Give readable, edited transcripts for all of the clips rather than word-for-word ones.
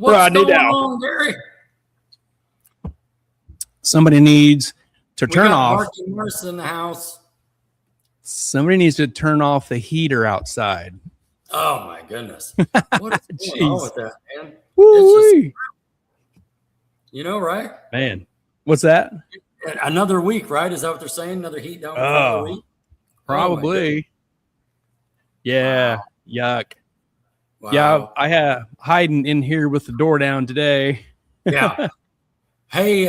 What's going on, Gary? Somebody needs to turn off. Marky Morris in the house. Somebody needs to turn off the heater outside. Oh my goodness! What is going on with that, man? Woo-wee. It's just, right? Man, what's that? Another week, right? Is that what they're saying? Another heat down for another week? Probably. Yeah. Wow. Yuck. Wow. Yeah, I have hiding in here with the door down today. Yeah. Hey,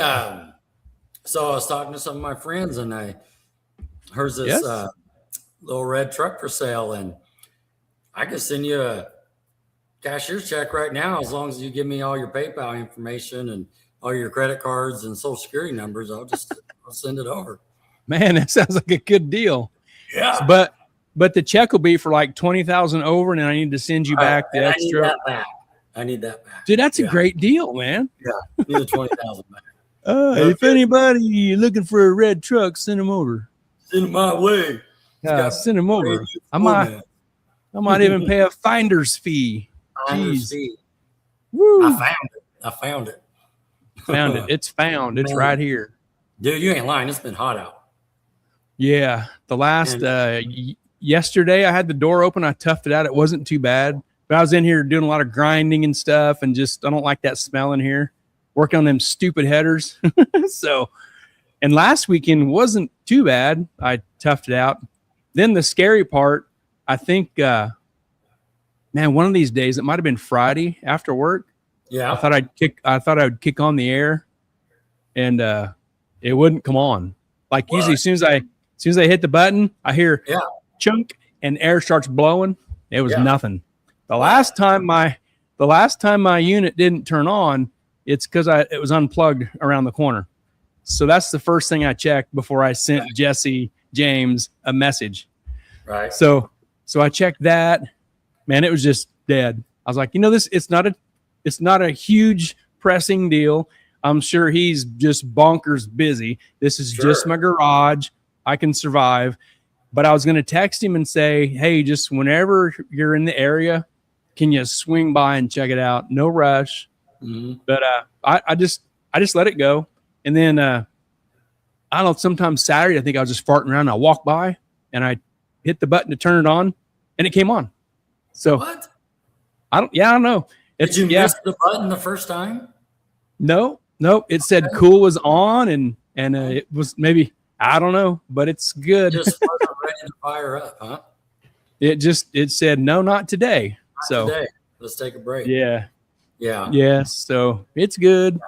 so I was talking to some of my friends, and I heard this little red truck for sale, and I can send you a cashier's check right now as long as you give me all your PayPal information and all your credit cards and social security numbers. I'll send it over. Man, that sounds like a good deal. Yeah. But the check will be for like 20,000 over, and then I need to send you back the extra. I need that back. Dude, that's a great deal, man. Yeah. Need the 20,000 back. If anybody looking for a red truck, send them over. Send them my way. Send them over. I might even pay a finder's fee. Finder's fee. Woo. I found it. Found it. It's found. It's right here. Dude, you ain't lying. It's been hot out. Yeah. The last yesterday I had the door open. I toughed it out. It wasn't too bad. But I was in here doing a lot of grinding and stuff, and just I don't like that smell in here. Working on them stupid headers. And last weekend wasn't too bad. I toughed it out. Then the scary part, I think, man, one of these days, it might have been Friday after work. Yeah. I thought I would kick on the air, and it wouldn't come on. Like usually, as soon as I hit the button, I hear chunk and air starts blowing. It was nothing. The last time my unit didn't turn on, it's because it was unplugged around the corner. So that's the first thing I checked before I sent Jesse James a message. Right. So I checked that. Man, it was just dead. I was like, it's not a huge pressing deal. I'm sure he's just bonkers busy. This is just my garage. I can survive. But I was going to text him and say, hey, just whenever you're in the area, can you swing by and check it out? No rush. Mm-hmm. But I just let it go. And then I don't know, sometime Saturday, I think I was just farting around and I walked by and I hit the button to turn it on and it came on. So what? I don't know. Did you miss the button the first time? No. It said cool was on and it was maybe, I don't know, but it's good. Just wasn't ready to fire up, huh? It said, no, not today. Not today. Let's take a break. Yeah. Yeah. Yeah. So it's good.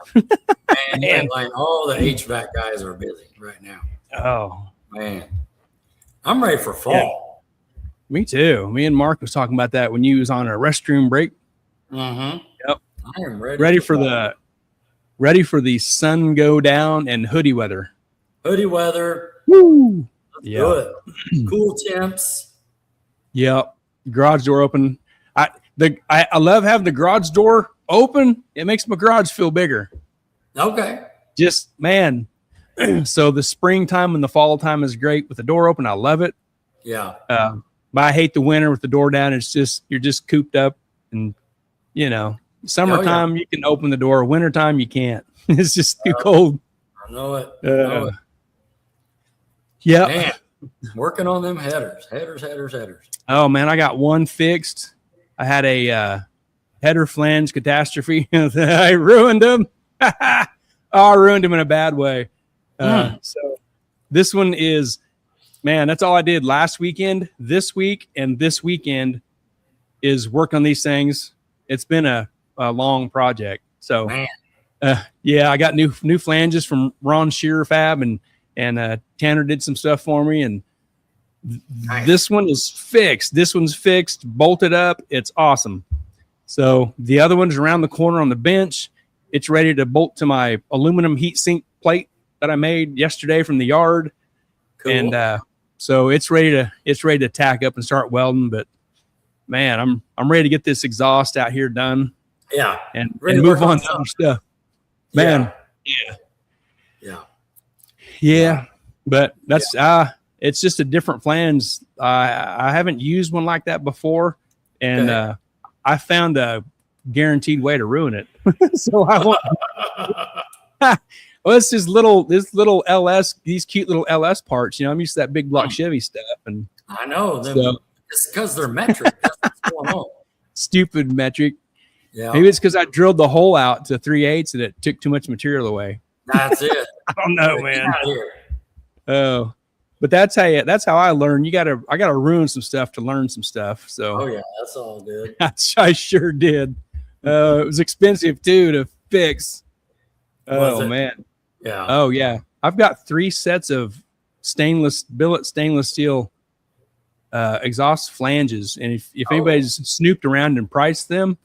Man, all the HVAC guys are busy right now. Oh, man. I'm ready for fall. Yeah. Me too. Me and Mark was talking about that when you was on a restroom break. Mm-hmm. Yep. I am ready for the sun go down and hoodie weather. Hoodie weather. Woo. Let's do it. Cool temps. Yep. Garage door open. I love having the garage door open. It makes my garage feel bigger. Okay. Just, man. So the springtime and the fall time is great with the door open. I love it. Yeah. But I hate the winter with the door down. It's just, you're just cooped up and, summertime you can open the door. Wintertime you can't. It's just too cold. I know it. Yeah. Man, working on them headers. Oh man, I got one fixed. I had a header flange catastrophe. I ruined them. I ruined them in a bad way. So this one is, man, that's all I did last weekend. This week and this weekend is work on these things. It's been a long project. So, I got new flanges from Ron Shearer Fab, and Tanner did some stuff for me, and this one is fixed. This one's fixed, bolted up. It's awesome. So the other one's around the corner on the bench. It's ready to bolt to my aluminum heat sink plate that I made yesterday from the yard. Cool. And so it's ready to tack up and start welding. But man, I'm ready to get this exhaust out here done. Yeah. And move on to other stuff. Man. Yeah. But that's it's just a different flange. I haven't used one like that before, and I found a guaranteed way to ruin it. So I want. Well, it's this little LS, these cute little LS parts. I'm used to that big block Chevy stuff, and I know them. So, it's because they're metric. That's what's going on. Stupid metric. Yeah. Maybe it's because I drilled the hole out to 3/8 and it took too much material away. That's it. I don't know, man. Here. Oh, but that's how I learn. I gotta ruin some stuff to learn some stuff. So yeah, that's all good. I sure did. It was expensive too to fix. Oh man. Yeah. Oh yeah. I've got 3 sets of billet stainless steel exhaust flanges, and if anybody's snooped around and priced them,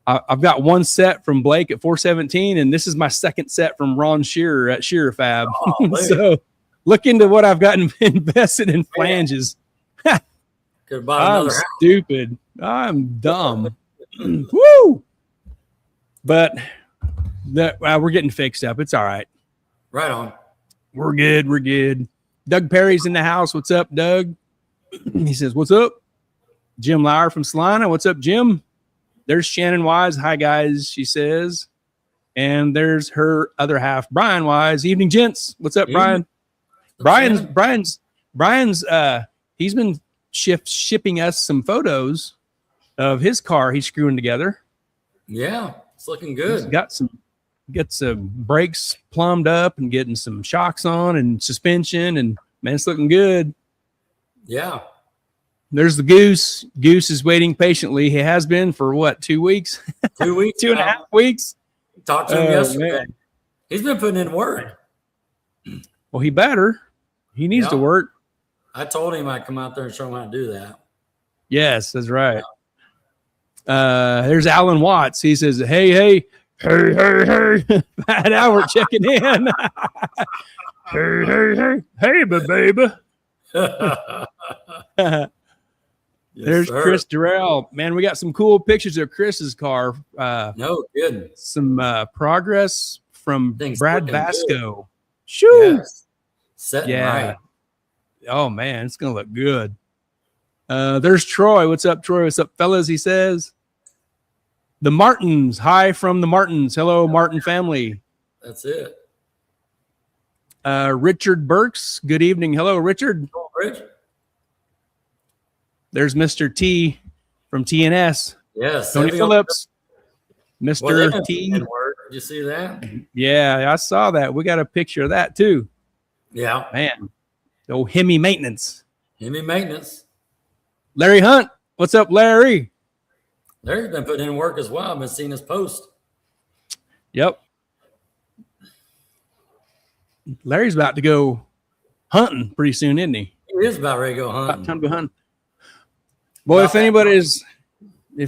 I've got 1 set from Blake at 417, and this is my 2nd set from Ron Shearer at Shearer Fab. So look into what I've gotten invested in flanges. Could buy another I'm stupid. I'm dumb. Woo! But we're getting fixed up. It's all right. Right on. We're good. We're good. Doug Perry's in the house. What's up, Doug? He says, "What's up?" Jim Lauer from Salina. What's up, Jim? There's Shannon Wise. Hi, guys, she says. And there's her other half, Brian Wise. Evening, gents. What's up, Brian? Brian's he's been shipping us some photos of his car he's screwing together. Yeah, it's looking good. He's got some brakes plumbed up and getting some shocks on and suspension, and man, it's looking good. Yeah. There's the Goose. Goose is waiting patiently. He has been for what, 2 weeks? 2 weeks. 2.5 weeks. Talked to him yesterday. Man. He's been putting in work. Well, he better. He needs to work. I told him I'd come out there and show him how to do that. Yes, that's right. There's Alan Watts. He says, hey. Pat Albert checking in. hey, baby. Yes, there's sir. Chris Durrell. Man, we got some cool pictures of Chris's car. No kidding. Some progress from Brad Vasco. Shoo. Yes. Setting right. Oh, man, it's going to look good. There's Troy. What's up, Troy? What's up, fellas? He says. The Martins. Hi from the Martins. Hello, Martin family. That's it. Richard Burks. Good evening. Hello, Richard. Oh, Rich. There's Mr. T from TNS. Yes. Tony Phillips. Mr. T. Did you see that? Yeah, I saw that. We got a picture of that too. Yeah. Man. Oh, Hemi Maintenance. Hemi Maintenance. Larry Hunt. What's up, Larry? Larry's been putting in work as well. I've been seeing his post. Yep. Larry's about to go hunting pretty soon, isn't he? He is about ready to go hunting. About time to go hunting. Boy, if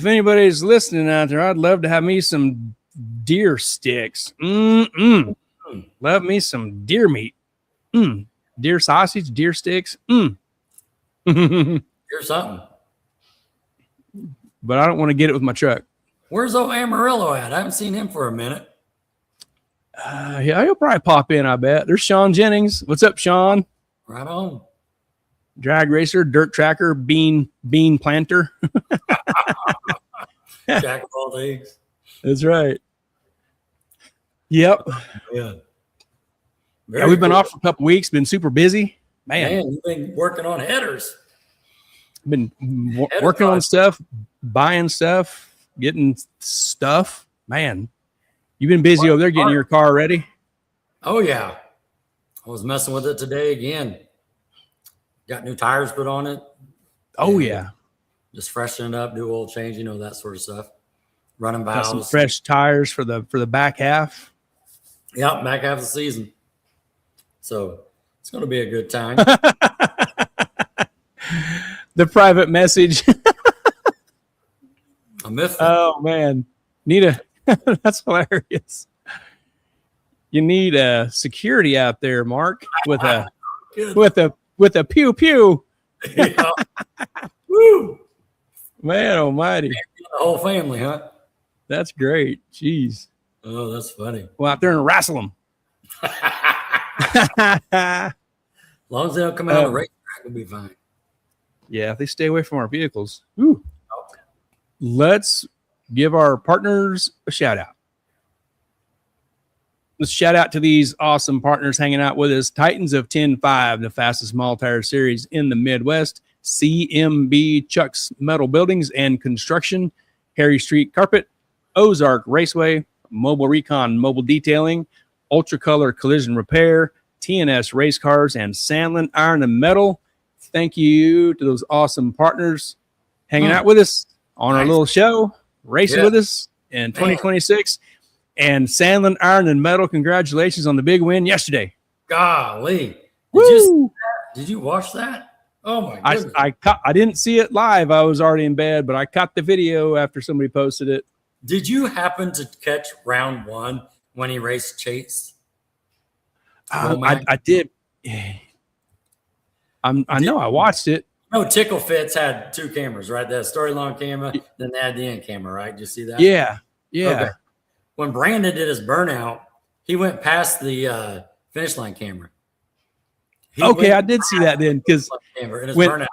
anybody's listening out there, I'd love to have me some deer sticks. Love me some deer meat. Deer sausage, deer sticks. Here's something. But I don't want to get it with my truck. Where's old Amarillo at? I haven't seen him for a minute. Yeah, he'll probably pop in, I bet. There's Sean Jennings. What's up, Sean? Right on. Drag racer, dirt tracker, bean planter. Jack of all things. That's right. Yep. Yeah. We've been off for a couple weeks. Been super busy. Man, you've been working on headers. Been working on stuff, buying stuff, getting stuff. Man, you've been busy over there getting your car ready. Oh, yeah. I was messing with it today again. Got new tires put on it. Oh, yeah. Just freshen it up, do oil change, that sort of stuff. Running valves. Got some fresh tires for the back half. Yep, back half of the season. So it's going to be a good time. The private message. I missed it. Oh, man. That's hilarious. You need a security out there, Mark, with a pew pew. Yeah. Woo. Man almighty. The whole family, huh? That's great. Jeez. Oh, that's funny. Go out there and wrestle them. As long as they don't come out of the racetrack, we'll be fine. Yeah, if they stay away from our vehicles. Ooh. Let's give our partners a shout out. let's shout out to these awesome partners hanging out with us. Titans of 10.5, the fastest small tire series in the Midwest. CMB Chuck's Metal Buildings and Construction. Harry Street Carpet. Ozark Raceway. Mobile Recon Mobile Detailing. Ultracolor Collision Repair. TNS Race Cars. And Sandlin Iron and Metal. Thank you to those awesome partners hanging out with us on our little show, racing with us in 2026. And Sandlin Iron and Metal, congratulations on the big win yesterday. Golly. Did you watch that? Oh, my goodness. I didn't see it live. I was already in bed, but I caught the video after somebody posted it. Did you happen to catch round 1 when he raced Chase? I did. I know I watched it. No, Tickle Fits had 2 cameras, right? That storyline camera, then they had the end camera, right? Did you see that? Yeah. Okay. When Brandon did his burnout, he went past the finish line camera. I did see that then, because when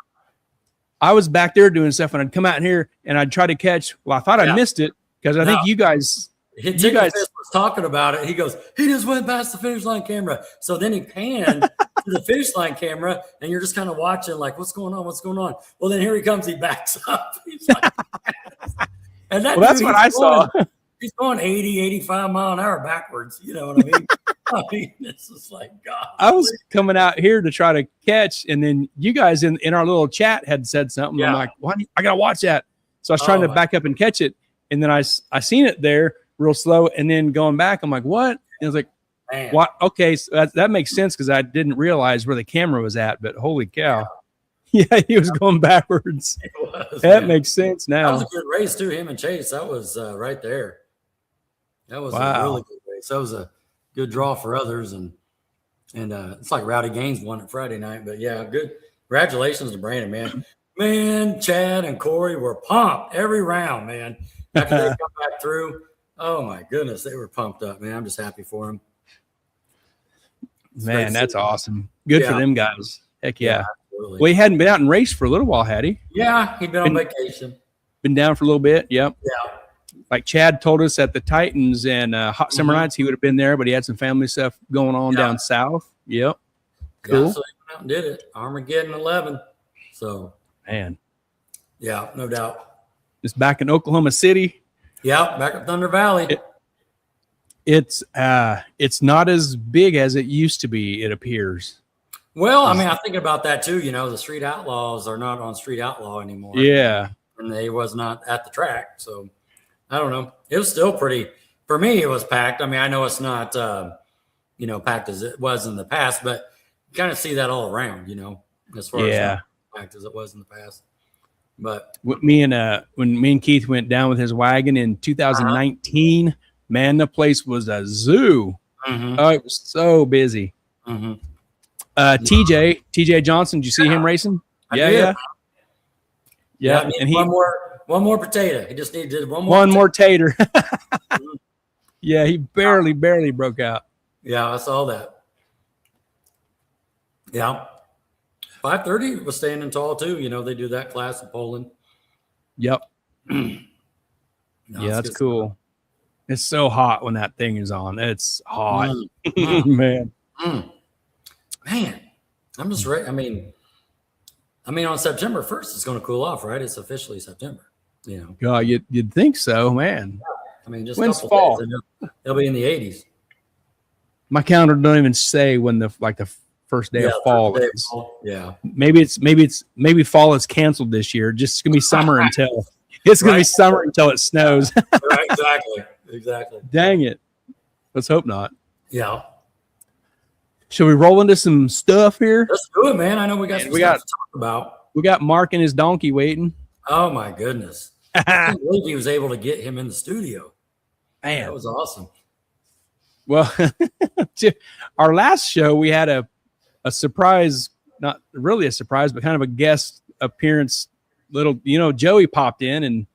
I was back there doing stuff, and I'd come out in here and I'd try to catch. Well, I thought I missed it because I think you guys was talking about it. He goes, he just went past the finish line camera. So then he panned to the finish line camera, and you're just kind of watching, like, what's going on? What's going on? Well, then here he comes. He backs up. He's like, and that's what I saw. He's going 80, 85 mile an hour backwards. You know what I mean? I mean, it's just like, God. I was coming out here to try to catch, and then you guys in our little chat had said something. Yeah. I'm like, what? I got to watch that. So I was trying to back up and catch it. And then I seen it there real slow, and then going back, I'm like, what? And I was like, man. What? Okay, so that makes sense because I didn't realize where the camera was at, but holy cow. Yeah, he was going backwards. That makes sense now. That was a good race, too, him and Chase. That was right there. That was a really good race. That was a good draw for others, and it's like Rowdy Gaines won it Friday night. But yeah, good. Congratulations to Brandon, man. Man, Chad and Corey were pumped every round, man. After they come back through, oh my goodness, they were pumped up, man. I'm just happy for them. Man, that's awesome. Good for them guys. Heck yeah. Absolutely. Well, he hadn't been out and raced for a little while, had he? Yeah, he'd been on vacation. Been down for a little bit. Yep. Yeah. Like Chad told us at the Titans and Hot Summer Nights, he would have been there, but he had some family stuff going on down south. Yep. Cool. Yeah, so he went out and did it. Armageddon 11. So, man. Yeah, no doubt. Just back in Oklahoma City. Yeah, back at Thunder Valley. It's not as big as it used to be, it appears. Well, I mean, I'm thinking about that too. You know, the Street Outlaws are not on Street Outlaw anymore. Yeah. And they was not at the track. So, I don't know. It was still pretty, for me, it was packed. I mean, I know it's not, packed as it was in the past, but you kind of see that all around, as far as packed as it was in the past. But when me and Keith went down with his wagon in 2019, man, the place was a zoo. Oh, it was so busy. TJ Johnson, did you see him racing? Yeah. And he one more potato. He just needed one more tater. Yeah, he barely broke out. Yeah, I saw that. Yeah. 530 was standing tall too. They do that class in Poland. Yep. Yeah, that's cool. Stuff. It's so hot when that thing is on. It's hot. Man. Man, I'm just ready. I mean, on September 1st, it's going to cool off, right? It's officially September. God, you'd think so, man. Yeah. I mean, just when's fall? Days, they'll be in the 80s. My calendar don't even say when the first day of fall is. Yeah. Maybe fall is canceled this year. Just gonna be summer until it snows. Right, exactly. Dang it. Let's hope not. Yeah. Shall we roll into some stuff here? Let's do it, man. I know we got some stuff to talk about. We got Mark and his donkey waiting. Oh my goodness. I can't believe he was able to get him in the studio. Man, that was awesome. Well, our last show we had a surprise, not really a surprise, but kind of a guest appearance. Joey popped in and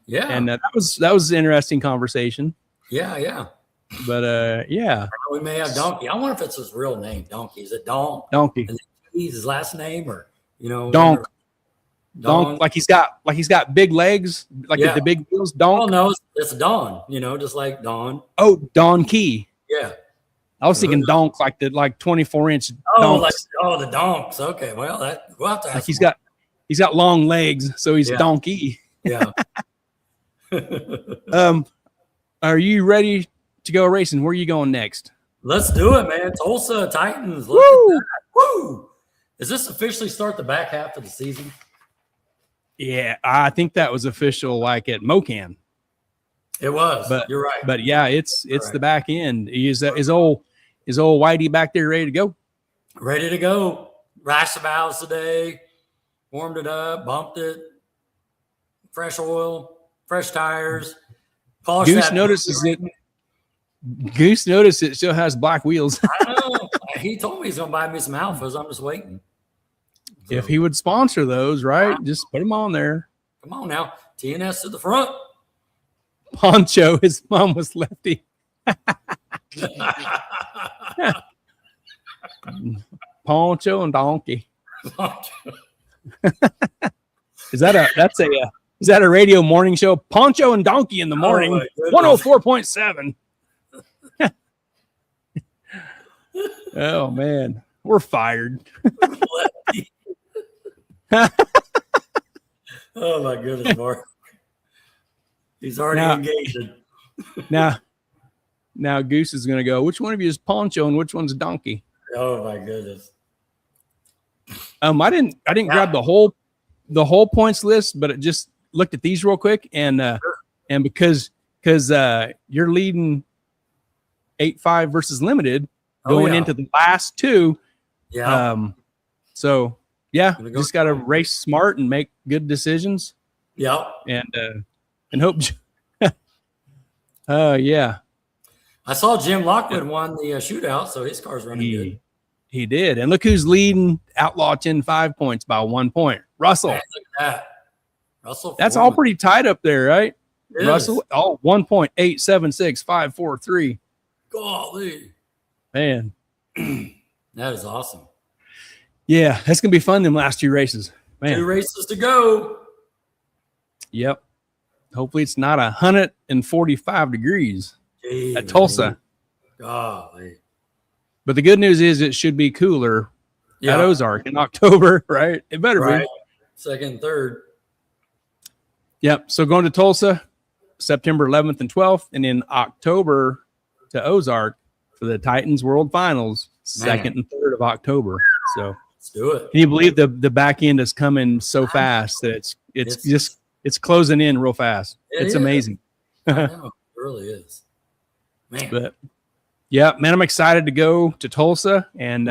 that was an interesting conversation. Yeah. But we may have Donkey. I wonder if it's his real name. Donkey. Is it Don? Donkey. Is it his last name or Donk. Donk. Like he's got big legs, the big wheels. Donk. Oh no, it's Don. Just like Don. Oh, Don Key. Yeah. I was thinking donk, like the 24-inch donks. The donks. Okay, well we'll have to ask like he's got long legs, so he's donkey. Yeah. Are you ready to go racing? Where are you going next? Let's do it, man. Tulsa Titans. Look Woo! at that. Woo! Does this officially start the back half of the season? Yeah, I think that was official like at MoCan. It was. But you're right. But yeah, it's the back end. Is old Whitey back there ready to go? Ready to go. Rashed the valves today. Warmed it up. Bumped it. Fresh oil. Fresh tires. Goose notices it still has black wheels. I know. He told me he's going to buy me some Alphas. I'm just waiting. So, if he would sponsor those, right? Just put them on there. Come on now. TNS to the front. Poncho, his mom was lefty. Poncho and Donkey. Is that a radio morning show? Poncho and Donkey in the morning. 104.7. Oh man, we're fired. Oh my goodness, Mark. He's already engaged. Now Goose is gonna go. Which one of you is Poncho and which one's Donkey? Oh my goodness. I didn't grab the whole points list, but it just looked at these real quick and because you're leading 8-5 versus limited going into the last two. Yeah. So yeah, just got to race smart and make good decisions. Yeah. And hope. Yeah. I saw Jim Lockwood won the shootout, so his car's running good. He did. And look who's leading Outlaw 10-5 points by 1 point. Russell. Man, look at that. Russell. That's all pretty tight up there, right? It Russell, is. 1.876.543. Golly. Man. That is awesome. Yeah, that's going to be fun, them last two races. Man. 2 races to go. Yep. Hopefully it's not 145 degrees at Tulsa. Golly. But the good news is it should be cooler at Ozark in October, right? It better be. Second, third. Yep. So going to Tulsa, September 11th and 12th, and in October to Ozark for the Titans World Finals, 2nd and 3rd of October. So let's do it. Can you believe the back end is coming so fast that it's closing in real fast? It's amazing. I know. It really is. Man. But yeah, man, I'm excited to go to Tulsa and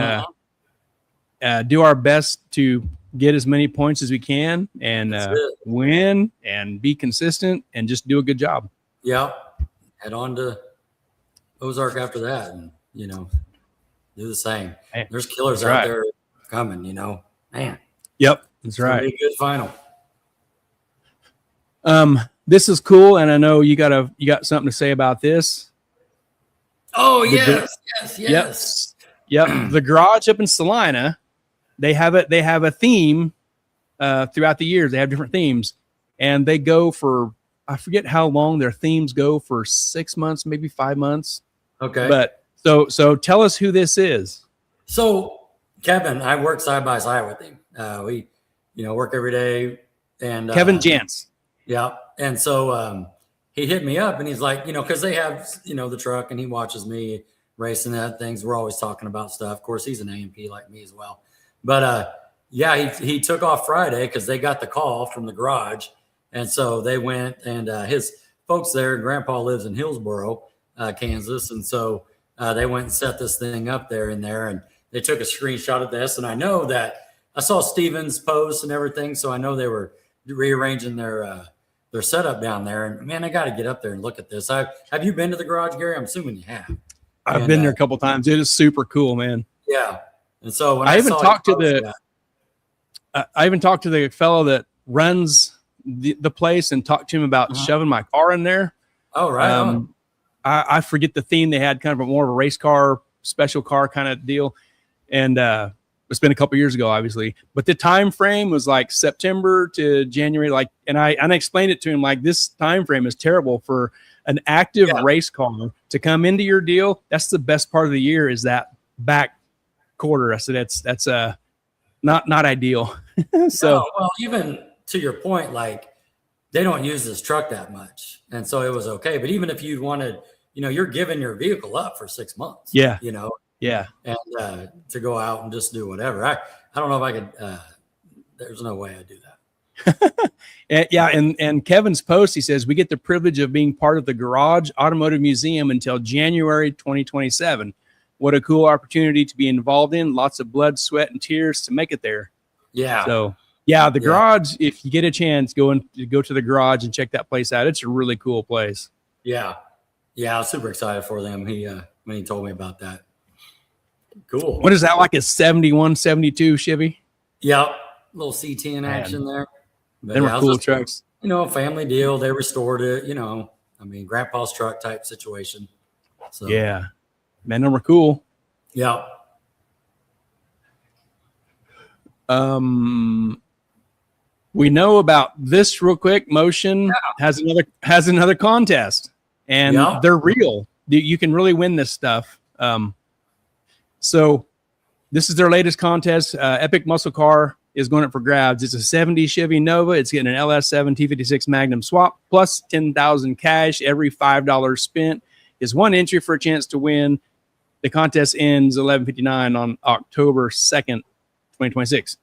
do our best to get as many points as we can and win and be consistent and just do a good job. Yeah. Head on to Ozark after that and, do the same. Man, there's killers out there coming, man. Yep. That's right. It'll be a good final. This is cool. And I know you got something to say about this. Oh, yes. Yep. The garage up in Salina, they have a theme throughout the years. They have different themes, and they go for, I forget how long their themes go, for 6 months, maybe 5 months. Okay. But so tell us who this is. So Kevin, I work side by side with him. We, work every day. And Kevin Jantz. Yeah. And so he hit me up and he's like, because they have, the truck and he watches me racing that things. We're always talking about stuff. Of course, he's an A&P like me as well. But he took off Friday because they got the call from the garage. And so they went and his folks there, Grandpa lives in Hillsboro, Kansas. And so they went and set this thing up there and they took a screenshot of this. And I know that I saw Steven's post and everything. So I know they were rearranging their setup down there. And man, I got to get up there and look at this. Have you been to the garage, Gary? I'm assuming you have. I've been there a couple times. It is super cool, man. Yeah. And so when I even talked to the fellow that runs the place and talked to him about shoving my car in there. Oh, right. I forget the theme. They had kind of more of a race car, special car kind of deal. And It's been a couple years ago, obviously, but the time frame was like September to January. Like, and I explained it to him like this time frame is terrible for an active race car to come into your deal. That's the best part of the year is that back quarter. I said that's not ideal. So well, even to your point, like they don't use this truck that much, and so it was okay. But even if you wanted, you're giving your vehicle up for 6 months. Yeah. And to go out and just do whatever. I don't know if I could. There's no way I'd do that. And Kevin's post, he says, we get the privilege of being part of the Garage Automotive Museum until January 2027. What a cool opportunity to be involved in. Lots of blood, sweat, and tears to make it there. Yeah. So, the Garage, if you get a chance, go to the Garage and check that place out. It's a really cool place. Yeah. Yeah, I was super excited for them. When he told me about that. Cool. What is that, like a 71, 72 Chevy? Yep. Little C10 action there. But they were cool trucks. Family deal. They restored it, grandpa's truck type situation. So yeah. Man, they were cool. Yeah. We know about this real quick. Motion has another contest, and they're real. You can really win this stuff. So this is their latest contest. Epic Muscle Car is going up for grabs. It's a 70 Chevy Nova. It's getting an LS7 T56 Magnum swap plus 10,000 cash. Every $5 spent is one entry for a chance to win. The contest ends 11:59 on October 2nd, 2026.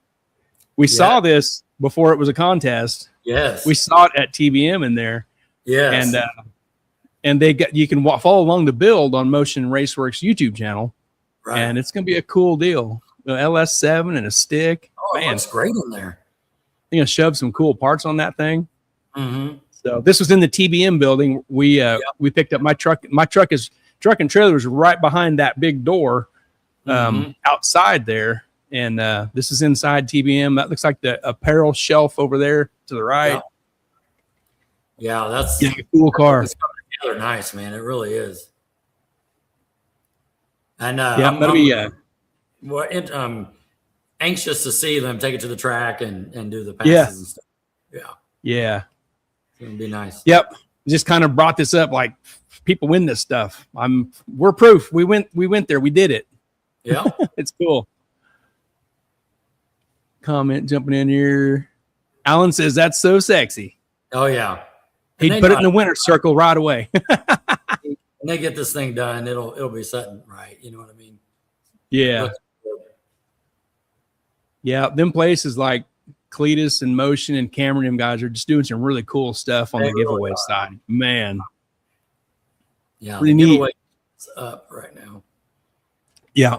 We saw this before it was a contest. Yes. We saw it at TBM in there. Yes. And you can follow along the build on Motion Raceworks YouTube channel. Right. And it's going to be a cool deal. LS7 and a stick. Oh, man, it's great in there. You're going to shove some cool parts on that thing. Mm-hmm. So this was in the TBM building. We picked up my truck. My truck and trailer was right behind that big door outside there. And this is inside TBM. That looks like the apparel shelf over there to the right. Yeah, that's a cool car. It's coming together nice, man. It really is. And I'm anxious to see them take it to the track and do the passes and stuff. Yeah. It's gonna be nice. Yep. Just kind of brought this up like people win this stuff. We're proof. We went there. We did it. Yeah. It's cool. Comment jumping in here. Alan says that's so sexy. Oh yeah. He'd put it in the winner's circle right away. When they get this thing done, it'll be setting right. You know what I mean? Yeah. Yeah. Them places like Cletus and Motion and Cameron, them guys are just doing some really cool stuff on the giveaway side. Man. Yeah. Pretty the neat. giveaway is up right now. Yeah.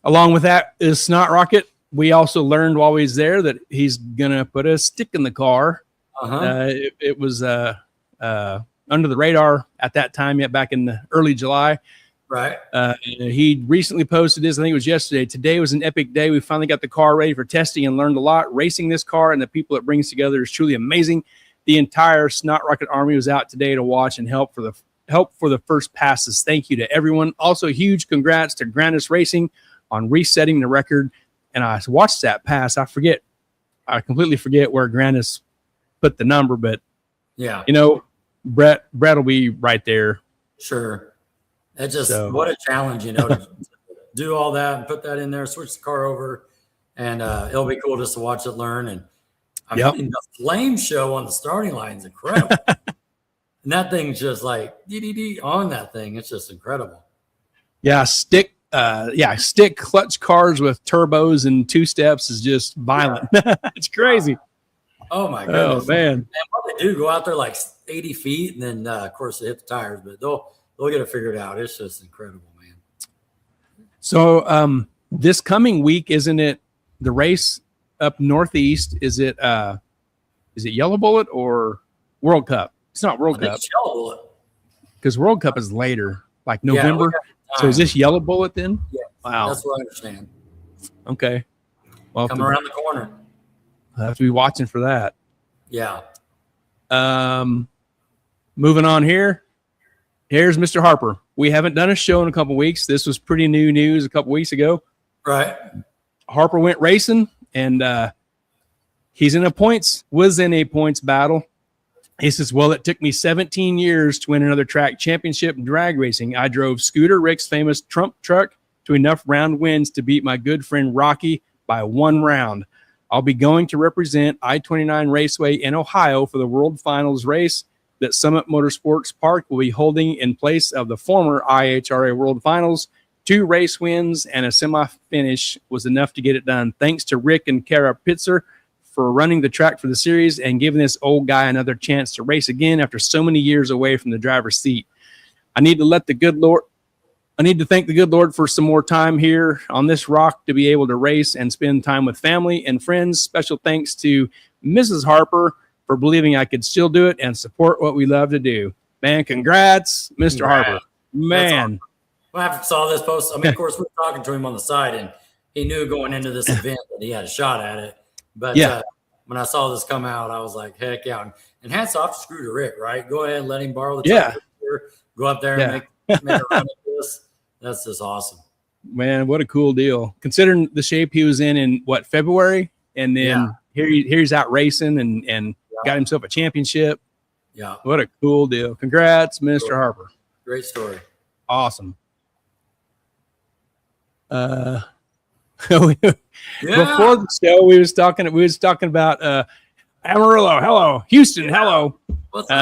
Along with that is Snot Rocket. We also learned while we was there that he's going to put a stick in the car. It was under the radar at that time, yet back in the early July. Right. He recently posted this. I think it was yesterday. Today was an epic day. We finally got the car ready for testing and learned a lot. Racing this car and the people it brings together is truly amazing. The entire Snot Rocket Army was out today to watch and help for the first passes. Thank you to everyone. Also, huge congrats to Grandis Racing on resetting the record. And I watched that pass. I completely forget where Grandis put the number, but Brett will be right there. Sure. It's just what a challenge, to do all that and put that in there, switch the car over, and it'll be cool just to watch it learn. And I mean, the flame show on the starting line is incredible. And that thing's just like on that thing. It's just incredible. Yeah, stick clutch cars with turbos and two steps is just violent. It's crazy. Oh my goodness. Oh man. And what they do, go out there like 80 feet and then of course they hit the tires, but they'll get it figured out. It's just incredible, man. So this coming week, isn't it the race up northeast? Is it Yellow Bullet or World Cup? It's not World Cup. It's Yellow Bullet. Because World Cup is later, like November. So is this Yellow Bullet then? Yeah. Wow. That's what I understand. Okay. Well, coming around the corner. I'll have to be watching for that. Yeah. Moving on here. Here's Mr. Harper. We haven't done a show in a couple weeks. This was pretty new news a couple weeks ago. Right. Harper went racing, and was in a points battle. He says, well, it took me 17 years to win another track championship in drag racing. I drove Scooter Rick's famous Trump truck to enough round wins to beat my good friend Rocky by 1 round. I'll be going to represent I-29 Raceway in Ohio for the World Finals race that Summit Motorsports Park will be holding in place of the former IHRA World Finals. 2 race wins and a semi-finish was enough to get it done. Thanks to Rick and Kara Pitzer for running the track for the series and giving this old guy another chance to race again after so many years away from the driver's seat. I need to thank the good Lord for some more time here on this rock to be able to race and spend time with family and friends. Special thanks to Mrs. Harper for believing I could still do it and support what we love to do. Man, congrats, Mr. Harper. Man. When I saw this post, I mean, of course, we were talking to him on the side, and he knew going into this event that he had a shot at it. But when I saw this come out, I was like, heck yeah. And hats off to Scooter Rick, right? Go ahead and let him borrow the truck. Go up there and make a run at this. That's just awesome. Man, what a cool deal. Considering the shape he was in February, and then here he's out racing and got himself a championship. Yeah. What a cool deal. Congrats, Mr. Harper. Great story. Awesome. Before the show, we was talking about Amarillo. Hello. Houston. Hello.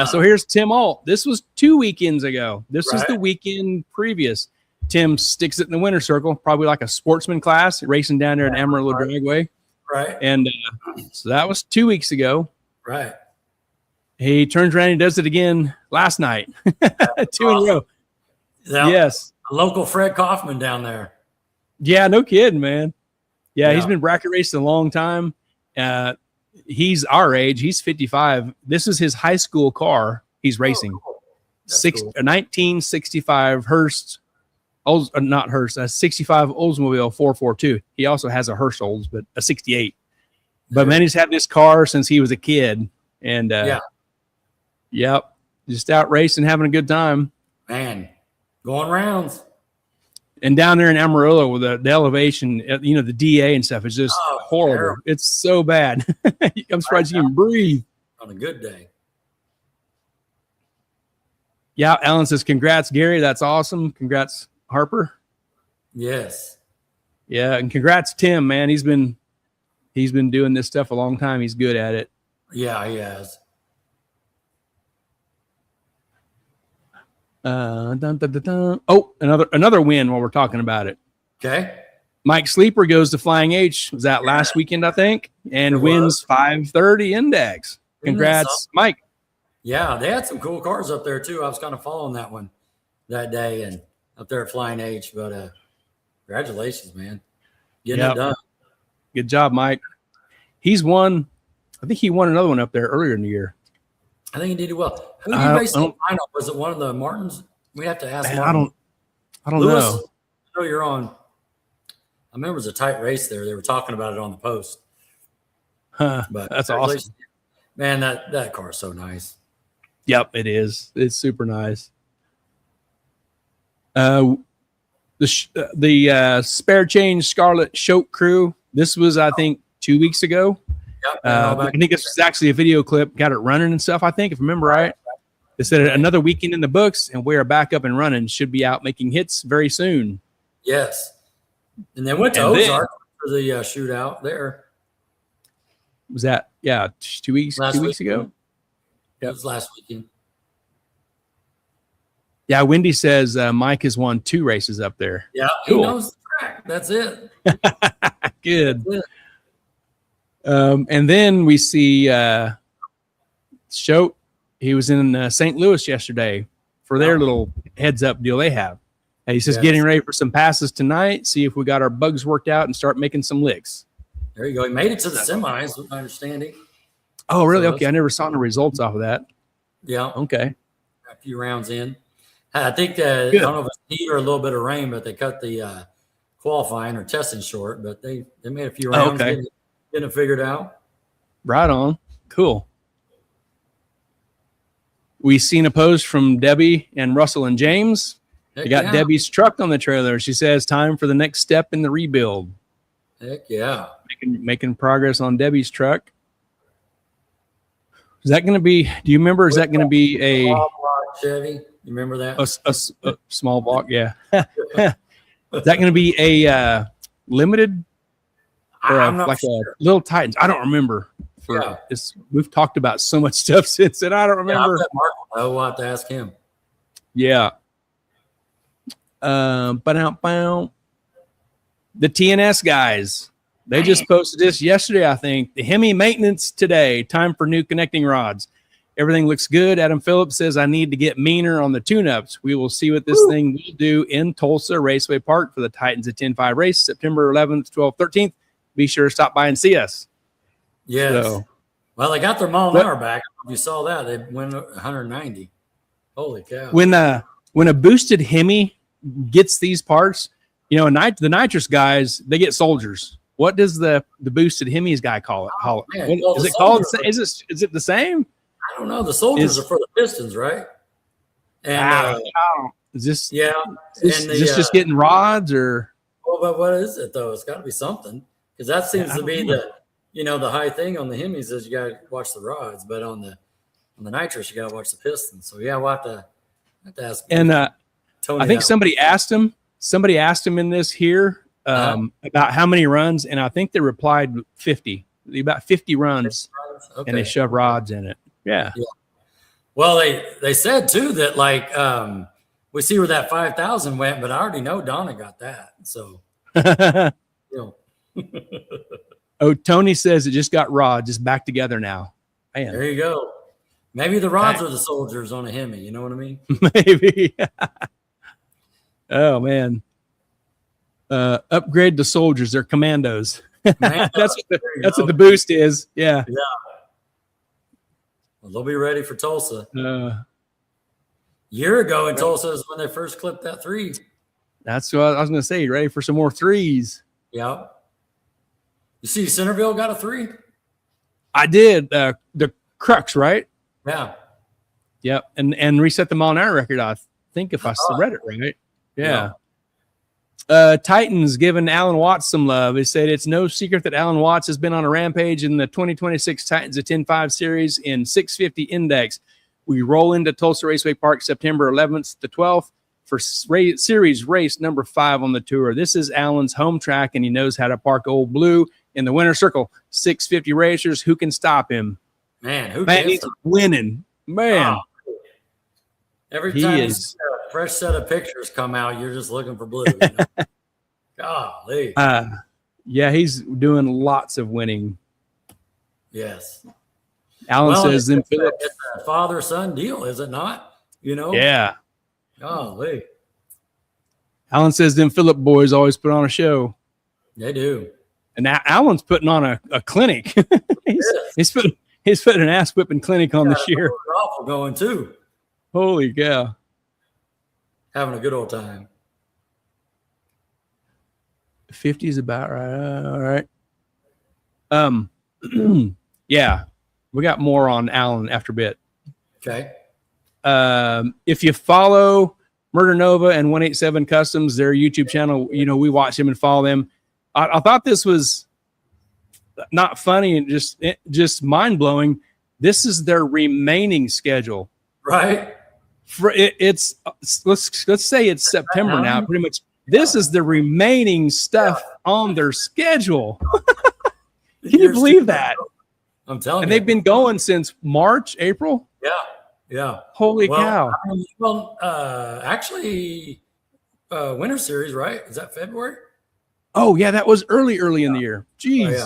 So here's Tim Alt. This was 2 weekends ago. This was the weekend previous. Tim sticks it in the winner circle, probably like a sportsman class, racing down there at Amarillo Dragway. Right. And so that was 2 weeks ago. Right. He turns around and does it again last night. 2 in a row. Yes. A local Fred Kaufman down there. Yeah, no kidding, man. Yeah, he's been bracket racing a long time. He's our age. He's 55. This is his high school car he's racing. Cool. 1965 Hearst. Not Hearst, a 65 Oldsmobile 442. He also has a Hearst Olds, but a 68. But man, he's had this car since he was a kid. And just out racing, having a good time. Man, going rounds. And down there in Amarillo with the elevation, the DA and stuff is just horrible. Terrible. It's so bad. I'm surprised you can breathe. On a good day. Yeah, Alan says, congrats, Gary. That's awesome. Congrats, Harper. Yes. Yeah, and congrats, Tim, man. He's been doing this stuff a long time. He's good at it. Yeah, he has. Oh, another win while we're talking about it. Okay. Mike Sleeper goes to Flying H. Was that last weekend, I think, and wins 530 index. Congrats, Mike. Yeah, they had some cool cars up there too. I was kind of following that one that day and up there at Flying H. But congratulations, man, getting it done. Good job, Mike. He's won. I think he won another one up there earlier in the year. I think he did well. Who did you race in the lineup? Was it one of the Martins? We have to ask. Man, I don't Lewis, know. I know you're on. I remember it was a tight race there. They were talking about it on the post. But that's awesome. Man, that car is so nice. Yep, it is. It's super nice. The spare change Scarlet Choke crew. This was, I think, 2 weeks ago. I think this was actually a video clip. Got it running and stuff, I think, if I remember right. They said another weekend in the books, and we are back up and running. Should be out making hits very soon. Yes. And then went to Ozark for the shootout there. Was that, 2 weeks ago? It was last weekend. Yeah, Wendy says Mike has won 2 races up there. Yeah, cool. He knows the track. That's it. Good. That's it. And then we see Shootout. He was in St. Louis yesterday for their little heads up deal they have. And he says, getting ready for some passes tonight. See if we got our bugs worked out and start making some licks. There you go. He made it to the semis, with my understanding. Oh, really? Okay. I never saw the results off of that. Yeah. Okay. A few rounds in. I think, I don't know if it's heat or a little bit of rain, but they cut the qualifying or testing short, but they made a few rounds. Getting it figured out. Right on. Cool. We seen a post from Debbie and Russell and James. They got Debbie's truck on the trailer. She says, time for the next step in the rebuild. Heck yeah. Making progress on Debbie's truck. Is that going to be, do you remember, is that going to be a Chevy? You remember that? A small block? Yeah. Is that going to be a limited or like sure. A Little Titans? I don't remember. We've talked about so much stuff since then. I don't remember. We'll have to ask him. Yeah. The TNS guys, they just posted this yesterday, I think. The Hemi maintenance today. Time for new connecting rods. Everything looks good. Adam Phillips says, I need to get meaner on the tune-ups. We will see what this thing will do in Tulsa Raceway Park for the Titans at 10-5 race, September 11th, 12th, 13th. Be sure to stop by and see us. Yes. So, well, they got their mile an hour back. If you saw that, they went 190. Holy cow. When a boosted Hemi gets these parts, you know, the nitrous guys, they get soldiers. What does the boosted Hemis guy call it? Is it called? Is it the same? I don't know. The soldiers are for the pistons, right? And is this just getting rods or? Well, but what is it though? It's got to be something, because that seems to be the high thing on the Hemis is you got to watch the rods, but on the nitrous you got to watch the pistons. So yeah, we'll have to ask. And Tony, I think somebody asked him in this here about how many runs, and I think they replied 50. About 50 runs, okay. And they shove rods in it. Yeah. Well, they said too that like we see where that 5,000 went, but I already know Donna got that. So Oh, Tony says it just got rods, just back together now. Man. There you go. Maybe the rods are the soldiers on a Hemi. You know what I mean? Maybe. Oh man. Upgrade the soldiers. They're commandos. That's what the boost is. Yeah. Yeah. Well, they'll be ready for Tulsa. Year ago in Tulsa is when they first clipped that 3. That's what I was going to say. Ready for some more 3s? Yeah. You see, Centerville got a 3. I did. The Crux, right? Yeah. Yep. And reset the mile an hour record. I think if I read it right. Yeah. Titans giving Alan Watts some love. They said it's no secret that Alan Watts has been on a rampage in the 2026 Titans at 10-5 series in 650 index. We roll into Tulsa Raceway Park September 11th to 12th for series race number 5 on the tour. This is Alan's home track, and he knows how to park Old Blue in the winner's circle. 650 racers. Who can stop him? Man, he's winning. Man. Oh. Every time you see a fresh set of pictures come out, you're just looking for Blue. You know? Golly. Yeah, he's doing lots of winning. Yes. Alan says then Philip. It's a father-son deal, is it not? You know? Yeah. Golly. Alan says them Phillip boys always put on a They do. And now Alan's putting on a clinic. he's putting an ass whipping clinic on this year. Awful going too. Holy cow. Having a good old time. 50 is about right. All right. Yeah. We got more on Alan after a bit. Okay. If you follow Murder Nova and 187 Customs, their YouTube channel, you know, we watch them and follow them. I thought this was not funny and just mind-blowing. This is their remaining schedule. Right. It's let's say it's September now. Pretty much, this is the remaining stuff on their schedule. Can you believe that? I'm telling you. And they've been going since March, April. Yeah. Holy cow! Actually, Winter Series, right? Is that February? Oh yeah, that was early in the year. Jeez. Oh, yeah.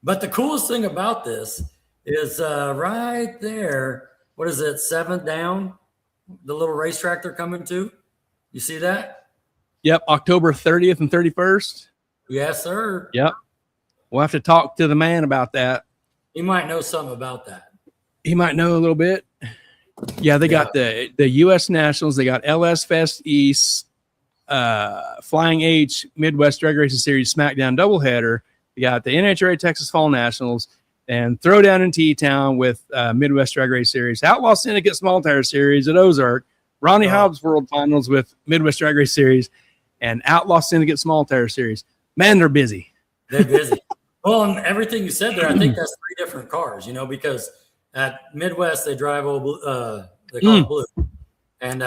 But the coolest thing about this is right there. What is it? 7th down. The little racetrack they're coming to. You see that? Yep. October 30th and 31st. Yes, sir. Yep. We'll have to talk to the man about that. He might know something about that. He might know a little bit. Yeah, they got the U.S. Nationals. They got LS Fest East, Flying H Midwest Drag Racing Series SmackDown doubleheader. You got the NHRA Texas Fall Nationals and Throwdown in T-Town with Midwest Drag Race Series, Outlaw Syndicate Small Tire Series at Ozark, Ronnie Hobbs World Finals with Midwest Drag Race Series and Outlaw Syndicate Small Tire Series. Man, they're busy. They're busy. Well, and everything you said there, I think that's 3 different cars, because at Midwest they drive they call it blue. And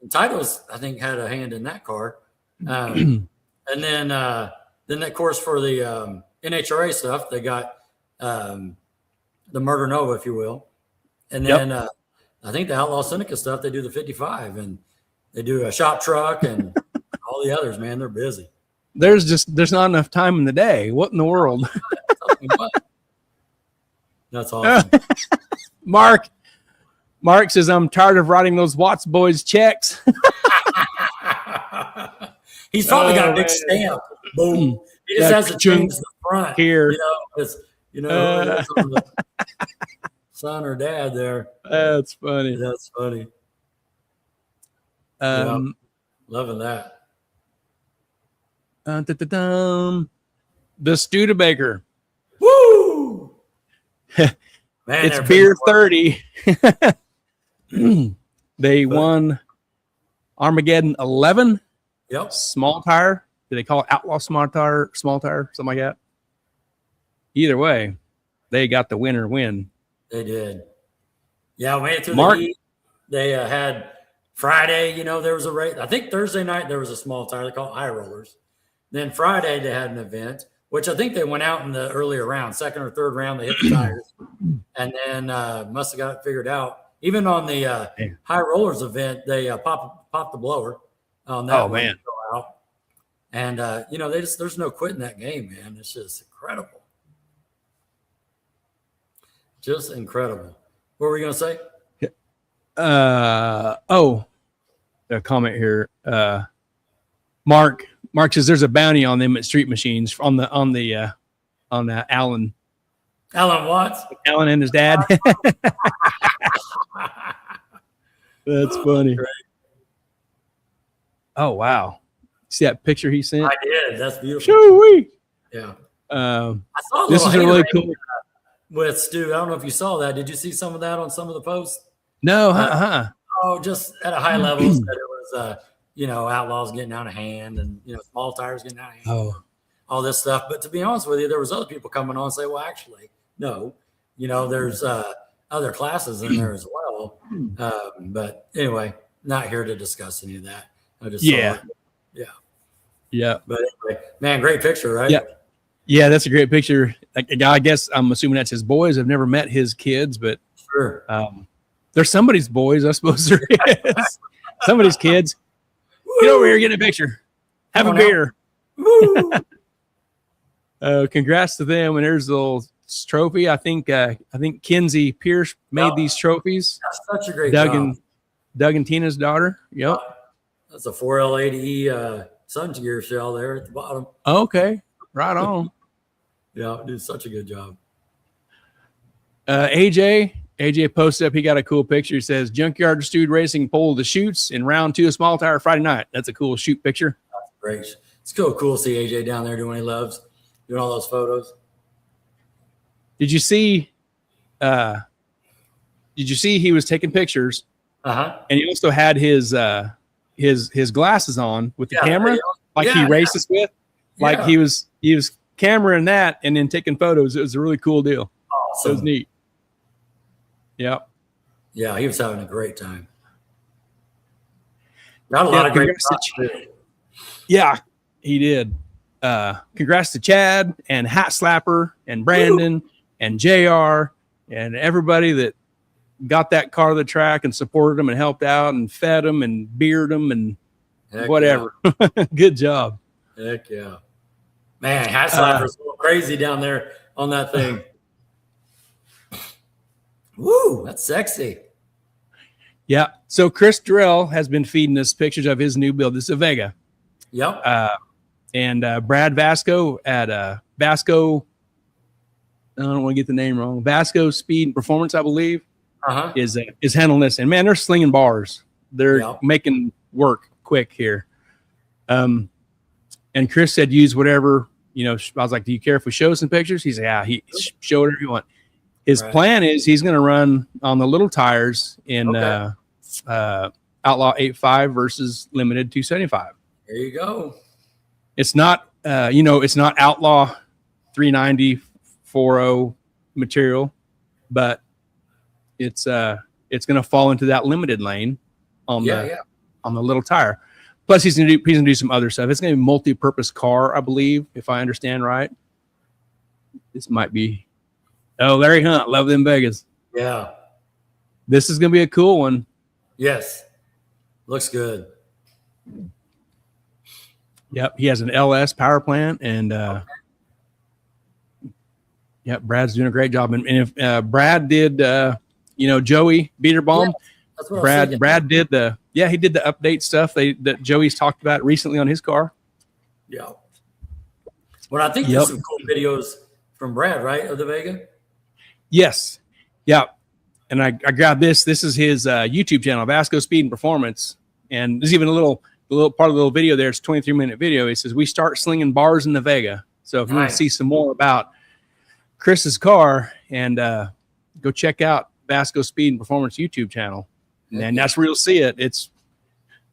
Title's, I think, had a hand in that car. And then of course, for the NHRA stuff, they got the Murder Nova, if you will. And then I think the Outlaw Syndicate stuff, they do the 55 and they do a shop truck and all the others, man, they're busy. There's not enough time in the day. What in the world? That's awesome. Mark says, I'm tired of writing those Watts boys checks. He's probably got a big stamp. Boom. He just has to change the front here. Son or dad there. That's funny. That's funny. Loving that. The Studebaker. Woo! Man, it's beer 30. They won Armageddon 11. Yep. Small tire. Do they call it Outlaw Small Tire, something like that? Either way, they got the winner win. They did. Yeah, we made it through Mark, the heat. They had Friday, there was a race. I think Thursday night there was a small tire. They call it high rollers. Then Friday they had an event, which I think they went out in the earlier round, second or third round. They hit the tires, and then must have got it figured out. Even on the high rollers event, they popped the blower on that. Oh man! Out. And there's no quitting that game, man. It's just incredible, just incredible. What were we gonna say? A comment here. Mark says there's a bounty on them at Street Machines on Alan Watts. Alan and his dad. That's funny. Great. Oh wow. See that picture he sent? I did. That's beautiful. Shoo-wee. Yeah. I saw this is really cool. With Stu. I don't know if you saw that. Did you see some of that on some of the posts? No, Just at a high level, that it was outlaws getting out of hand and small tires getting out of hand. All this stuff. But to be honest with you, there was other people coming on and say, well, actually, no, there's other classes in there as well. But anyway, not here to discuss any of that. I just saw it. Yeah. But anyway, man, great picture, right? Yeah, that's a great picture. I guess I'm assuming that's his boys. I've never met his kids, but sure. There's somebody's boys, I suppose there is. Somebody's kids. Get over here, get a picture. Have a beer. Congrats to them. And there's a little trophy. I think Kinsey Pierce made these trophies. That's such a great job. Doug and Tina's daughter. Yep. That's a 4L80E sun gear shell there at the bottom. Okay. Right on. Yeah, did such a good job. AJ posted up. He got a cool picture. He says, Junkyard Stewed Racing pulled the shoots in round 2 of Small Tire Friday night. That's a cool shoot picture. That's great. It's cool to see AJ down there doing what he loves, doing all those photos. Did you see he was taking pictures? And he also had his glasses on with the camera, he races with. Like he was cameraing that and then taking photos. It was a really cool deal. Awesome. It was neat. Yeah. Yeah, he was having a great time. Got a lot of great shots too. Yeah, he did. Congrats to Chad and Hat Slapper and Brandon and JR and everybody that got that car to the track and supported them and helped out and fed them and beered them and whatever. Yeah. Good job. Heck yeah. Man, Hat Slapper's a little crazy down there on that thing. Woo, that's sexy. Yeah. So Chris Durrell has been feeding us pictures of his new build. This is a Vega. Yep. And Brad Vasco at Vasco, I don't want to get the name wrong, Vasco Speed and Performance, I believe, is handling this. And, man, they're slinging bars. They're making work quick here. And Chris said use whatever, I was like, do you care if we show some pictures? He said, yeah, show whatever you want. His plan is he's going to run on the little tires in Outlaw 85 versus limited 275. There you go. It's not, it's not Outlaw 390 40 material, but it's going to fall into that limited lane on the little tire. Plus, he's going to do some other stuff. It's going to be a multi-purpose car, I believe, if I understand right. This might be. Oh, Larry Hunt, love them Vegas. Yeah. This is going to be a cool one. Yes. Looks good. Yep, he has an LS power plant, and Brad's doing a great job. And if Brad did, Joey Beaterbaum, Brad did he did the update stuff that Joey's talked about recently on his car. Yeah. Well, I think there's some cool videos from Brad, right, of the Vega? Yes. Yeah. And I grabbed this. This is his YouTube channel, Vasco Speed and Performance. And there's even a little part of the little video there. It's a 23-minute video. He says, we start slinging bars in the Vega. So if you want to see some more about Chris's car, and go check out Vasco Speed and Performance YouTube channel. And that's where you'll see it.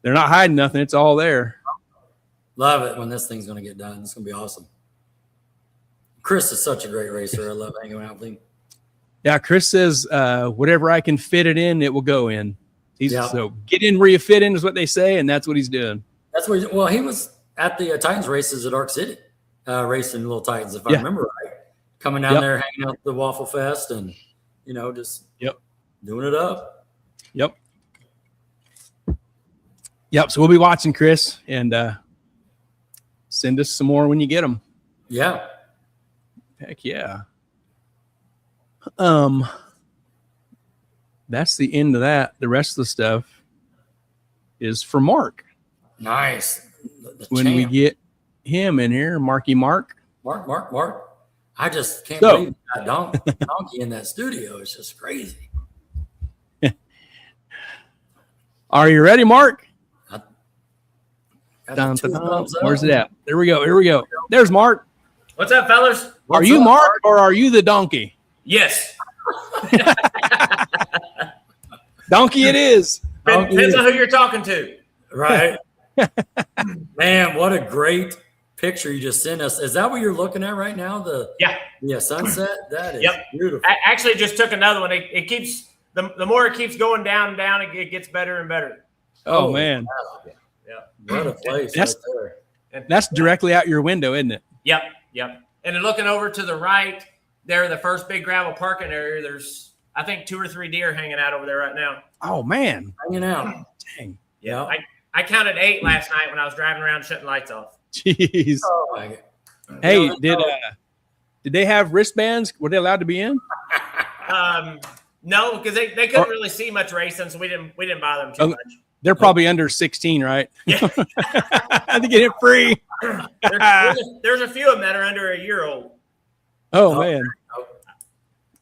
They're not hiding nothing. It's all there. Love it when this thing's going to get done. It's going to be awesome. Chris is such a great racer. I love hanging out with him. Yeah, Chris says, whatever I can fit it in, it will go in. So get in where you fit in is what they say, and that's what he's doing. That's what he was at the Titans races at Arc City, racing Little Titans, if I remember right. Coming down there, hanging out at the Waffle Fest, and just doing it up. Yep. So we'll be watching, Chris, and send us some more when you get them. Yeah. Heck yeah. That's the end of that. The rest of the stuff is for Mark. Nice. When we get him in here, Marky Mark. Mark. I just can't believe that donkey in that studio. It's just crazy. Are you ready, Mark? Thumbs up. Where's it at? There we go. There's Mark. What's up, fellas? Are you Mark or are you the donkey? Yes. Donkey it is. Depends on who you're talking to. Right. Man, what a great picture you just sent us. Is that what you're looking at right now? The sunset? That is beautiful. I actually just took another one. It keeps the more it keeps going down, it gets better and better. Oh man. Wow. Yeah. What a place right there. That's directly out your window, isn't it? Yep. And then looking over to the right, there, the first big gravel parking area, there's, I think, 2 or 3 deer hanging out over there right now. Oh, man. Hanging out. Dang. Yeah. I counted 8 last night when I was driving around shutting lights off. Jeez. Oh, my God. Hey, did they have wristbands? Were they allowed to be in? No, because they couldn't really see much racing, so we didn't bother them too much. They're probably under 16, right? Yeah. I think get it free. There's a few of them that are under a year old. Oh, man.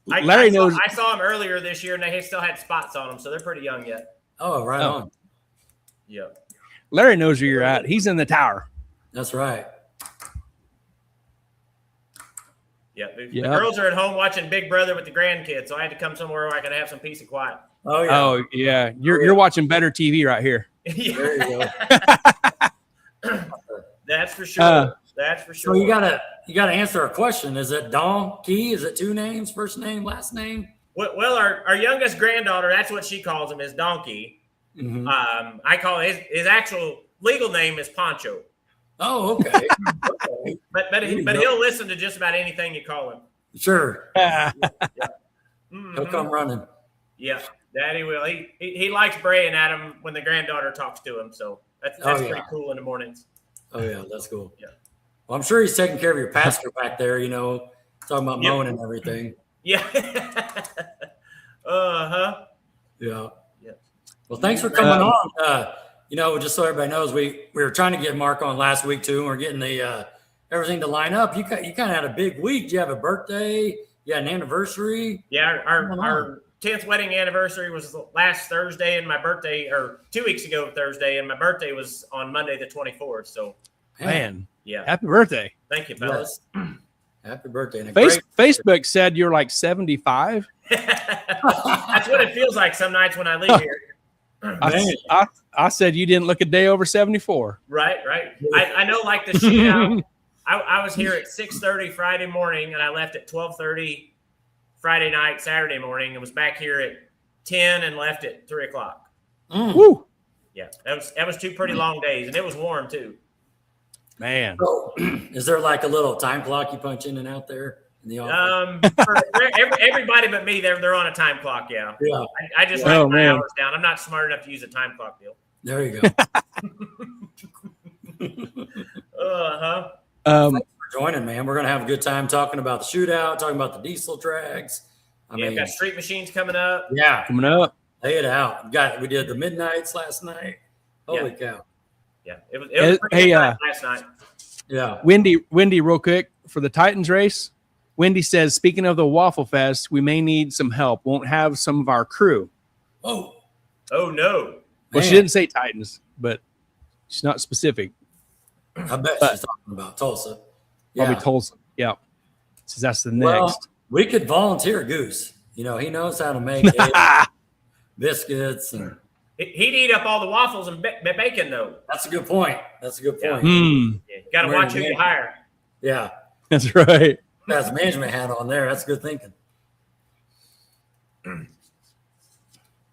Larry knows. I saw them earlier this year, and they still had spots on them, so they're pretty young yet. Oh, right on. Yeah. Larry knows where you're at. He's in the tower. That's right. Yeah. The girls are at home watching Big Brother with the grandkids, so I had to come somewhere where I could have some peace and quiet. Oh, yeah. Oh, yeah. You're watching better TV right here. There you go. That's for sure. That's for sure. So you gotta answer a question. Is it Donkey? Is it 2 names, first name, last name? Well, our youngest granddaughter, that's what she calls him, is Donkey. Mm-hmm. I call his actual legal name is Poncho. Oh, okay. But he'll listen to just about anything you call him. Sure. Mm-hmm. He'll come running. Yeah, Daddy will. He likes braying at him when the granddaughter talks to him. So that's pretty cool in the mornings. Oh yeah, that's cool. Yeah. Well, I'm sure he's taking care of your pasture back there. Talking about mowing and everything. Yeah. Yeah. Yeah. Well, thanks for coming on. Just so everybody knows, we were trying to get Mark on last week too, and we're getting the everything to line up. You kind of had a big week. You have a birthday. You had an anniversary. Yeah, our 10th wedding anniversary was last Thursday, and my birthday, or 2 weeks ago Thursday, and my birthday was on Monday the 24th. So, man, yeah, happy birthday! Thank you, fellas. Yes. Happy birthday! And Facebook said you're like 75. That's what it feels like some nights when I leave here. I said you didn't look a day over 74. Right. I know, like the shootout. I was here at 6:30 Friday morning, and I left at 12:30 Friday night, Saturday morning, and was back here at 10 and left at 3 o'clock. Woo! Yeah, that was 2 pretty long days, and it was warm too. Man, So, is there like a little time clock you punch in and out there in the office? For everybody but me, they're on a time clock. Yeah. I just write my hours down. I'm not smart enough to use a time clock, Bill. There you go. Thanks for joining, man. We're gonna have a good time talking about the shootout, talking about the diesel tracks. I mean, we've got street machines coming up. Yeah, coming up. Lay it out. We did the midnights last night. Holy cow! Yeah, it was pretty good last night. Yeah, Wendy, real quick for the Titans race. Wendy says, speaking of the Waffle Fest, we may need some help. Won't have some of our crew. Oh no! Well, she didn't say Titans, but she's not specific. I bet she's talking about Tulsa. Probably Tulsa. Yeah, says that's the next. Well, we could volunteer Goose. He knows how to make biscuits and. He'd eat up all the waffles and bacon, though. That's a good point. Yeah, you got to watch who you hire. Yeah. That's right. That's management hat on there. That's good thinking.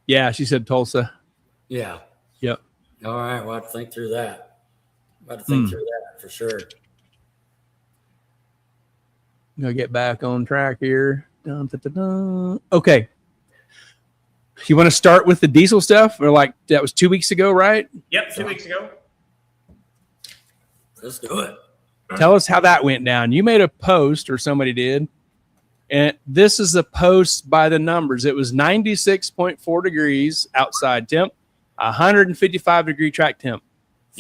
Yeah, she said Tulsa. Yeah. Yep. All right. We'll have to think through that. Through that for sure. Gonna get back on track here. Dun, dun, dun, dun. Okay. You want to start with the diesel stuff, or like that was 2 weeks ago, right? Yep, 2 weeks ago. Let's do it. Tell us how that went down. You made a post, or somebody did, and this is a post by the numbers. It was 96.4 degrees outside temp, 155-degree track temp,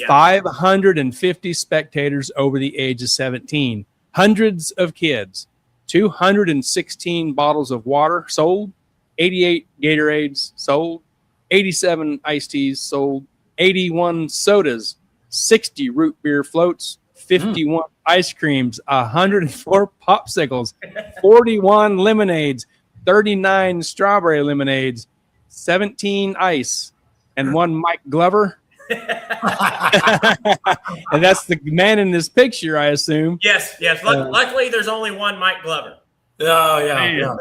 550 spectators over the age of 17, hundreds of kids, 216 bottles of water sold, 88 Gatorades sold, 87 iced teas sold, 81 sodas, 60 root beer floats, 51 ice creams, 104 popsicles, 41 lemonades, 39 strawberry lemonades, 17 ice, and 1 Mike Glover. And that's the man in this picture, I assume. Yes. Luckily, there's only 1 Mike Glover. Oh, yeah.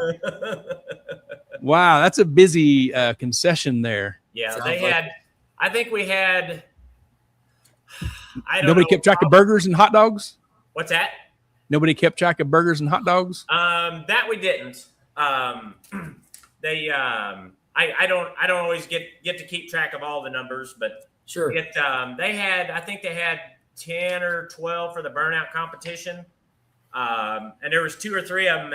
Wow, that's a busy concession there. Yeah, I think we had. Nobody kept track of burgers and hot dogs? What's that? Nobody kept track of burgers and hot dogs? That we didn't. I don't always get to keep track of all the numbers, but sure. I think they had 10 or 12 for the burnout competition. And there was 2 or 3 of them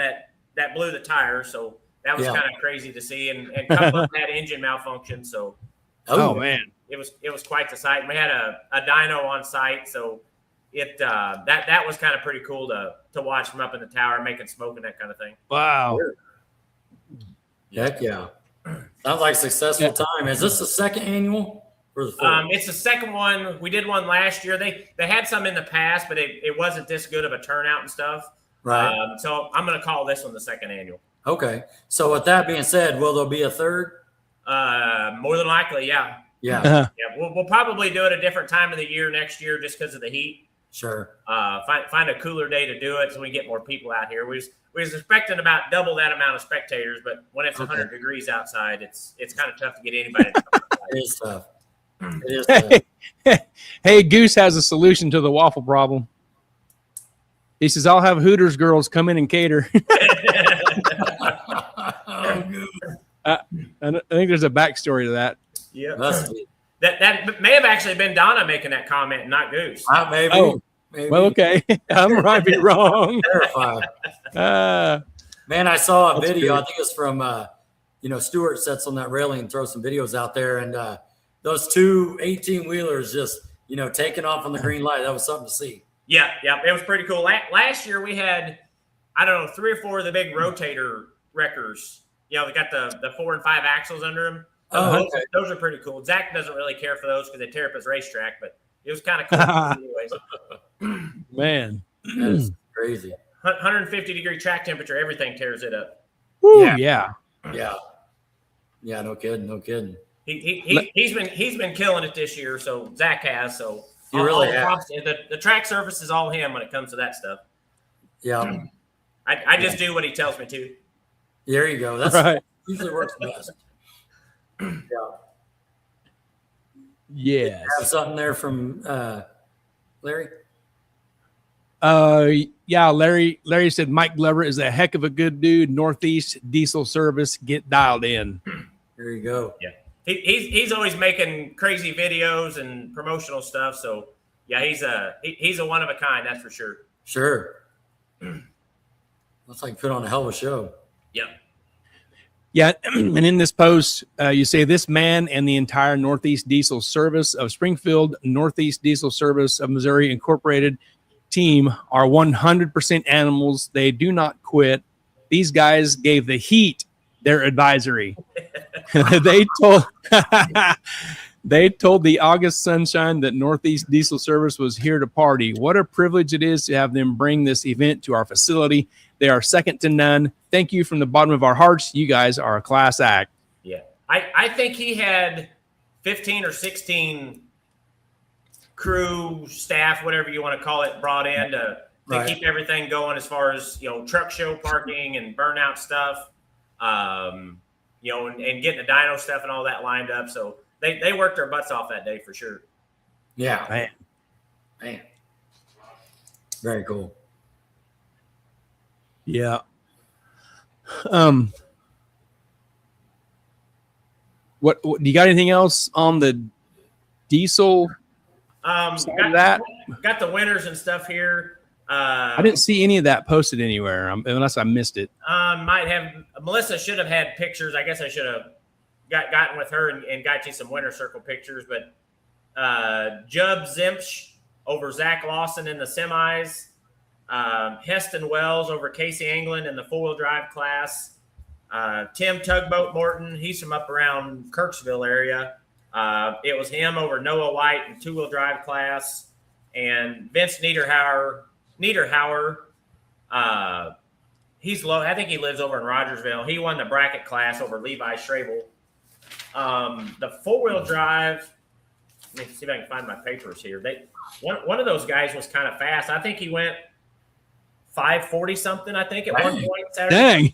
that blew the tire. So that was kind of crazy to see. And a couple of them had engine malfunction. So, man, it was quite the sight. And we had a dyno on site. So that was kind of pretty cool to watch from up in the tower, making smoke and that kind of thing. Wow. Heck yeah. Sounds like a successful time. Is this the second annual? It's the second one. We did one last year. They had some in the past, but it wasn't this good of a turnout and stuff. Right. So I'm going to call this one the second annual. Okay. So with that being said, will there be a third? More than likely, yeah. Yeah. We'll probably do it a different time of the year next year just because of the heat. Sure. Find a cooler day to do it so we get more people out here. We was expecting about double that amount of spectators, but when it's 100 degrees outside, it's kind of tough to get anybody to come outside. It is tough. It is tough. Hey, Goose has a solution to the waffle problem. He says, I'll have Hooters girls come in and cater. I think there's a backstory to that. Yeah. That may have actually been Donna making that comment, not Goose. Maybe. Oh, maybe. Well, okay. I might be wrong. Terrified. Man, I saw a video. Good. I think it's from, Stuart sets on that railing and throws some videos out there. And those 2 18-wheelers just, taking off on the green light. That was something to see. Yeah. It was pretty cool. Last year we had, 3 or 4 of the big rotator wreckers. They got the 4 and 5 axles under them. Those are pretty cool. Zach doesn't really care for those because they tear up his racetrack, but it was kind of cool anyways. Man. That's crazy. 150-degree track temperature, everything tears it up. Woo, yeah. Yeah, no kidding. He's been killing it this year. So Zach has. So he really has. The track surface is all him when it comes to that stuff. Yeah. I just do what he tells me to. There you go. That's right. Usually works best. Yeah. Yes. Have something there from Larry? Yeah, Larry said Mike Glover is a heck of a good dude. Northeast Diesel Service, get dialed in. There you go. Yeah. He's always making crazy videos and promotional stuff. So yeah, he's a one of a kind, that's for sure. Sure. Looks like put on a hell of a show. Yep. Yeah, and in this post, you say this man and the entire Northeast Diesel Service of Springfield, Northeast Diesel Service of Missouri Incorporated team are 100% animals. They do not quit. These guys gave the heat their advisory. They told the August Sunshine that Northeast Diesel Service was here to party. What a privilege it is to have them bring this event to our facility. They are second to none. Thank you from the bottom of our hearts. You guys are a class act. Yeah. I think he had 15 or 16 crew, staff, whatever you want to call it, brought in to keep everything going as far as, truck show parking and burnout stuff, and getting the dyno stuff and all that lined up. So they worked their butts off that day for sure. Yeah. Man. Very cool. Yeah. What do you got anything else on the diesel side of that? Got the winners and stuff here. I didn't see any of that posted anywhere unless I missed it. Might have. Melissa should have had pictures. I guess I should have gotten with her and got you some winner circle pictures. But Jub Zimpsch over Zach Lawson in the semis. Heston Wells over Casey England in the four-wheel drive class. Tim Tugboat Morton, he's from up around Kirksville area. It was him over Noah White in two-wheel drive class. And Vince Niederhauer, he's low. I think he lives over in Rogersville. He won the bracket class over Levi Schrabel. The four-wheel drive, let me see if I can find my papers here. One of those guys was kind of fast. I think he went 540 something, I think, at one point Saturday.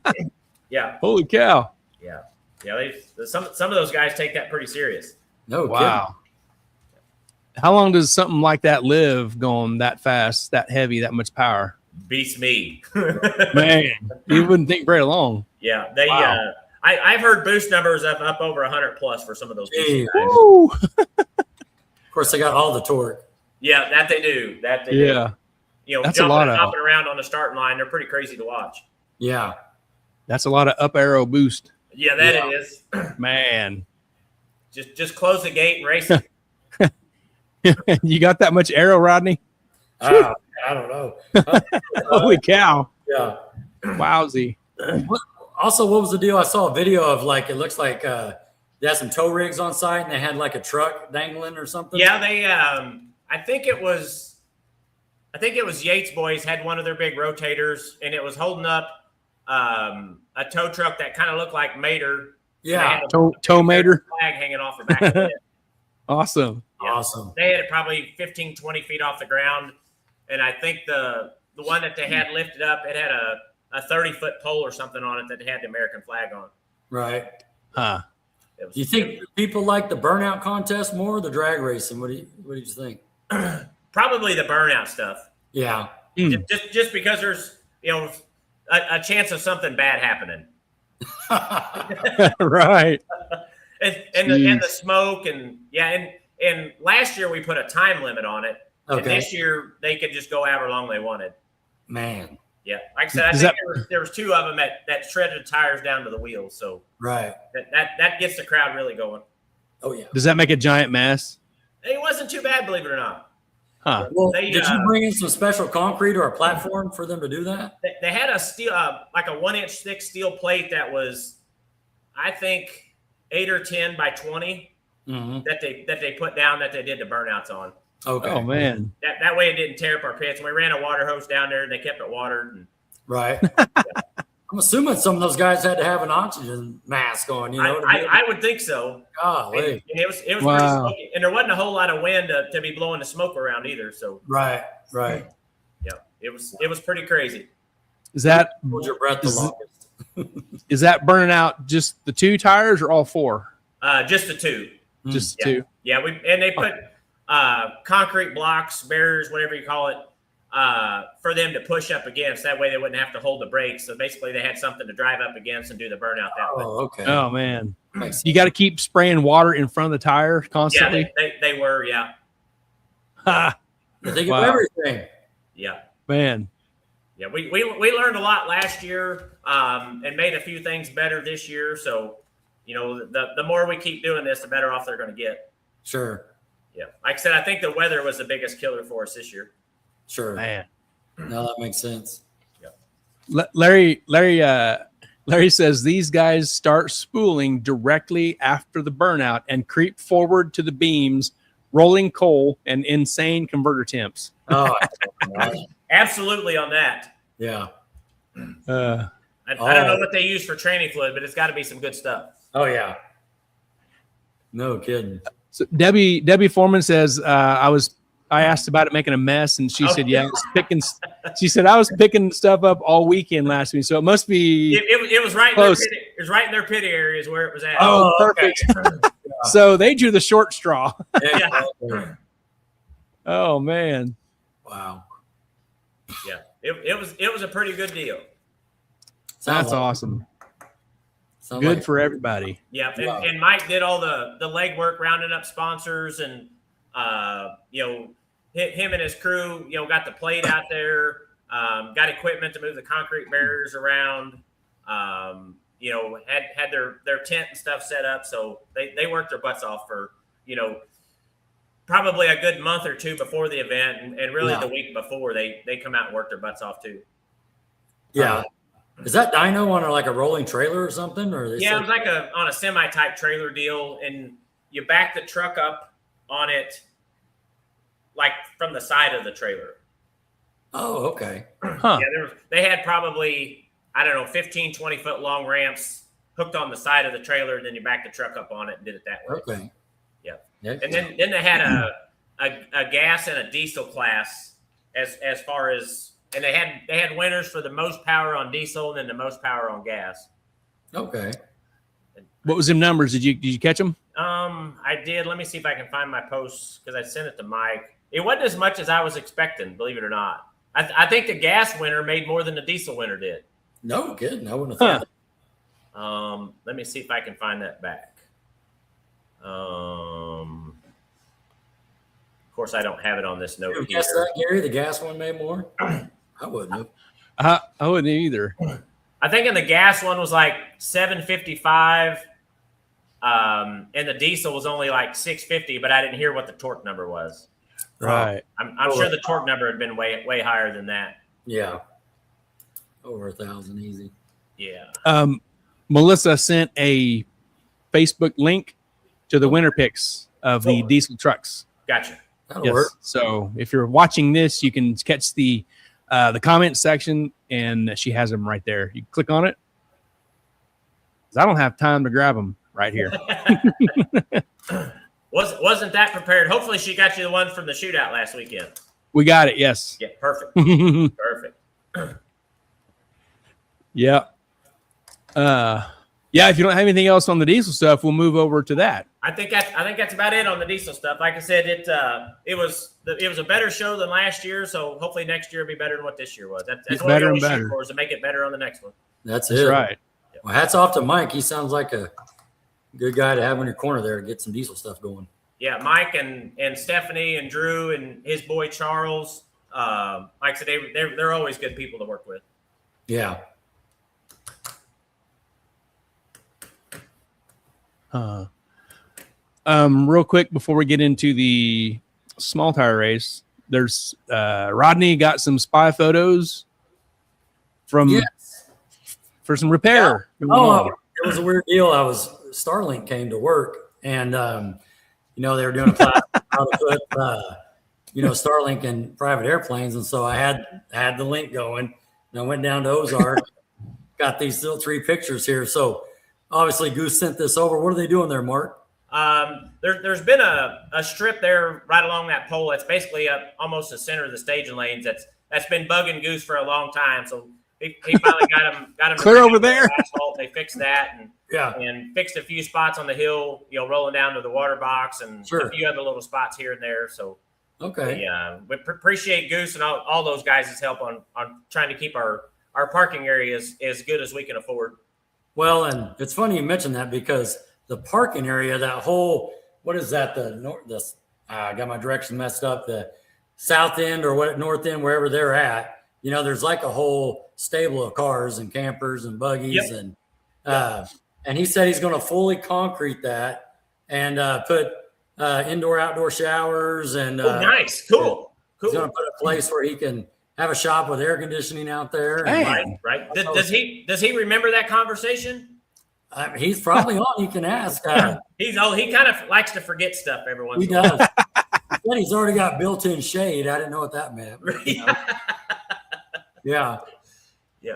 Dang. Yeah. Holy cow. Yeah. Yeah. Some of those guys take that pretty serious. No wow. kidding. How long does something like that live going that fast, that heavy, that much power? Beats me. Man, you wouldn't think very long. Yeah. They wow. I've heard boost numbers up over 100 plus for some of those guys. Of course, they got all the torque. Yeah, that they do. Yeah. That's hopping around on the starting line. They're pretty crazy to watch. Yeah. That's a lot of up arrow boost. Yeah, it is. Man. Just close the gate and race it. You got that much arrow, Rodney? I don't know. Holy cow. Yeah. Wowzy. Also, what was the deal? I saw a video of it looks like they had some tow rigs on site and they had like a truck dangling or something. Yeah, they I think it was Yates Boys had one of their big rotators and it was holding up a tow truck that kind of looked like Mater. Yeah, tow Mater flag hanging off the back of it. Awesome. Yeah. Awesome. They had it probably 15, 20 feet off the ground. And I think the one that they had lifted up, it had a 30-foot pole or something on it that had the American flag on. Right. Huh. Do you think people like the burnout contest more or the drag racing? What do you think? Probably the burnout stuff. Yeah. Just because there's, a chance of something bad happening. Right. and the smoke and last year we put a time limit on it. Okay. And this year they could just go however long they wanted. Man. Yeah. Like I said, I think there was two of them that shredded tires down to the wheels. So right. That gets the crowd really going. Oh yeah. Does that make a giant mess? It wasn't too bad, believe it or not. Huh. Well, did you bring in some special concrete or a platform for them to do that? They had a steel, like a 1-inch thick steel plate that was, I think, 8 or 10 by 20 that they put down that they did the burnouts on. Okay. Oh man. That way it didn't tear up our pits. And we ran a water hose down there and they kept it watered. Right. I'm I'm assuming some of those guys had to have an oxygen mask on. You know, I would think so. Golly. And it was pretty Wow. smoky, and there wasn't a whole lot of wind to be blowing the smoke around either. So Right. yeah, it was pretty crazy. Is that Hold your breath the longest. is that burning out just the 2 tires or all 4? Just the 2. Just Yeah. 2. Yeah, they put concrete blocks, barriers, whatever you call it, for them to push up against. That way they wouldn't have to hold the brakes. So basically they had something to drive up against and do the burnout that way. Oh, okay. Oh man, you got to keep spraying water in front of the tire constantly. Yeah, they were, yeah. Ha! They think Wow. of everything. Yeah. Man, Yeah, we learned a lot last year and made a few things better this year. So, you know, the more we keep doing this, the better off they're going to get. Sure. Yeah. Like I said, I think the weather was the biggest killer for us this year. Sure. man. No, that makes sense. Larry says these guys start spooling directly after the burnout and creep forward to the beams, rolling coal and insane converter temps. Oh, Absolutely on that. yeah. Uh, I don't know what they use for training fluid, but it's got to be some good stuff. Oh, yeah. No kidding. so Debbie Foreman says I asked about it making a mess, and she said, "Yeah, I was picking." She said, "I was picking stuff up all weekend last week, so it must be." It was right. Close. It was right in their pit areas where it was at. Oh, okay. perfect. So they drew the short straw. Yeah. Oh man, Wow. Yeah. It was a pretty good deal. that's awesome. Sounds Good like- for everybody. Yeah. Wow. And Mike did all the legwork, rounding up sponsors, and you know, him and his crew, you know, got the plate out there, got equipment to move the concrete barriers around, you know, had their tent and stuff set up. So they worked their butts off for, you know, probably a good month or 2 before the event. And really Yeah. the week before they come out and work their butts off too. Yeah. Is that dyno on like a rolling trailer or something? Or Yeah, it was like on a semi-type trailer deal, and you back the truck up on it like from the side of the trailer. Oh, okay. Huh? Yeah, they had probably, I don't know, 15, 20 foot long ramps hooked on the side of the trailer, and then you back the truck up on it and did it that way. Okay. Yeah. Yeah. And then they had a gas and a diesel class as far as, and they had winners for the most power on diesel and then the most power on gas. Okay. What was them numbers? Did you catch them? I did. Let me see if I can find my posts because I sent it to Mike. It wasn't as much as I was expecting, believe it or not. I think the gas winner made more than the diesel winner did. No kidding. I wouldn't have thought. Let me see if I can find that back. Of course, I don't have it on this note You here. guess that, Gary? The gas one made more? I wouldn't have. I wouldn't either. I think in the gas one was like 755, and the diesel was only like 650, but I didn't hear what the torque number was. Right. I'm sure the torque number had been way higher than that. Yeah. Over 1,000 easy. Yeah. Melissa sent a Facebook link to the winter picks of the diesel trucks. Gotcha. That'll work. So if you're watching this, you can catch the comment section, and she has them right there. You click on it. 'Cause I don't have time to grab them right here. Wasn't that prepared? Hopefully she got you the one from the shootout last weekend. We got it. Yes. Yeah, perfect. Perfect. Yeah. Yeah. If you don't have anything else on the diesel stuff, we'll move over to that. I think that's about it on the diesel stuff. Like I said, it was a better show than last year, so hopefully next year will be better than what this year was. That's It's what we better always and shoot better. for, is to make it better on the next one. That's That's it. right. Well, hats off to Mike. He sounds like a good guy to have in your corner there to get some diesel stuff going. Yeah, Mike and Stephanie and Drew and his boy Charles. Like I said, they're always good people to work with. Yeah. Real quick before we get into the small tire race, there's Rodney got some spy photos from Yes. for some repair. Oh, it was a weird deal. Starlink came to work, and they were doing a class how to put Starlink in private airplanes, and so I had the link going, and I went down to Ozark, got these little 3 pictures here. So obviously Goose sent this over. What are they doing there, Mark? There's been a strip there right along that pole. That's basically up almost the center of the staging lanes. That's been bugging Goose for a long time. So he finally got him clear over there. Asphalt. They fixed that and fixed a few spots on the hill, rolling down to the water box and a few other little spots here and there. So we appreciate Goose and all those guys' help on trying to keep our parking areas as good as we can afford. Well, and it's funny you mentioned that because the parking area, that whole, what is that? I got my direction messed up. The south end or north end, wherever they're at, there's like a whole stable of cars and campers and buggies. Yep. And he said he's going to fully concrete that and put indoor, outdoor showers and nice. Cool. He's going to put a place where he can have a shop with air conditioning out there. Right. Does he remember that conversation? He's probably on. He can ask. He kind of likes to forget stuff every once in a while. He does. He said he's already got built-in shade. I didn't know what that meant. Yeah.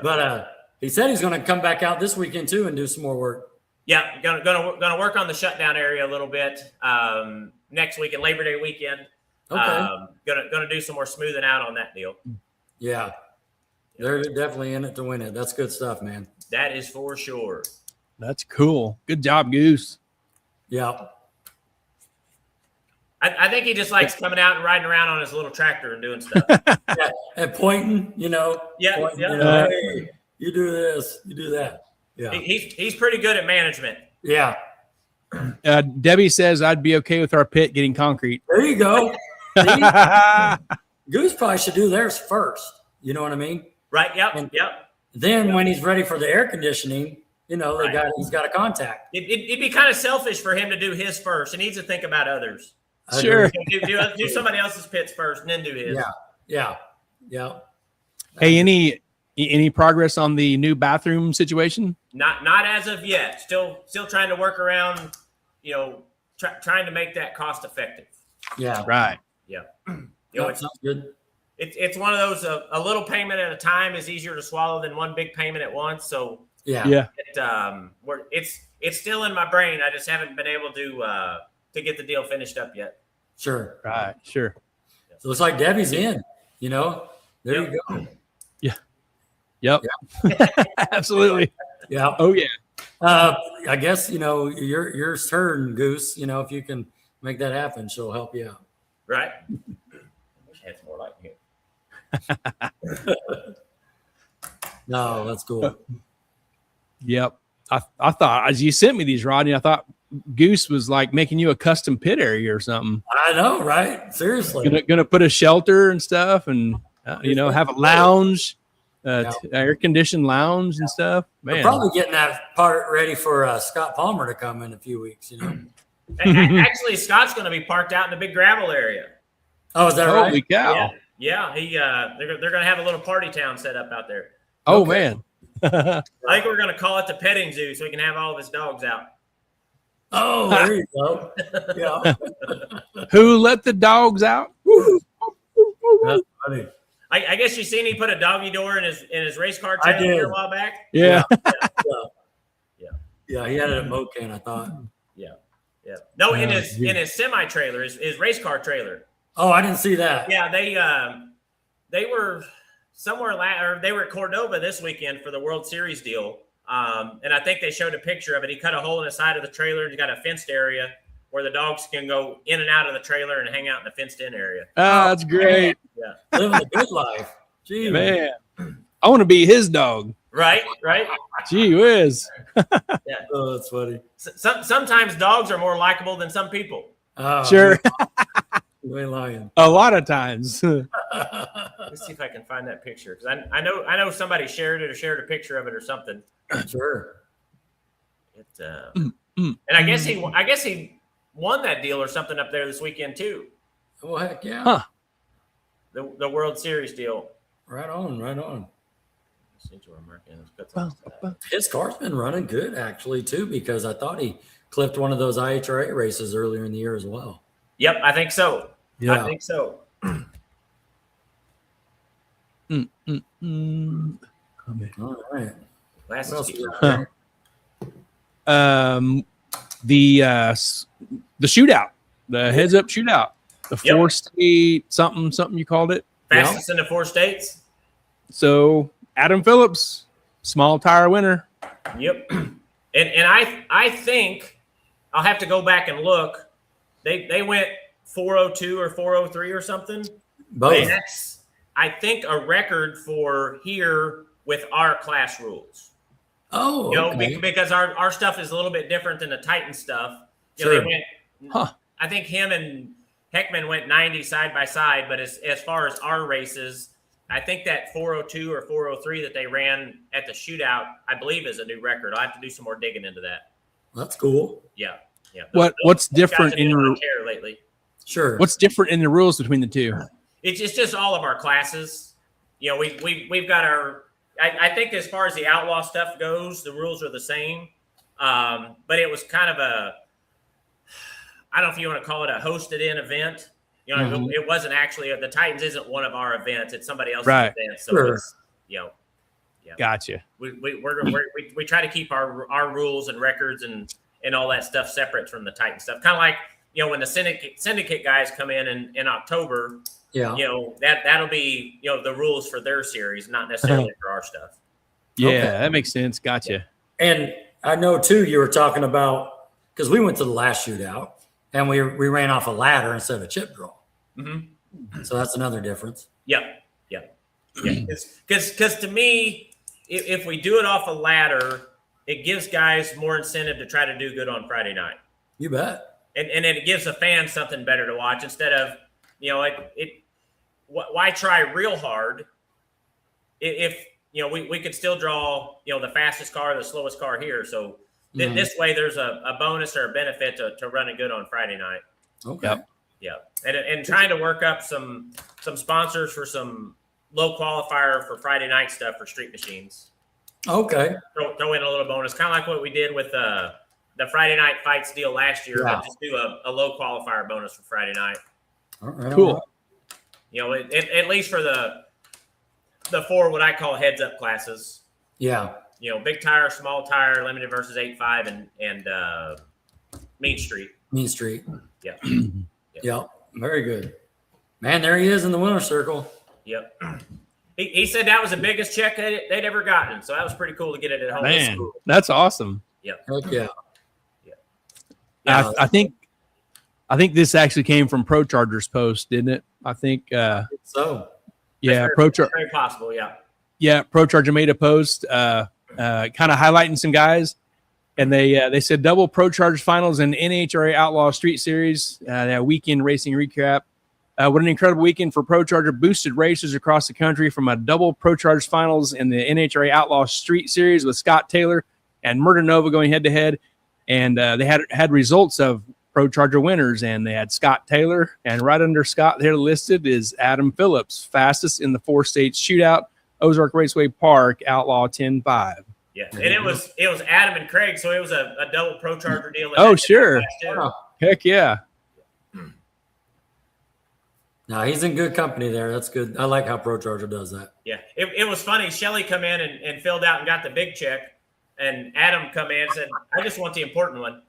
But he said he's going to come back out this weekend too and do some more work. Yeah, gonna work on the shutdown area a little bit next weekend, Labor Day weekend. Okay. Gonna do some more smoothing out on that deal. Yeah. They're definitely in it to win it. That's good stuff, man. That is for sure. That's cool. Good job, Goose. Yeah. I think he just likes coming out and riding around on his little tractor and doing stuff. And pointing, Pointing, hey, you do this, you do that. Yeah. He's pretty good at management. Yeah. Debbie says I'd be okay with our pit getting concrete. There you go. Goose probably should do theirs first. You know what I mean? Right. Yep. And then when he's ready for the air conditioning, he's got a contact. It'd be kind of selfish for him to do his first. He needs to think about others. Sure. Do somebody else's pits first and then do his. Yeah. Hey, any progress on the new bathroom situation? Not as of yet. Still trying to work around, trying to make that cost effective. Yeah. Right. Yeah. It sounds good. It's one of those, a little payment at a time is easier to swallow than one big payment at once. So yeah. It's still in my brain. I just haven't been able to get the deal finished up yet. Sure. Right. Sure. So it looks like Debbie's in, There you go. Yeah. Yep. Absolutely. Yeah. Oh yeah. I guess, your turn, Goose, if you can make that happen, she'll help you out. Right. I wish I had some more light here. No, that's cool. Yep. I thought as you sent me these, Rodney, I thought Goose was like making you a custom pit area or something. I know, right? Seriously. Gonna put a shelter and stuff and have a lounge, air conditioned lounge and stuff. Man, we're probably getting that part ready for Scott Palmer to come in a few weeks, Actually, Scott's going to be parked out in the big gravel area. Oh, is that right? Holy cow. Yeah. They're going to have a little party town set up out there. Oh, man. I think we're going to call it the petting zoo so we can have all of his dogs out. Oh, there you go. Yeah. Who let the dogs out? That's funny. I guess you seen he put a doggy door in his race car trailer here a while back. Yeah. Yeah, he had it at Mocan, I thought. Yeah. No, in his semi trailer, his race car trailer. Oh, I didn't see that. Yeah, they were somewhere or they were at Cordova this weekend for the World Series deal. And I think they showed a picture of it. He cut a hole in the side of the trailer and he's got a fenced area where the dogs can go in and out of the trailer and hang out in the fenced in area. Oh, that's great. Yeah. Living the good life. Gee, man. I want to be his dog. Right. Gee whiz. Yeah. Oh, that's funny. Sometimes dogs are more likable than some people. Sure. You ain't lying. A lot of times. Let's see if I can find that picture because I know somebody shared it or shared a picture of it or something. Sure. And I guess he won that deal or something up there this weekend too. Oh heck yeah! Huh. The World Series deal. Right on. Well, His car's been running good actually too because I thought he clipped one of those IHRA races earlier in the year as well. Yep, I think so. Yeah. I think so. All right. Glasses keep Huh. The shootout, the heads up shootout, the 4-state something you called it. Fastest in the 4 states. So Adam Phillips, small tire winner. Yep. And I think I'll have to go back and look. They went 402 or 403 or something. Both. And that's, I think, a record for here with our class rules. Oh, okay. Because our stuff is a little bit different than the Titan stuff. Sure. They went, I think him and Heckman went 90 side by side, but as far as our races, I think that 402 or 403 that they ran at the shootout, I believe, is a new record. I'll have to do some more digging into that. That's cool. Yeah. What's different in your lately? Sure. What's different in the rules between the two? It's just all of our classes. We've got our. I think as far as the outlaw stuff goes, the rules are the same. But it was kind of a. I don't know if you want to call it a hosted in event. It wasn't actually the Titans isn't one of our events. It's somebody else's event. So it's, Gotcha. We try to keep our rules and records and all that stuff separate from the Titan stuff. Kind of like when the syndicate guys come in October. Yeah. That'll be the rules for their series, not necessarily for our stuff. Yeah, that makes sense. Gotcha. And I know too, you were talking about because we went to the last shootout and we ran off a ladder instead of a chip draw. Mm-hmm. So that's another difference. Yep. Because to me, if we do it off a ladder, it gives guys more incentive to try to do good on Friday night. You bet. And it gives the fans something better to watch instead of, why try real hard if we could still draw, the fastest car, the slowest car here. So this way there's a bonus or a benefit to running good on Friday night. Okay. Yep. And trying to work up some sponsors for some low qualifier for Friday night stuff for street machines. Okay. Throw in a little bonus, kind of like what we did with the Friday night fights deal last year. Yeah. But just do a low qualifier bonus for Friday night. All right. Cool. At least for the 4 what I call heads up classes. Yeah. Big tire, small tire, limited versus 8.5 and Mean Street. Mean Street. Yeah. Yep. Very good. Man, there he is in the winner's circle. Yep. He said that was the biggest check they'd ever gotten. So that was pretty cool to get it at home. Man, that's awesome. Yep. Heck yeah. Yeah. I think this actually came from Pro Charger's post, didn't it? I think so. Yeah, very possible. Yeah. Yeah, Pro Charger made a post, kind of highlighting some guys, and they said double Pro Charger finals and NHRA Outlaw Street Series. That weekend racing recap. What an incredible weekend for Pro Charger! Boosted racers across the country from a double Pro Charger finals in the NHRA Outlaw Street Series with Scott Taylor and Murder Nova going head to head, and they had results of Pro Charger winners, and they had Scott Tayller, and right under Scott there listed is Adam Phillips, fastest in the 4-state shootout, Ozark Raceway Park, Outlaw 10.5. Yeah, and it was Adam and Craig, so it was a double Pro Charger deal. Oh, sure. Heck yeah. No, he's in good company there. That's good. I like how Pro Charger does that. Yeah, it was funny. Shelly come in and filled out and got the big check. And Adam come in and said, I just want the important one.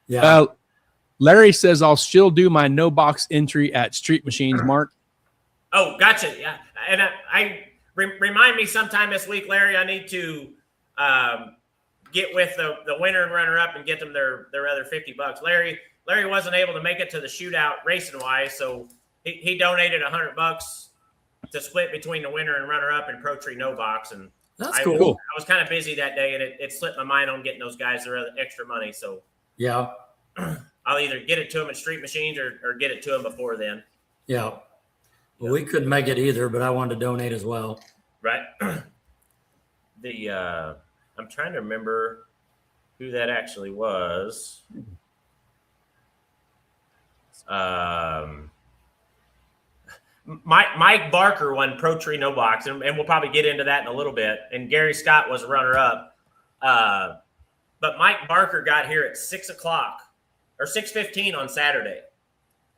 Yeah. Larry says, I'll still do my no box entry at Street Machines, Mark. Oh, gotcha. Yeah. And I remind me sometime this week, Larry, I need to get with the winner and runner up and get them their other $50. Larry wasn't able to make it to the shootout racing wise. So he donated $100 to split between the winner and runner up in Pro Tree no box. And that's cool. I was kind of busy that day and it slipped my mind on getting those guys their extra money. So yeah, I'll either get it to them at Street Machines or get it to them before then. Yeah. Well, we couldn't make it either, but I wanted to donate as well. Right. I'm trying to remember who that actually was. Mike Barker won Pro Tree no box, and we'll probably get into that in a little bit. And Gary Scott was runner up. But Mike Barker got here at 6:00 or 6:15 on Saturday.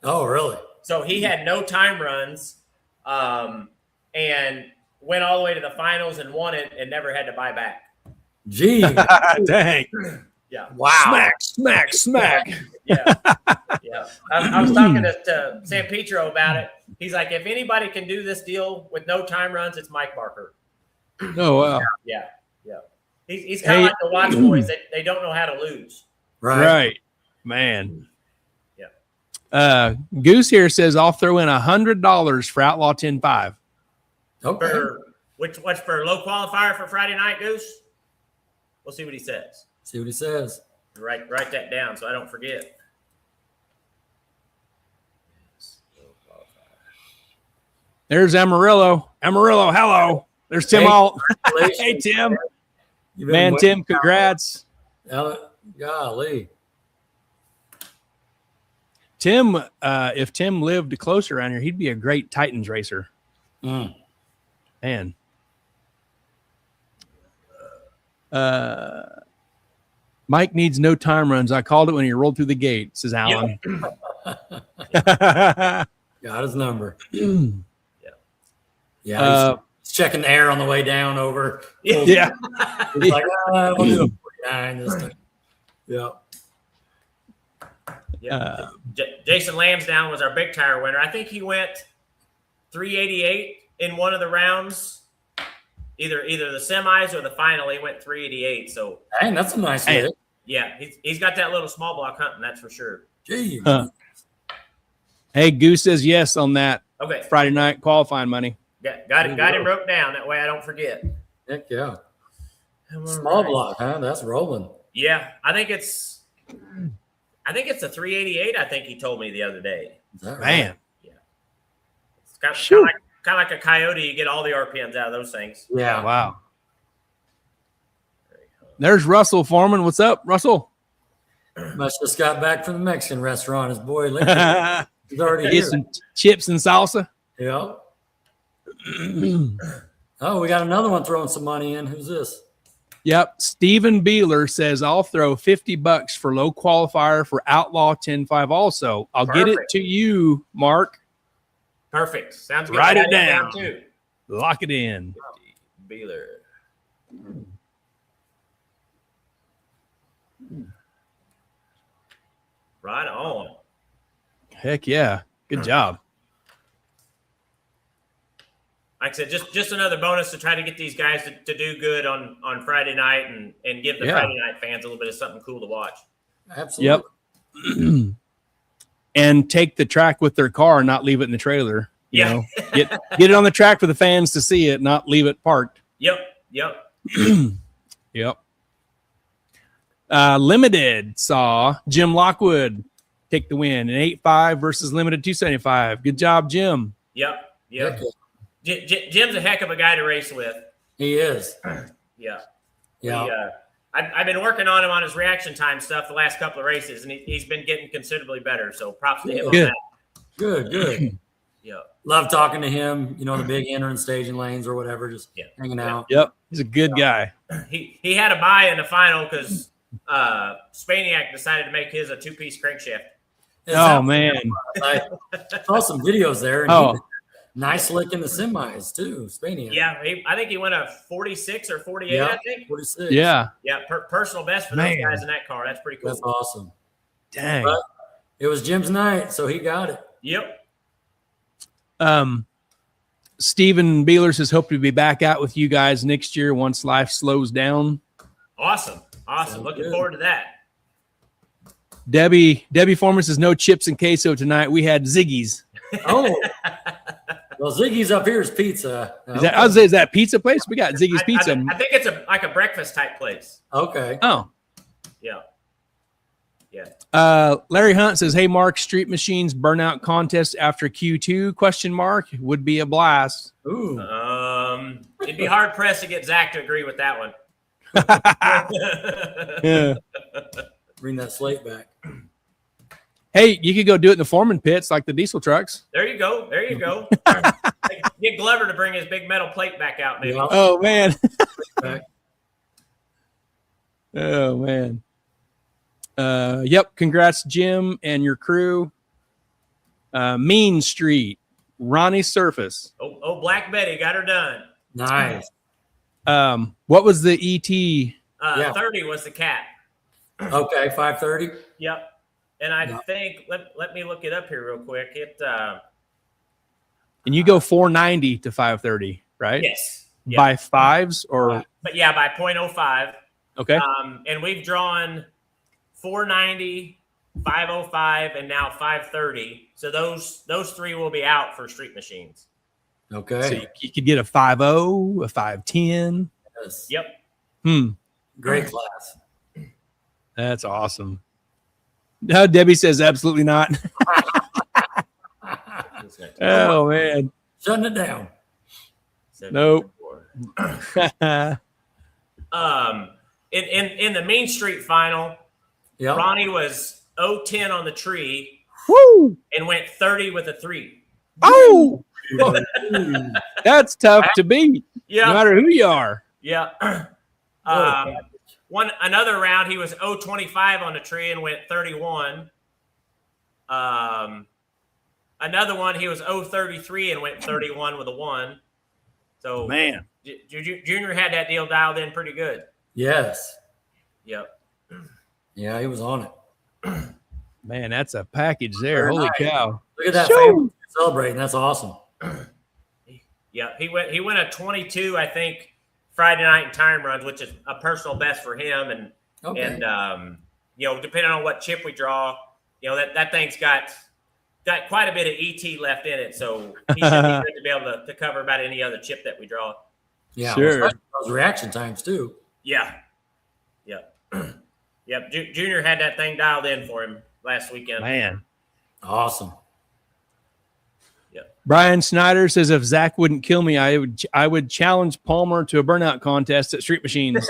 Oh, really? So he had no time runs. and went all the way to the finals and won it and never had to buy back. Gee, dang. Yeah. wow. Smack. Yeah. Yeah. I was talking to San Pietro about it. He's like, if anybody can do this deal with no time runs, it's Mike Barker. Oh, wow. Yeah. Yeah. He's kind of like the Watch Boys. They don't know how to lose. Right. Man. Yeah. Goose here says I'll throw in $100 for Outlaw 10-5. Okay. What's for low qualifier for Friday night, Goose? We'll see what he says. See what he says. Write that down so I don't forget. There's Amarillo. Amarillo, hello. There's Tim Alt. Hey, Tim. Man, Tim, congrats. Golly. Tim, if Tim lived close around here, he'd be a great Titans racer. Man. Mike needs no time runs. I called it when he rolled through the gate, says Alan. Got his number. Yeah. He's checking the air on the way down over. Yeah. He's like, we'll do a 49 this time. Yeah. Yeah. Jason Lansdowne was our big tire winner. I think he went 388 in one of the rounds. Either the semis or the final, he went 388. So, dang, that's a nice hit. Yeah, he's got that little small block hunting, that's for sure. Gee. Hey, Goose says yes on that. Okay. Friday night qualifying money. Got him wrote down. That way I don't forget. Heck yeah. Small block, huh? That's rolling. Yeah, I think it's a 388. I think he told me the other day. Right? Man. Yeah. It's kind of like a coyote. You get all the RPMs out of those things. Yeah. Wow. There's Russell Foreman. What's up, Russell? Must just got back from the Mexican restaurant. His boy Lincoln. He's already Get here. some chips and salsa. Yeah. Oh, we got another one throwing some money in. Who's this? Yep. Stephen Beeler says I'll throw $50 for low qualifier for Outlaw 10-5 also. I'll get it to you, Mark. Perfect. Sounds good. Write it down. Too. Lock it in. Beeler. Right on. Heck yeah. Good job. Like I said, just another bonus to try to get these guys to do good on Friday night and give the Friday night fans a little bit of something cool to watch. Absolutely. Yep. And take the track with their car and not leave it in the trailer. You know? Get it on the track for the fans to see it, not leave it parked. Yep. Yep. Limited saw Jim Lockwood take the win in 8.5 versus Limited 275. Good job, Jim. Yep. Jim's a heck of a guy to race with. He is. Yeah. I've been working on him on his reaction time stuff the last couple of races, and he's been getting considerably better. So props to him on that. Good. Yeah. Love talking to him, the big entering staging lanes or whatever, just hanging out. Yep. He's a good guy. He had a bye in the final because Spaniak decided to make his a 2-piece crankshaft. Oh, man. I saw some videos there. And nice lick in the semis, too, Spaniak. Yeah, I think he went a 46 or 48, I think. 46. Yeah. Yeah, personal best for those guys in that car. That's pretty cool. That's awesome. Dang. But it was Jim's night, so he got it. Yep. Stephen Beeler says hope to be back out with you guys next year once life slows down. Awesome. Looking forward to that. Debbie Foreman says no chips and queso tonight. We had Ziggy's. Oh. Well, Ziggy's up here is pizza. Is that pizza place? We got Ziggy's Pizza. I think it's like a breakfast type place. Okay. Oh. Yeah. Larry Hunt says, hey, Mark, Street Machines burnout contest after Q2? Would be a blast. Ooh. It'd be hard pressed to get Zach to agree with that one. Yeah. Bring that slate back. Hey, you could go do it in the Foreman pits like the diesel trucks. There you go. Get Glover to bring his big metal plate back out, maybe. Yeah. Oh, man. Oh, man. Yep. Congrats, Jim, and your crew. Mean Street. Ronnie Surface. Oh, Black Betty got her done. Nice. What was the ET? 30 was the cap. Okay, 530. Yep. And I think let me look it up here real quick. And you go 490 to 530, right? Yes. Yep. By fives or but yeah, by 0.05. okay. And we've drawn 490, 505, and now 530. So those three will be out for street machines. Okay. So you could get a 5.0, a 5.10. Yes. Yep. Great class. That's awesome. No, Debbie says absolutely not. Oh man. Shutting it down. Nope. In the Main Street final, Yep. Ronnie was 0-10 on the tree. Woo! And went 30 with a 3. Oh, that's tough to beat. Yeah. No matter who you are. Yeah. Another round, he was 0-25 on the tree and went 31. Another one, he was 0-33 and went 31 with a 1. So Man. Junior had that deal dialed in pretty good. Yes. Yep. Yeah, he was on it. Man, that's a package there. Very Holy nice. cow. Look at that family celebrating. That's awesome. Yeah, he went a 22, I think, Friday night in time runs, which is a personal best for him. And depending on what chip we draw, that thing's got quite a bit of ET left in it, so he should be good to be able to cover about any other chip that we draw. Yeah, sure. Those reaction times too. Yeah. Yep. Junior had that thing dialed in for him last weekend. Man. Awesome. Brian Snyder says if Zach wouldn't kill me, I would challenge Palmer to a burnout contest at Street Machines.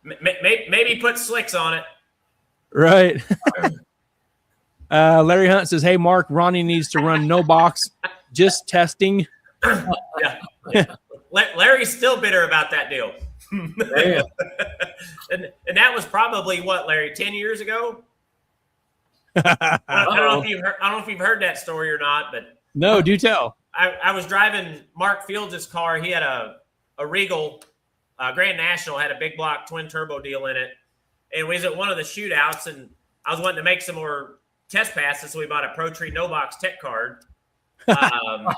Maybe put slicks on it. Right. Larry Hunt says, hey, Mark, Ronnie needs to run no box, just testing. Yeah. Larry's still bitter about that deal. and that was probably what, Larry, 10 years ago? I don't know if you've heard that story or not, but no, do tell. I was driving Mark Fields' car. He had a Regal Grand National, had a big block twin turbo deal in it, and we was at one of the shootouts, and I was wanting to make some more test passes, so we bought a Pro Tree no box tech card, and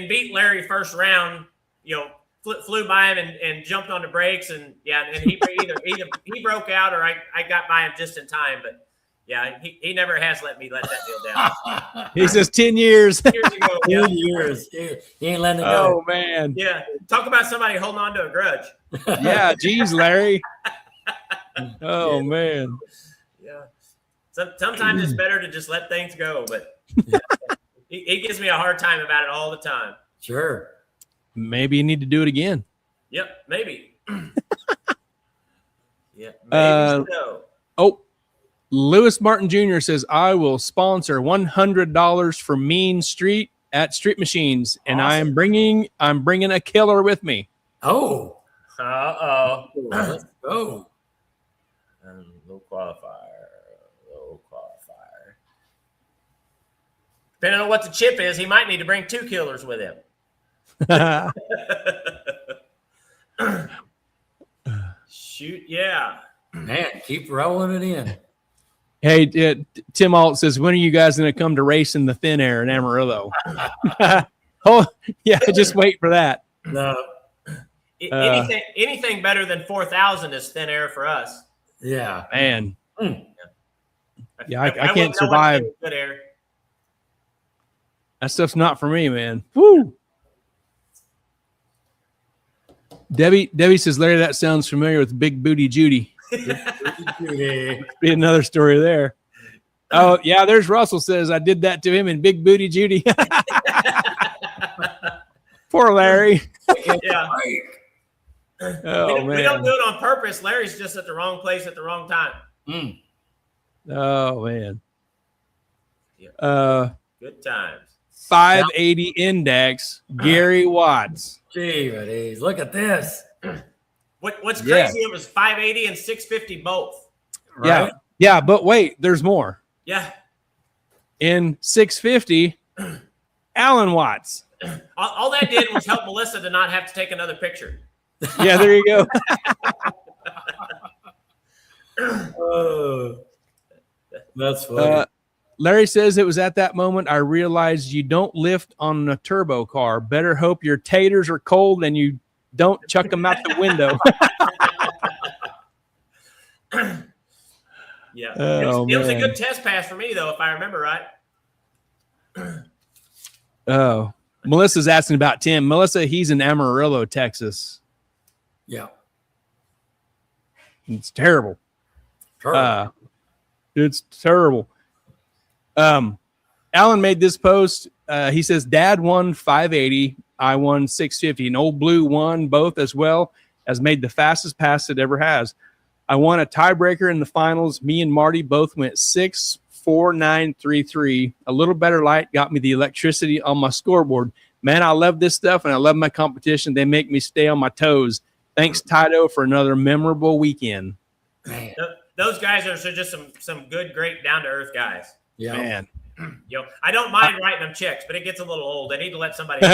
beat Larry first round. Flew by him and jumped on the brakes, and he either he broke out or I got by him just in time. But yeah, he never has let that deal down. He says 10 years. Years ago, 10 years. He ain't letting it Oh go. man. Yeah, talk about somebody holding on to a grudge. Yeah, geez, Larry. Oh man. Yeah. Sometimes it's better to just let things go, but he gives me a hard time about it all the time. Sure. Maybe you need to do it again. Yep, maybe. Yeah, maybe so. Oh, Lewis Martin Jr. says, I will sponsor $100 for Mean Street at Street Machines, and Awesome. I'm bringing a killer with me. Oh. Uh-oh. Let's go. Low qualifier. Depending on what the chip is, he might need to bring 2 killers with him. Shoot, yeah. Man, keep rolling it in. Hey, Tim Alt says, when are you guys going to come to race in the thin air in Amarillo? Oh, yeah, just wait for that. No. Anything better than 4,000 is thin air for us. Yeah. Man. Yeah, I can't wouldn't know survive. what good air. That stuff's not for me, man. Woo! Debbie says, Larry, that sounds familiar with Big Booty Judy. Be another story there. Oh, yeah, there's Russell says, I did that to him in Big Booty Judy. Poor Larry. Yeah. Oh, we don't do it on purpose. Larry's just at the wrong place at the wrong time. Oh, man. Yeah. Good times. 580 index, Gary Watts. Gee, look at this. What's crazy? It was 580 and 650 both. Right? Yeah. But wait, there's more. Yeah. In 650, Alan Watts. All that did was help Melissa to not have to take another picture. Yeah, there you go. That's funny. Larry says it was at that moment I realized you don't lift on a turbo car. Better hope your taters are cold and you don't chuck them out the window. Yeah. Oh, it was a man. good test pass for me, though, if I remember right. Oh, Melissa's asking about Tim. Melissa, he's in Amarillo, Texas. Yeah. It's terrible. It's terrible. Alan made this post. He says, Dad won 580. I won 650. And Old Blue won both as well as made the fastest pass it ever has. I won a tiebreaker in the finals. Me and Marty both went 6-4-9-3-3. A little better light got me the electricity on my scoreboard. Man, I love this stuff, and I love my competition. They make me stay on my toes. Thanks, Tito, for another memorable weekend. Man. Those guys are just some good, great, down-to-earth guys. Yeah. Man. I don't mind writing them checks, but it gets a little old. I need to let somebody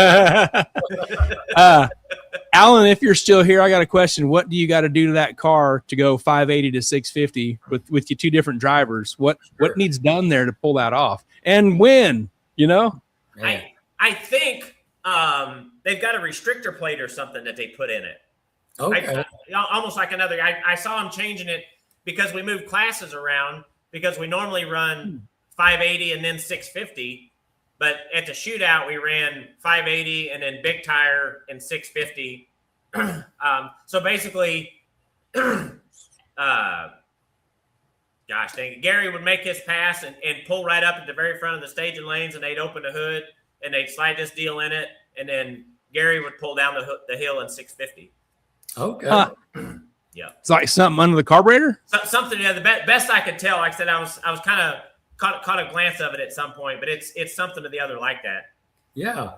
Alan, if you're still here, I got a question. What do you got to do to that car to go 580 to 650 with your two different drivers? What needs done there to pull that off? And when, I think they've got a restrictor plate or something that they put in it. Okay. Almost like another. I saw them changing it because we moved classes around because we normally run 580 and then 650. But at the shootout, we ran 580 and then big tire and 650. So basically, gosh dang it, Gary would make his pass and pull right up at the very front of the staging lanes, and they'd open the hood and they'd slide this deal in it, and then Gary would pull down the hill in 650. Okay. Yeah, it's like something under the carburetor. Something. Yeah, the best I could tell. Like I said, I was kind of caught a glance of it at some point, but it's something or the other like that. Yeah.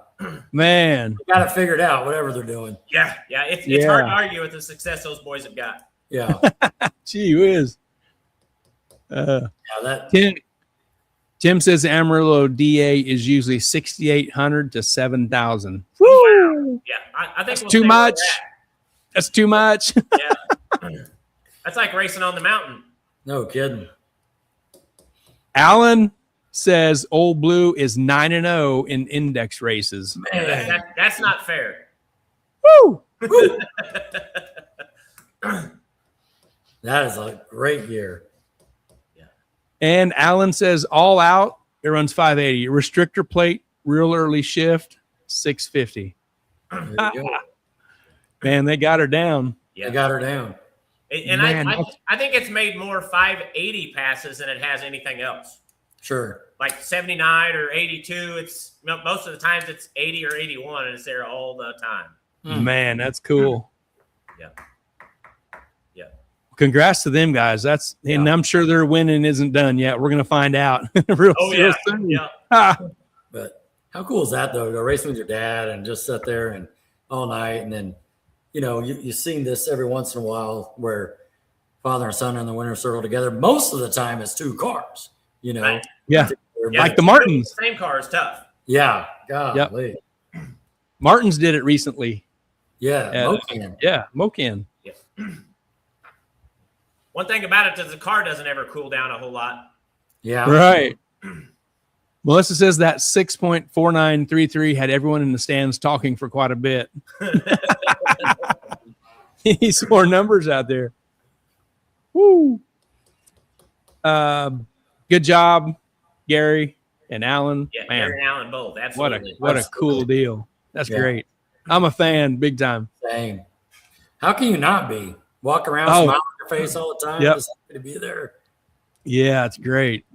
Man. You got it figured out, whatever they're doing. Yeah. It's hard to argue with the success those boys have got. Yeah. Gee whiz. Tim says the Amarillo DA is usually 6,800 to 7,000. Wow. Yeah. I think that's too much. That's too much. Yeah. That's like racing on the mountain. No kidding. Alan says Old Blue is 9-0 in index races. Man, that's not fair. Woo! That is a great year. Yeah. And Alan says all out, it runs 580. Restrictor plate, real early shift, 650. Man, they got her down. Yeah. They got her down. And I think it's made more 580 passes than it has anything else. Sure. Like 79 or 82, it's most of the times it's 80 or 81, and it's there all the time. Man, that's cool. Yeah. Yeah. Congrats to them guys. And I'm sure their winning isn't done yet. We're gonna find out real soon. Yeah. But how cool is that though? Go racing with your dad and just sit there and all night, and then you've seen this every once in a while where father and son in the winner's circle together. Most of the time, it's two cars. Right. Yeah, like the Martins. Same car is tough. Yeah, golly. Yep. Martins did it recently. Yeah, Mocan. Yeah, Mocan. Yeah. One thing about it is the car doesn't ever cool down a whole lot. Yeah. Right. Melissa says that 6.4933 had everyone in the stands talking for quite a bit. He swore numbers out there. Woo. Good job, Gary and Alan. Yeah, man. Gary and Alan both. Absolutely. What a cool deal. That's great. I'm a fan, big time. Same. How can you not be? Walk around, smile on your face all the time. Yep. Just happy to be there. Yeah, it's great.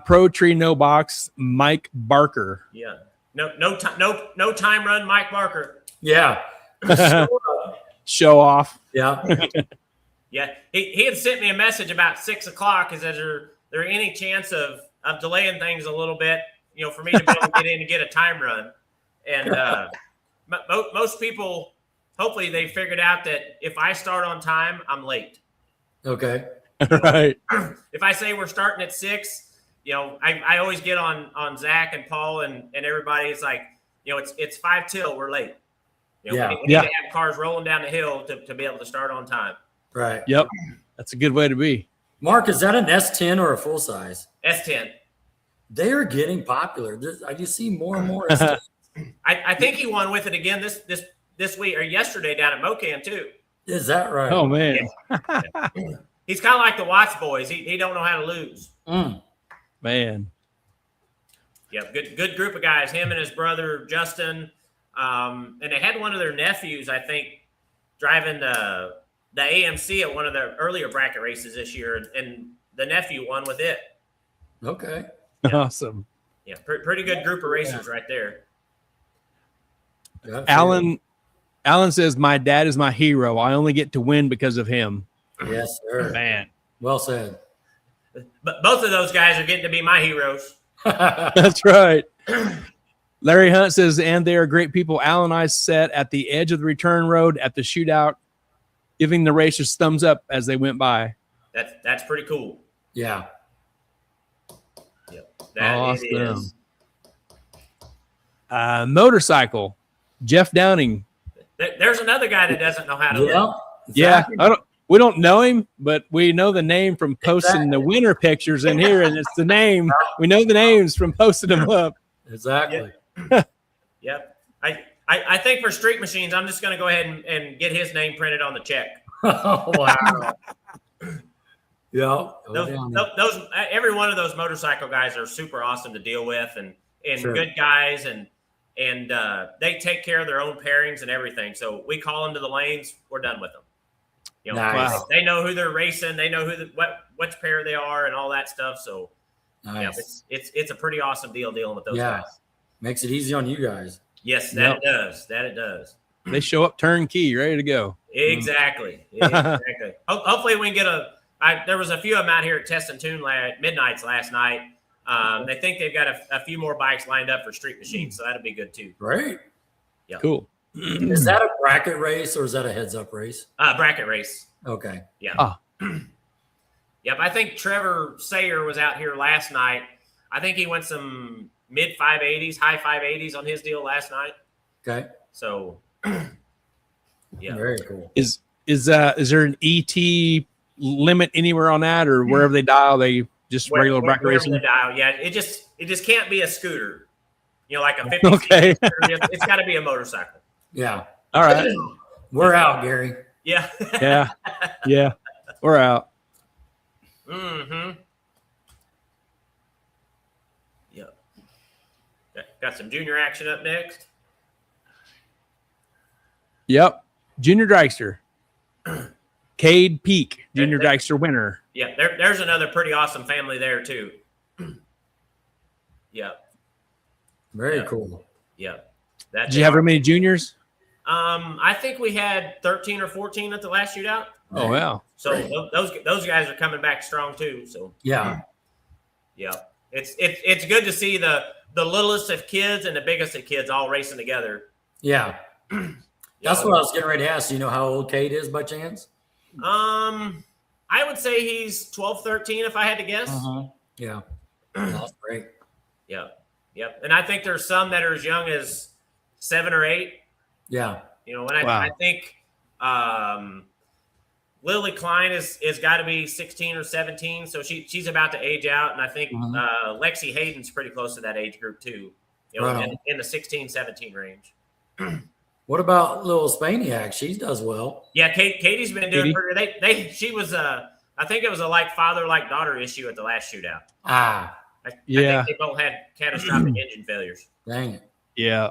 Pro Tree No Box, Mike Barker. Yeah. No time run, Mike Barker. Yeah. Show off. Yeah. Yeah. He had sent me a message about 6 o'clock. Is there any chance of delaying things a little bit, for me to be able to get in and get a time run? And most people hopefully they figured out that if I start on time, I'm late. Okay. Right. If I say we're starting at 6, I always get on Zach and Paul and everybody. It's like, it's 5 till we're late. We need to have cars rolling down the hill to be able to start on time. Right. Yep. That's a good way to be. Mark, is that an S10 or a full size? S10. They are getting popular. I just see more and more S10. I think he won with it again this week or yesterday down at Mocam too. Is that right? Oh man. Yeah. He's kind of like the Watts boys. He don't know how to lose. Man. Yeah, good group of guys. Him and his brother Justin, and they had one of their nephews, I think, driving the AMC at one of the earlier bracket races this year, and the nephew won with it. Okay. Yeah. Awesome. Yeah, pretty good group of racers right there. Alan says, "My dad is my hero. I only get to win because of him." Yes, sir. Man. Well said. But both of those guys are getting to be my heroes. That's right. Larry Hunt says, and they are great people. Alan and I sat at the edge of the return road at the shootout, giving the racers thumbs up as they went by. That's pretty cool. Yeah. Yep. That awesome. it is. Motorcycle, Jeff Downing. There's another guy that doesn't know how to live. Exactly. Yeah, we don't know him, but we know the name from posting the winter pictures in here, and it's the name. We know the names from posting them up. Exactly. Yep. I think for Street Machines, I'm just going to go ahead and get his name printed on the check. Oh, wow. Yeah. Those every one of those motorcycle guys are super awesome to deal with, and Sure. good guys, and they take care of their own pairings and everything. So we call them to the lanes, we're done with them. Nice. Wow. They know who they're racing, they know which pair they are, and all that stuff. So Nice. it's a pretty awesome deal dealing with those guys. Makes it easy on you guys. Yes, it does. That it does. They show up turnkey, ready to go. Exactly. Exactly. Hopefully we can get there was a few of them out here at Test and Tune Midnights last night. They think they've got a few more bikes lined up for Street Machines, so that'll be good too. Great. Yeah. Cool. Is that a bracket race or is that a heads-up race? Bracket race. Okay. Yeah. Ah. Yep. I think Trevor Sayer was out here last night. I think he went some mid 580s, high 580s on his deal last night. Okay. So, yeah. Very cool. Is there an ET limit anywhere on that, or wherever they dial, they just regular bracket racing? The dial. Yeah. It just can't be a scooter. Like a 50. Okay. It's got to be a motorcycle. Yeah. All right. We're out, Gary. Yeah. Yeah. We're out. Mm-hmm. Yep. Got some junior action up next. Yep. Junior Dragster. Cade Peak, Junior Dragster winner. Yeah, there's another pretty awesome family there too. Yep. Very cool. Yep. Did you have very many juniors? I think we had 13 or 14 at the last shootout. Oh wow! So those guys are coming back strong too. So yeah. It's good to see the littlest of kids and the biggest of kids all racing together. Yeah. That's what I was getting ready to ask. Do you know how old Cade is by chance? I would say he's 12, 13 if I had to guess. Yeah. That's great. Yeah. Yep. And I think there's some that are as young as 7 or 8. Yeah. And I think Lily Klein is got to be 16 or 17, so she's about to age out, and I think Lexi Hayden's pretty close to that age group too. In the 16, 17 range. What about little Spaniac? She does well. Yeah, Katie's been doing pretty. She was I think it was a father daughter issue at the last shootout. I think they both had catastrophic engine failures. Dang it. Yeah.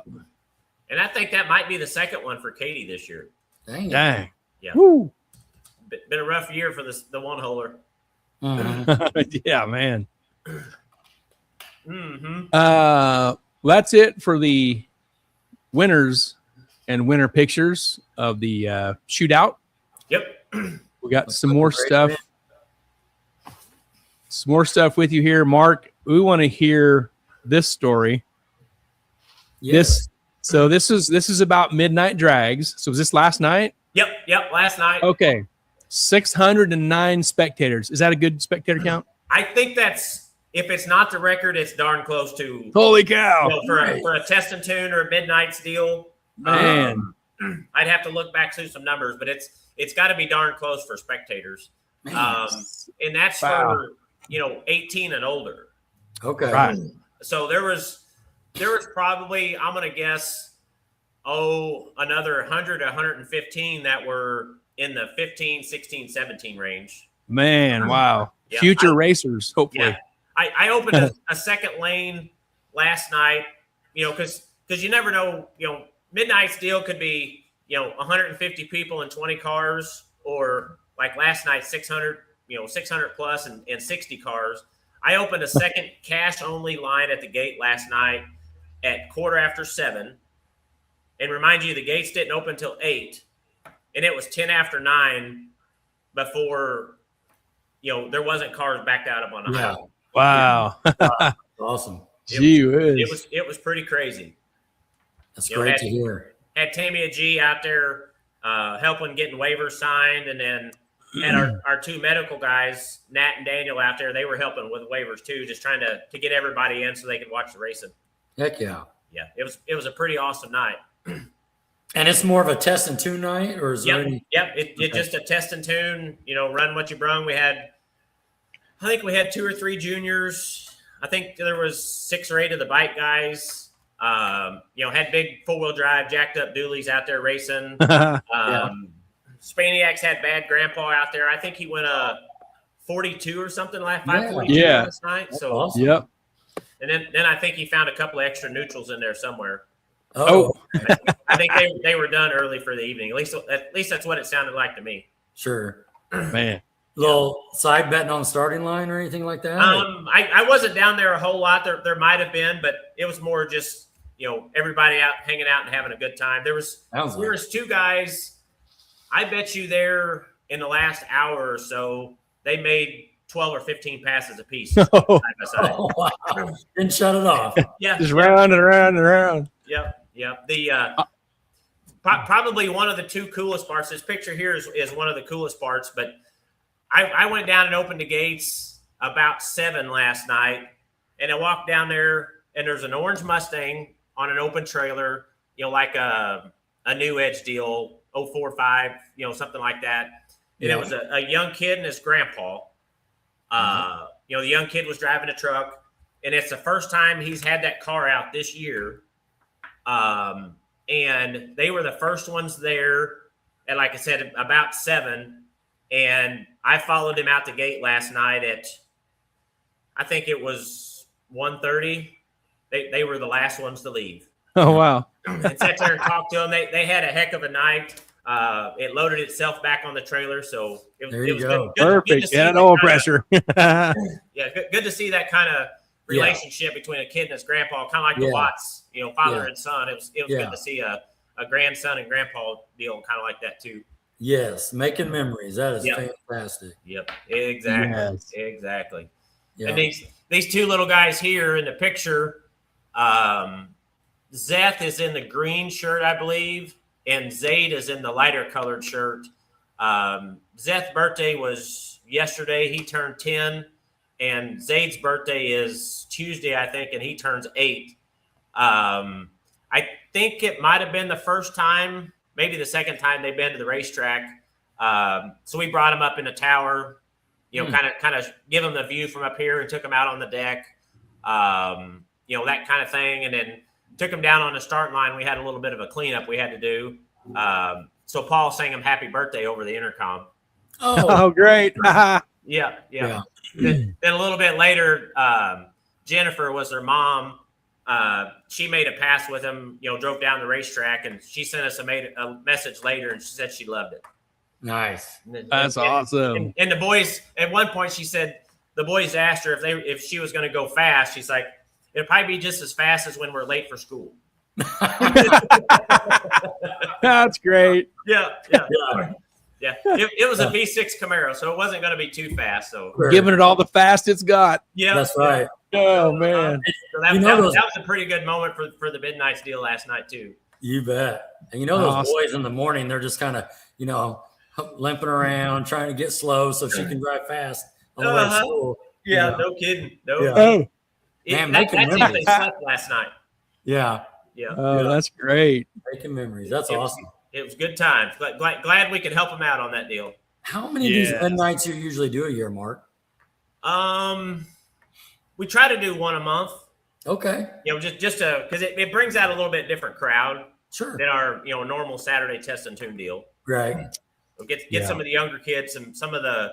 And I think that might be the second one for Katie this year. Dang. Yeah. Woo. Been a rough year for the one holer. Yeah, man. Mm-hmm. That's it for the winners and winner pictures of the shootout. Yep. We got some more stuff. Some more stuff with you here, Mark. We want to hear this story. Yes. So this is about midnight drags. So was this last night? Yep, last night. Okay. 609 spectators. Is that a good spectator count? I think that's, if it's not the record, it's darn close to. Holy cow. For a test and tune or a midnight's deal. Man. I'd have to look back through some numbers, but it's got to be darn close for spectators. And that's for 18 and older. Okay. Right. So there was probably, I'm going to guess, another 100 to 115 that were in the 15, 16, 17 range. Man, wow. Yeah, Future racers, hopefully. Yeah. I opened a second lane last night, because you never know, midnight's deal could be, 150 people and 20 cars, or like last night, 600 plus and 60 cars. I opened a second cash only line at the gate last night at 7:15. And remind you, the gates didn't open until 8, and it was 10 after 9 before, there wasn't cars backed out up on the highway. Wow. Awesome. It was pretty crazy. That's great to hear. Had Tamia G out there helping getting waivers signed, and then had our two medical guys, Nat and Daniel, out there. They were helping with waivers too, just trying to get everybody in so they could watch the racing. Heck yeah. Yeah, it was a pretty awesome night. And it's more of a test and tune night, or is there any? Yep. It's just a test and tune. Run what you brung. I think we had 2 or 3 juniors. I think there was 6 or 8 of the bike guys. Had big 4-wheel drive jacked up dualies out there racing. Spaniacs had Bad Grandpa out there. I think he went 42 or something last 542 last night. That's so awesome. Yep. And then I think he found a couple of extra neutrals in there somewhere. Oh. I think they were done early for the evening. At least that's what it sounded like to me. Sure. Man. Little side betting on starting line or anything like that? I wasn't down there a whole lot. There might have been, but it was more just, everybody out hanging out and having a good time. There was 2 guys, I bet you there in the last hour or so, they made 12 or 15 passes apiece. Side by side. Oh, wow. Didn't shut it off. Yeah. Just round and around and around. Yep. The probably one of the 2 coolest parts. This picture here is one of the coolest parts, but I went down and opened the gates about 7 last night, and I walked down there, and there's an orange Mustang on an open trailer, like a new Edge deal, 045, something like that. And it was a young kid and his grandpa. The young kid was driving a truck, and it's the first time he's had that car out this year. And they were the first ones there at, like I said, about 7. And I followed him out the gate last night at, I think it was 1:30. They were the last ones to leave. Oh, wow. And sat there and talked to them. They had a heck of a night. It loaded itself back on the trailer. So it was good. Perfect. Yeah, no pressure. Good to see that kind of relationship between a kid and his grandpa, kind of like the Watts, father and son. It was good to see a grandson and grandpa deal kind of like that too. Yes, making memories. That is fantastic. Yep, exactly. Yes. Exactly. Yeah. And these 2 little guys here in the picture, Zeth is in the green shirt, I believe, and Zaid is in the lighter colored shirt. Zeth's birthday was yesterday. He turned 10, and Zaid's birthday is Tuesday, I think, and he turns 8. I think it might have been the first time, maybe the second time they've been to the racetrack. So we brought them up in the tower, kind of give them the view from up here and took them out on the deck, that kind of thing. And then took them down on the starting line. We had a little bit of a cleanup we had to do. So Paul sang him happy birthday over the intercom. Oh, great. Yeah. Then a little bit later, Jennifer was their mom. She made a pass with him, drove down the racetrack, and she sent us a message later, and she said she loved it. Nice. That's awesome. And the boys, at one point, she said the boys asked her if she was going to go fast. She's like, it'll probably be just as fast as when we're late for school. That's great. Yeah. Yeah, it was a V6 Camaro, so it wasn't going to be too fast. So Giving it all the fast it's got. yeah, That's right. Oh man, so that was a pretty good moment for the Midnight's deal last night too. You bet. And those boys in the morning, they're just kind of limping around, trying to get slow so she can drive fast on the way to school. Yeah, no kidding. No. Yeah. oh, That's if they slept last night. Yeah. Yeah. oh, that's great. Making memories. That's awesome. It was good times. Glad we could help them out on that deal. How many of these midnights you usually do a year, Mark? We try to do one a month. Okay. Just because it brings out a little bit different crowd Sure. than our normal Saturday test and tune deal. Right. We'll get some of the younger kids and some of the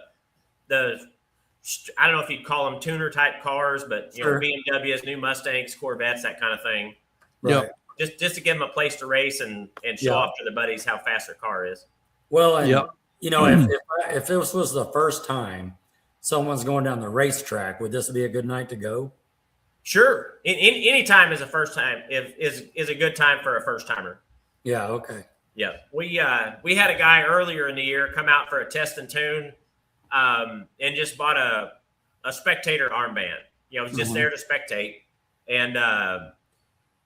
I don't know if you'd call them tuner type cars, but BMWs, new Mustangs, Corvettes, that kind of thing. Right. Just to give them a place to race and show off to the buddies how fast their car is. Well, and, if this was the first time someone's going down the racetrack, would this be a good night to go? Sure. Any time is a first time is a good time for a first timer. Yeah. Okay. Yeah. We had a guy earlier in the year come out for a test and tune, and just bought a spectator armband. Was just there to spectate, and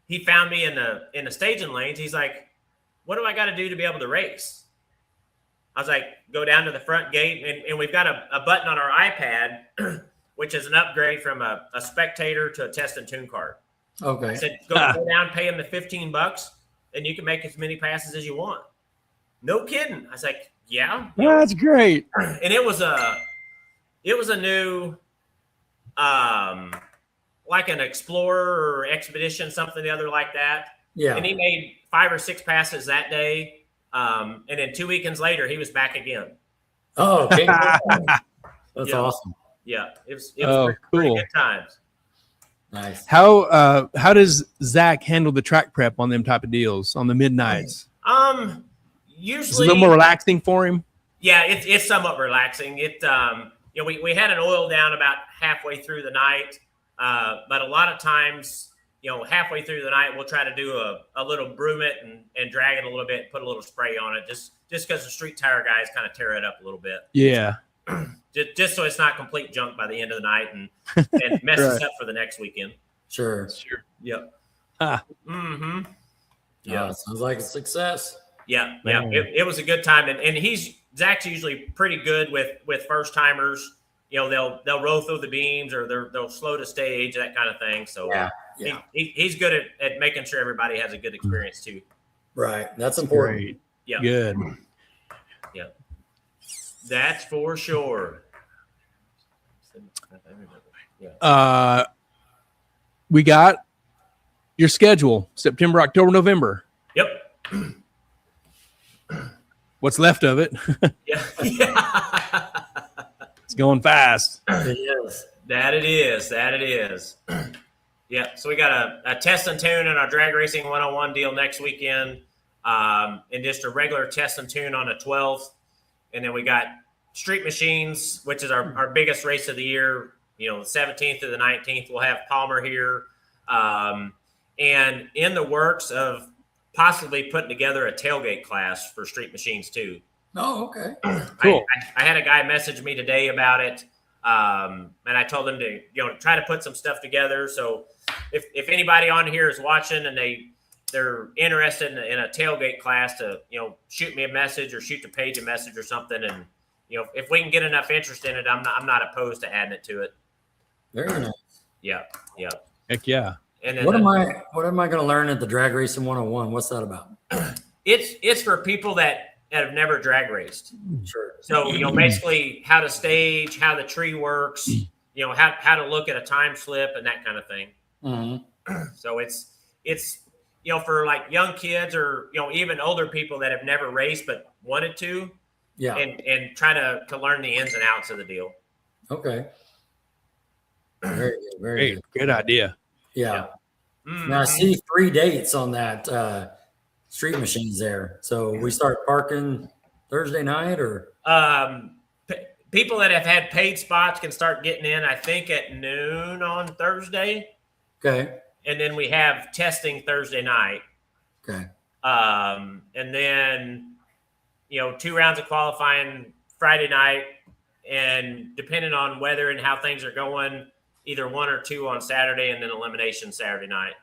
he found me in the staging lanes. He's like, "What do I got to do to be able to race?" I was like, "Go down to the front gate," and we've got a button on our iPad, which is an upgrade from a spectator to a test and tune card. Okay. I said, go down, pay him the $15, and you can make as many passes as you want. No kidding. I was like, yeah. That's great. And it was a new, like an Explorer or Expedition, something the other like that. Yeah. And he made 5 or 6 passes that day. And then 2 weekends later, he was back again. Oh, okay. That's awesome. Yeah, it was pretty good times. Nice. How does Zach handle the track prep on them type of deals on the midnights? Usually it's a little more relaxing for him. Yeah, it's somewhat relaxing. We had an oil down about halfway through the night, but a lot of times, halfway through the night, we'll try to do a little broom it and drag it a little bit, put a little spray on it, just because the street tire guys kind of tear it up a little bit. Yeah. Just so it's not complete junk by the end of the night and messes up for the next weekend. Sure. Yep. Mm-hmm. Yeah. Sounds like a success. Yeah. Yeah. It was a good time. And Zach's usually pretty good with first timers. They'll roll through the beams or they'll slow to stage, that kind of thing. So he's good at making sure everybody has a good experience too. Right. That's important. Great. Yeah. Good. Yeah. That's for sure. We got your schedule: September, October, November. Yep. What's left of it? Yeah. It's going fast. It is. That it is. Yeah. So we got a test and tune in our drag racing 101 deal next weekend, and just a regular test and tune on the 12th. And then we got Street Machines, which is our biggest race of the year. The 17th to the 19th, we'll have Palmer here. And in the works of possibly putting together a tailgate class for Street Machines too. Oh, okay. Cool. I had a guy message me today about it. And I told him to, try to put some stuff together. So if anybody on here is watching and they're interested in a tailgate class, to, shoot me a message or shoot the page a message or something. And, if we can get enough interest in it, I'm not opposed to adding it to it. Very nice. Yeah. Yeah. Heck yeah. And then what am I going to learn at the Drag Racing 101? What's that about? It's for people that have never drag raced. Sure. So, basically how to stage, how the tree works, how to look at a time slip and that kind of thing. Mm-hmm. So it's for like young kids or, even older people that have never raced but wanted to. Yeah. And try to learn the ins and outs of the deal. Okay. Very good. Very good. Good idea. Yeah. Mm-hmm. Now I see 3 dates on that Street Machines there. So we start parking Thursday night or? People that have had paid spots can start getting in, I think, at noon on Thursday. Okay. And then we have testing Thursday night. Okay. And then 2 rounds of qualifying Friday night, and depending on weather and how things are going, either 1 or 2 on Saturday, and then elimination Saturday night.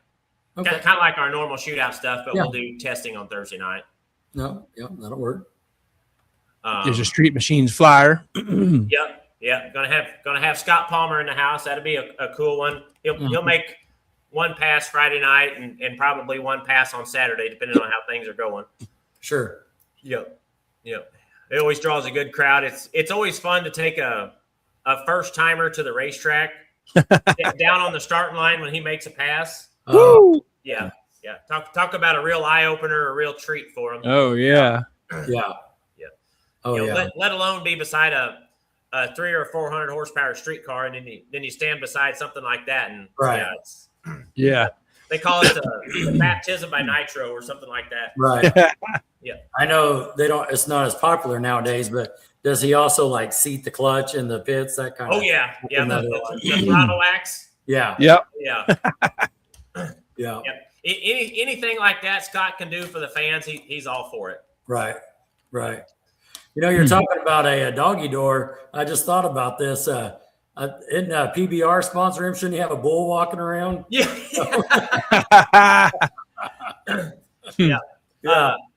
Okay. Kind of like our normal shootout stuff, but we'll do testing on Thursday night. No, yeah, that'll work. There's a Street Machines flyer. Yep. Gonna have Scott Palmer in the house. That'll be a cool one. He'll make 1 pass Friday night and probably 1 pass on Saturday, depending on how things are going. Sure. Yep. It always draws a good crowd. It's always fun to take a first timer to the racetrack down on the starting line when he makes a pass. Yeah. Talk about a real eye opener, a real treat for him. Oh yeah. Yeah. Oh yeah. Let alone be beside a 300 or 400 horsepower streetcar, and then you stand beside something like that, and right. Yeah. They call it the baptism by nitro or something like that. Right. Yeah. I know it's not as popular nowadays, but does he also like seat the clutch in the pits, that kind of? Oh yeah. The throttle axe. Yeah. Yep. Yeah. Yeah. Anything like that Scott can do for the fans, he's all for it. Right. You're talking about a doggy door. I just thought about this. Isn't PBR sponsor him? Shouldn't he have a bull walking around? Yeah.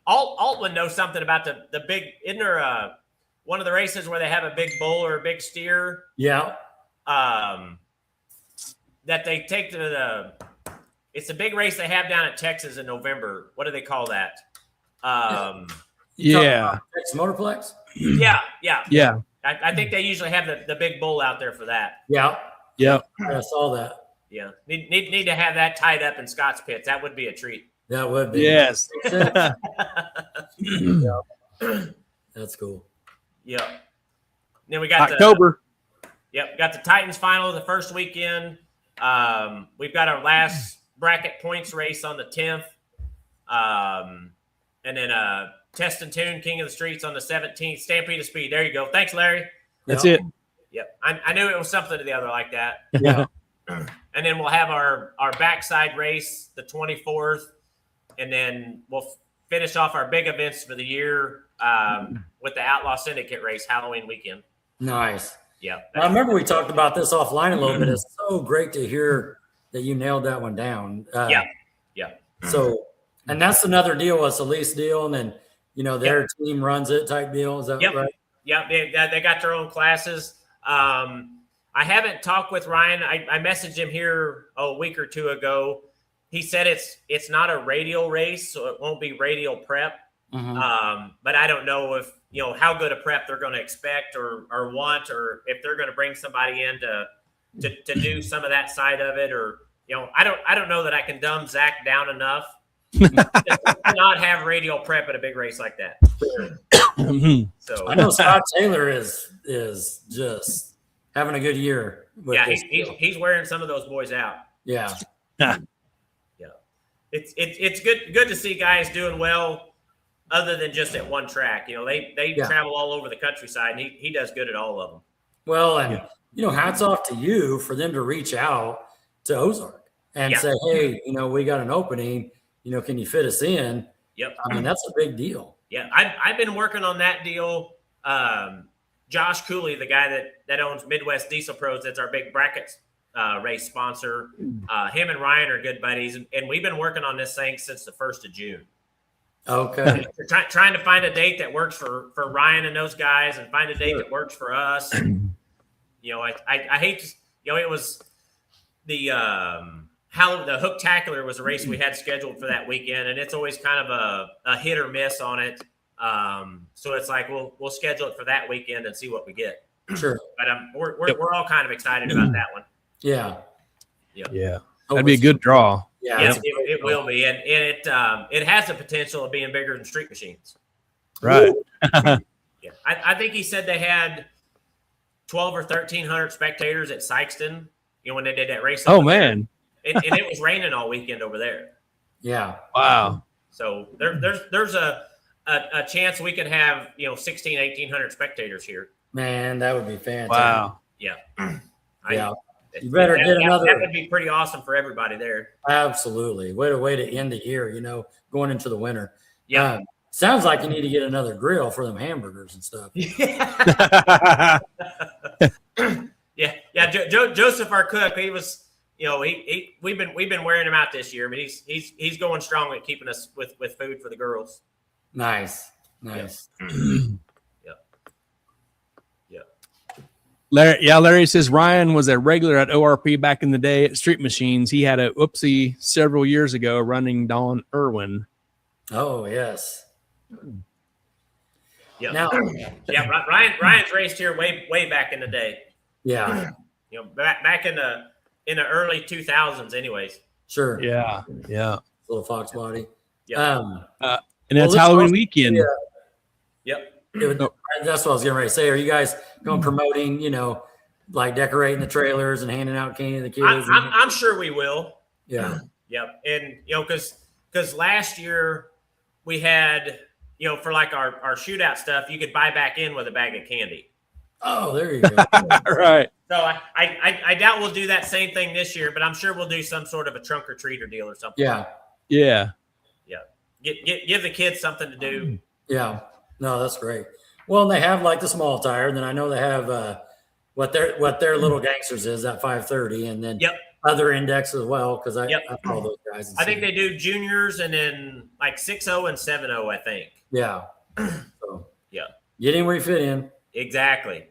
Altman knows something about the big. Isn't there one of the races where they have a big bull or a big steer? Yeah. That they take to the. It's a big race they have down in Texas in November. What do they call that? Yeah. Texas Motorplex? Yeah. I think they usually have the big bull out there for that. Yeah. Yep. I saw that. Yeah. Need to have that tied up in Scott's pits. That would be a treat. That would be. Yes. Yeah. That's cool. Yeah. Then we got October. We got the Titans final the first weekend. We've got our last bracket points race on the 10th. And then Test and Tune King of the Streets on the 17th. Stampede of Speed. There you go. Thanks, Larry. That's it. Yep. I knew it was something to the other like that. Yeah. And then we'll have our backside race the 24th. And then we'll finish off our big events for the year with the Outlaw Syndicate race Halloween weekend. Nice. Yeah. I remember we talked about this offline a little bit. It's so great to hear that you nailed that one down. Yeah. So, and that's another deal. It's a lease deal, and then their team runs it type deal. Is that right? Yeah, they got their own classes. I haven't talked with Ryan. I messaged him here a week or 2 ago. He said it's not a radial race, so it won't be radial prep. Mm-hmm. But I don't know if how good a prep they're going to expect or want, or if they're going to bring somebody in to do some of that side of it, or I don't know that I can dumb Zach down enough to not have radial prep at a big race like that. So I know Scott Taylor is just having a good year. He's wearing some of those boys out. Yeah. It's good to see guys doing well other than just at one track. They travel all over the countryside, and he does good at all of them. Well, and hats off to you for them to reach out to Ozark and say, hey, we got an opening. Can you fit us in? Yep. I mean, that's a big deal. Yeah, I've been working on that deal. Josh Cooley, the guy that owns Midwest Diesel Pros, that's our big brackets race sponsor. Him and Ryan are good buddies, and we've been working on this thing since the 1st of June. Okay. We're trying to find a date that works for Ryan and those guys, and find a date that works for us. And, I hate to, it was the Hooktacular was a race we had scheduled for that weekend, and it's always kind of a hit or miss on it. So it's like we'll schedule it for that weekend and see what we get. Sure. But we're all kind of excited about that one. Yeah. Yeah. That'd be a good draw. Yeah. It will be, and it has the potential of being bigger than Street Machines. Right. Yeah. I think he said they had 12 or 1,300 spectators at Sykeston. When they did that race. Oh man. And it was raining all weekend over there. Yeah. Wow. So there's a chance we could have 1,600, 1,800 spectators here. Man, that would be fantastic. Wow. Yeah. Yeah. You better get another. That would be pretty awesome for everybody there. Absolutely. What a way to end the year, going into the winter. Yeah. Sounds like you need to get another grill for them hamburgers and stuff. Yeah. Yeah. Joseph, our cook, he was, we've been wearing him out this year, but he's going strong at keeping us with food for the girls. Nice. Larry says Ryan was a regular at ORP back in the day at Street Machines. He had a whoopsie several years ago running Don Irwin. Oh, yes. Yeah. Now, Ryan's raced here way back in the day. Yeah. Back in the early 2000s, anyways. Sure. Yeah. Little Fox body. Yeah. And that's Halloween weekend. Yep. That's what I was getting ready to say. Are you guys going promoting, like decorating the trailers and handing out candy to the kids? I'm sure we will. Yeah. Yep. And because last year we had, for like our shootout stuff, you could buy back in with a bag of candy. Oh, there you go. Right. So I doubt we'll do that same thing this year, but I'm sure we'll do some sort of a trunk or treater deal or something. Yeah. Give the kids something to do. Yeah. No, that's great. Well, and they have like the small tire, and then I know they have what their little gangsters is at 530, and then other index as well, because I follow those guys. I think they do juniors and then like 6.0 and 7.0, I think. Yeah. So, get in where you fit in. Exactly.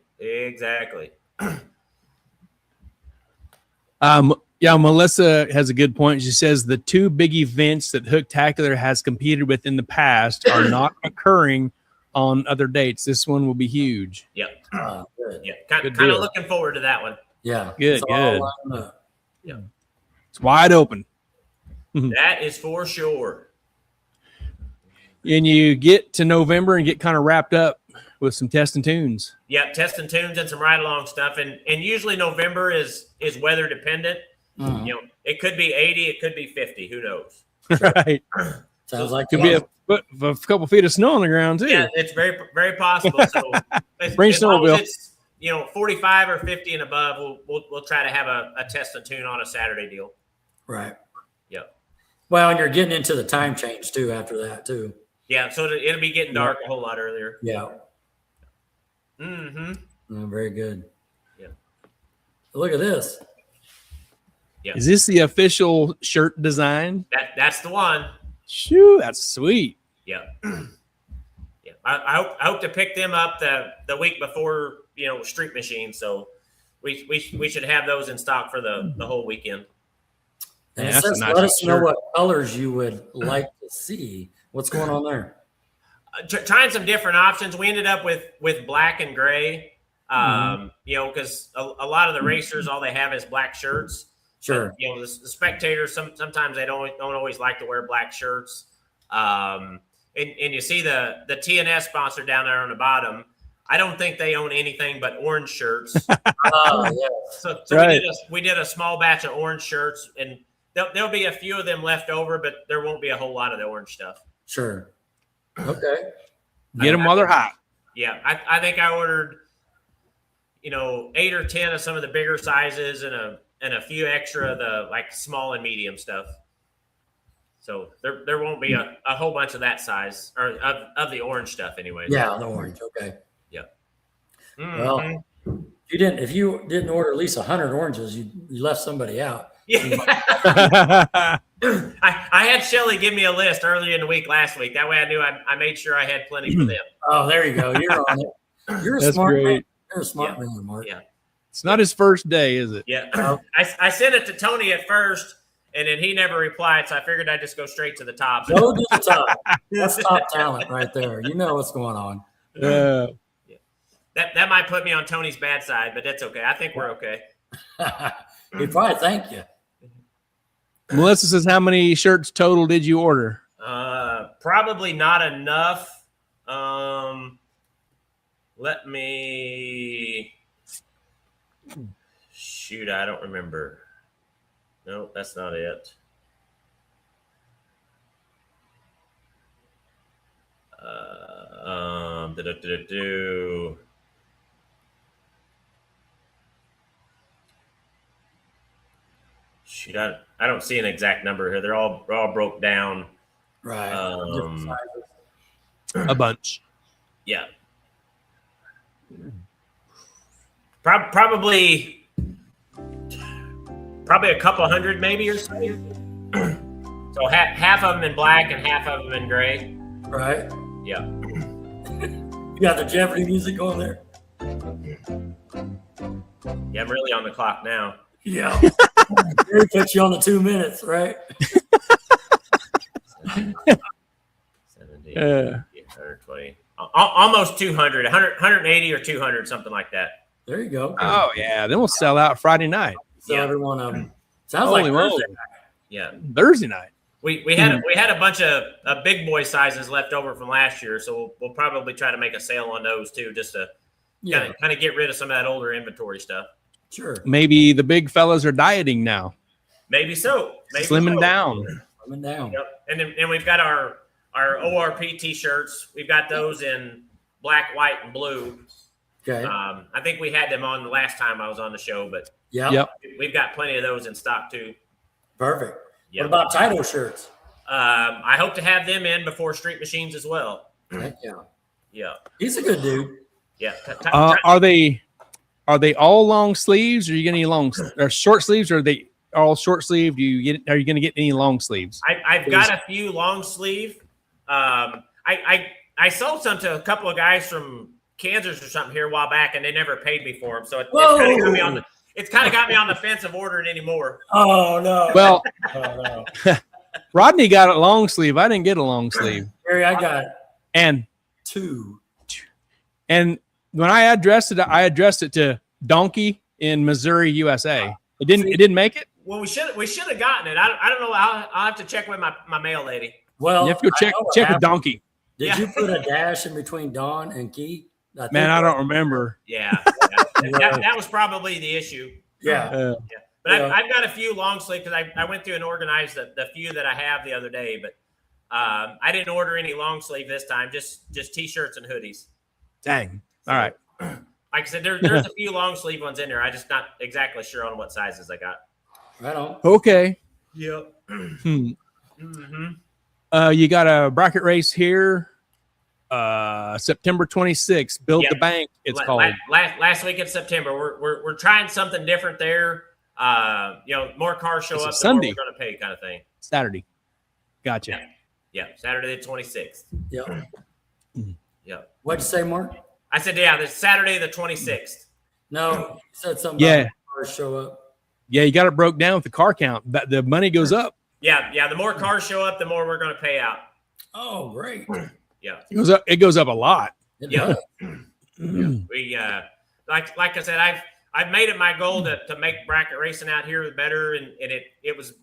Melissa has a good point. She says the two big events that Hooktacular has competed with in the past are not occurring on other dates. This one will be huge. Yep. Good. Yeah. Kind of looking forward to that one. Yeah. Good. Yeah. It's wide open. That is for sure. And you get to November and get kind of wrapped up with some test and tunes. Yeah, test and tunes and some ride along stuff. And usually November is weather dependent. Mm-hmm. It could be 80, it could be 50. Who knows? Right. Sounds like could be a couple feet of snow on the ground too. Yeah, it's very, very possible. So bring as long snowmobile. as it's 45 or 50 and above, we'll try to have a test and tune on a Saturday deal. Right. Yep. Well, and you're getting into the time change too after that too. Yeah, so it'll be getting dark a whole lot earlier. Yeah. Mm-hmm. Very good. Yeah. Look at this. Yeah. Is this the official shirt design? That's the one. Shoo, that's sweet. Yeah. Yeah. I hope to pick them up the week before Street Machine. So we should have those in stock for the whole weekend. And Yeah, it says, let us know what colors you would like to see. What's going on there? Trying some different options. We ended up with black and gray. Because a lot of the racers, all they have is black shirts. Sure. But, the spectators sometimes they don't always like to wear black shirts. And you see the TNS sponsor down there on the bottom. I don't think they own anything but orange shirts. Yeah. So right. we did a small batch of orange shirts, and there'll be a few of them left over, but there won't be a whole lot of the orange stuff. Sure. Okay. Get them while they're hot. Yeah, I think I ordered, 8 or 10 of some of the bigger sizes and a few extra of the like small and medium stuff. So there won't be a whole bunch of that size or of the orange stuff anyway. Yeah, the orange. Okay. Yeah. Mm-hmm. Well, if you didn't order at least 100 oranges, you left somebody out. Yeah. I had Shelly give me a list earlier in the week last week. That way I knew I made sure I had plenty for them. Oh, there you go. You're on it. You're a smart man. You're a smart man, Mark. Yeah. It's not his first day, is it? Yeah. I sent it to Tony at first, and then he never replied, so I figured I'd just go straight to the top. Go to the top. That's top talent right there. You know what's going on. Yeah. That might put me on Tony's bad side, but that's okay. I think we're okay. He'd probably thank you. Melissa says, how many shirts total did you order? Probably not enough. Let me shoot. I don't remember. No, that's not it. Shoot, I don't see an exact number here. They're all broke down. Right. A bunch. Yeah. Probably a couple hundred maybe or so. So half of them in black and half of them in gray. Right. Yeah. You got the Jeopardy music going there. Yeah, I'm really on the clock now. Yeah. They put you on the 2 minutes, right? 70, 120, almost 200, 180 or 200, something like that. There you go. Oh yeah, then we'll sell out Friday night. So every one of them. Sounds Holy like moly. Thursday night. Yeah. Thursday night. We had a bunch of big boy sizes left over from last year, so we'll probably try to make a sale on those too, just to kind of get rid of some of that older inventory stuff. Sure. Maybe the big fellas are dieting now. Maybe so. Slimming down. Slimming down. Yep. And then we've got our ORP t-shirts. We've got those in black, white, and blue. Okay. I think we had them on the last time I was on the show, but Yep. we've got plenty of those in stock too. Perfect. Yep. What about title shirts? I hope to have them in before Street Machines as well. Heck yeah. Yeah. He's a good dude. Yeah. Are they all long sleeves? Or are you getting any long or short sleeves? Or are they all short sleeve? Are you going to get any long sleeves? I've got a few long sleeve. I sold some to a couple of guys from Kansas or something here a while back, and they never paid me for them. So it's kind of got me on the fence of ordering anymore. Oh no. Well, oh, no. Rodney got a long sleeve. I didn't get a long sleeve. Gary, I got And 2. And when I addressed it to Donkey in Missouri, USA. It didn't make it. Well, we should have gotten it. I don't know. I'll have to check with my mail lady. Well, You have to go check with Donkey. Did you put a dash in between Don and Key? Man, I don't remember. Yeah. That was probably the issue. Yeah. But I've got a few long sleeve because I went through and organized the few that I have the other day. But I didn't order any long sleeve this time. Just t-shirts and hoodies. Dang. All right. Like I said, there's a few long sleeve ones in there. I'm just not exactly sure on what sizes I got. Right on. Okay. Yep. Mm-hmm. You got a bracket race here. September 26th. Build the Bank. It's called. Last week in September. We're trying something different there. More cars show up, the more we're going to pay, kind of thing. Saturday. Gotcha. Yeah. Saturday the 26th. Yep. Yep. What'd you say, Mark? I said, the Saturday the 26th. No, you said something about cars show up. Yeah, you got it broke down with the car count. The money goes up. Yeah. The more cars show up, the more we're going to pay out. Oh, great. Yeah. It goes up a lot. Yeah. We like I said, I've made it my goal to make bracket racing out here better, and it was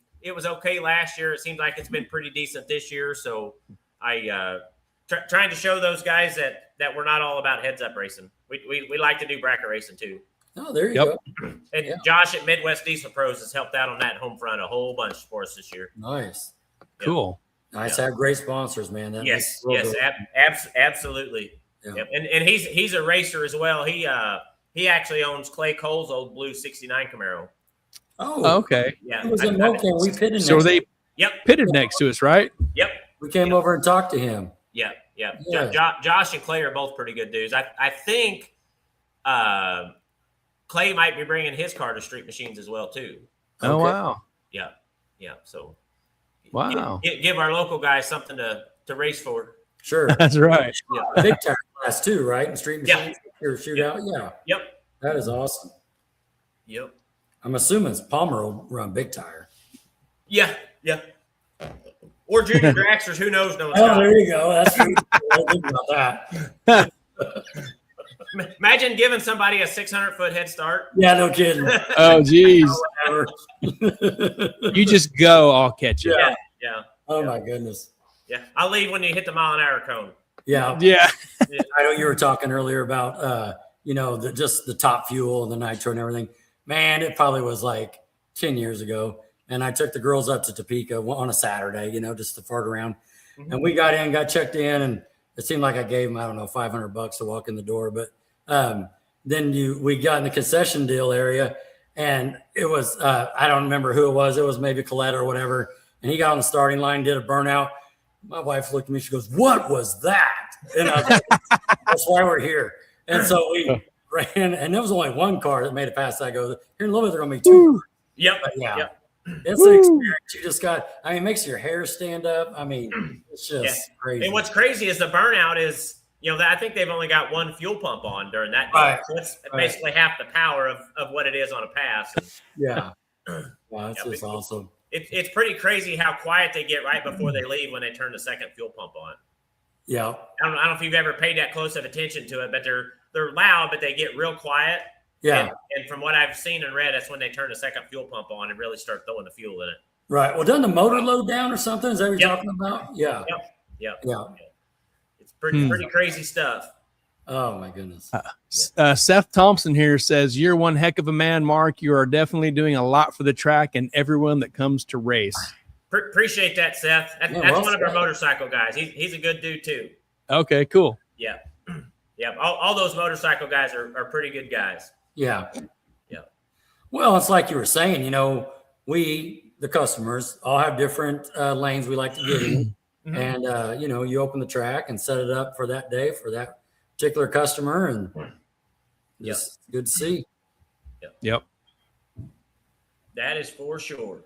okay last year. It seems like it's been pretty decent this year. So I trying to show those guys that we're not all about heads up racing. We like to do bracket racing too. Oh, there you go. And Josh at Midwest Diesel Pros has helped out on that home front a whole bunch for us this year. Nice. Cool. Nice to have great sponsors, man. Yes, absolutely. Yeah. Yep. And he's a racer as well. He actually owns Clay Cole's old blue '69 Camaro. Oh, okay. Yeah, it was in Milton. We pitted. So they pitted next to us, right? Yep. We came over and talked to him. Yeah. Josh and Clay are both pretty good dudes. I think Clay might be bringing his car to Street Machines as well too. Oh wow. Yeah. So. Wow. Give our local guys something to race for. Sure. That's right. Yeah. Big tire class too, right? And Street Machines or Shootout. Yeah. Yep. That is awesome. Yep. I'm assuming Palmer will run big tire. Yeah. Or junior dragsters, who knows? No one's there you go. That's I didn't think about that. Imagine giving somebody a 600-foot head start. Yeah, no kidding. Oh, geez. You just go, I'll catch you. Yeah. Oh, my goodness. Yeah, I'll leave when you hit the mile-an-hour cone. Yeah. I know you were talking earlier about, just the top fuel and the nitro and everything. Man, it probably was like 10 years ago. And I took the girls up to Topeka on a Saturday, just to fart around. Mm-hmm. And we got checked in, and it seemed like I gave them, I don't know, $500 to walk in the door. But then we got in the concession deal area, and it was, I don't remember who it was. It was maybe Colette or whatever. And he got on the starting line, did a burnout. My wife looked at me. She goes, "What was that?" And I was like, that's why we're here. And so we ran, and there was only one car that made it past. I go, here in a little bit, there are going to be two. Yep. But yeah. Yep. It's an experience. You just got, I mean, it makes your hair stand up. I mean, it's just crazy. And what's crazy is the burnout is, I think they've only got one fuel pump on during that day. Right. So it's basically half the power of what it is on a pass. Yeah. Wow, that's just awesome. It's pretty crazy how quiet they get right before they leave when they turn the second fuel pump on. Yeah. I don't know if you've ever paid that close of attention to it, but they're loud, but they get real quiet. Yeah. And from what I've seen and read, that's when they turn the second fuel pump on and really start throwing the fuel in it. Right. Well, doesn't the motor load down or something? Is that what you're talking about? Yeah. Yep. Yeah. It's pretty crazy stuff. Oh my goodness. Seth Thompson here says, "You're one heck of a man, Mark. You are definitely doing a lot for the track and everyone that comes to race." Appreciate that, Seth. That's one of our motorcycle guys. He's a good dude too. Okay, cool. Yeah. Yeah. All those motorcycle guys are pretty good guys. Yeah. Yeah. Well, it's like you were saying, we, the customers, all have different lanes we like to get in. And, you open the track and set it up for that day for that particular customer. And just good to see. Yep. That is for sure.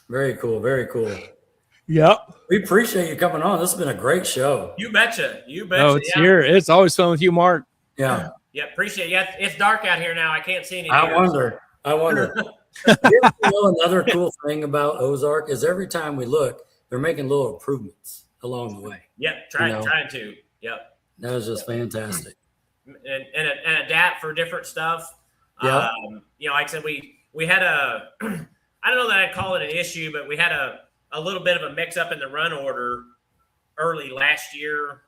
Very cool. Very cool. Yep. We appreciate you coming on. This has been a great show. You betcha. Oh, it's here. It's always fun with you, Mark. Yeah. Yeah, appreciate it. Yeah, it's dark out here now. I can't see any. I wonder. Another cool thing about Ozark is every time we look, they're making little improvements along the way. Yep, trying to. Yep. That was just fantastic. And adapt for different stuff. Yeah. Like I said, we had a I don't know that I'd call it an issue, but we had a little bit of a mix up in the run order early last year.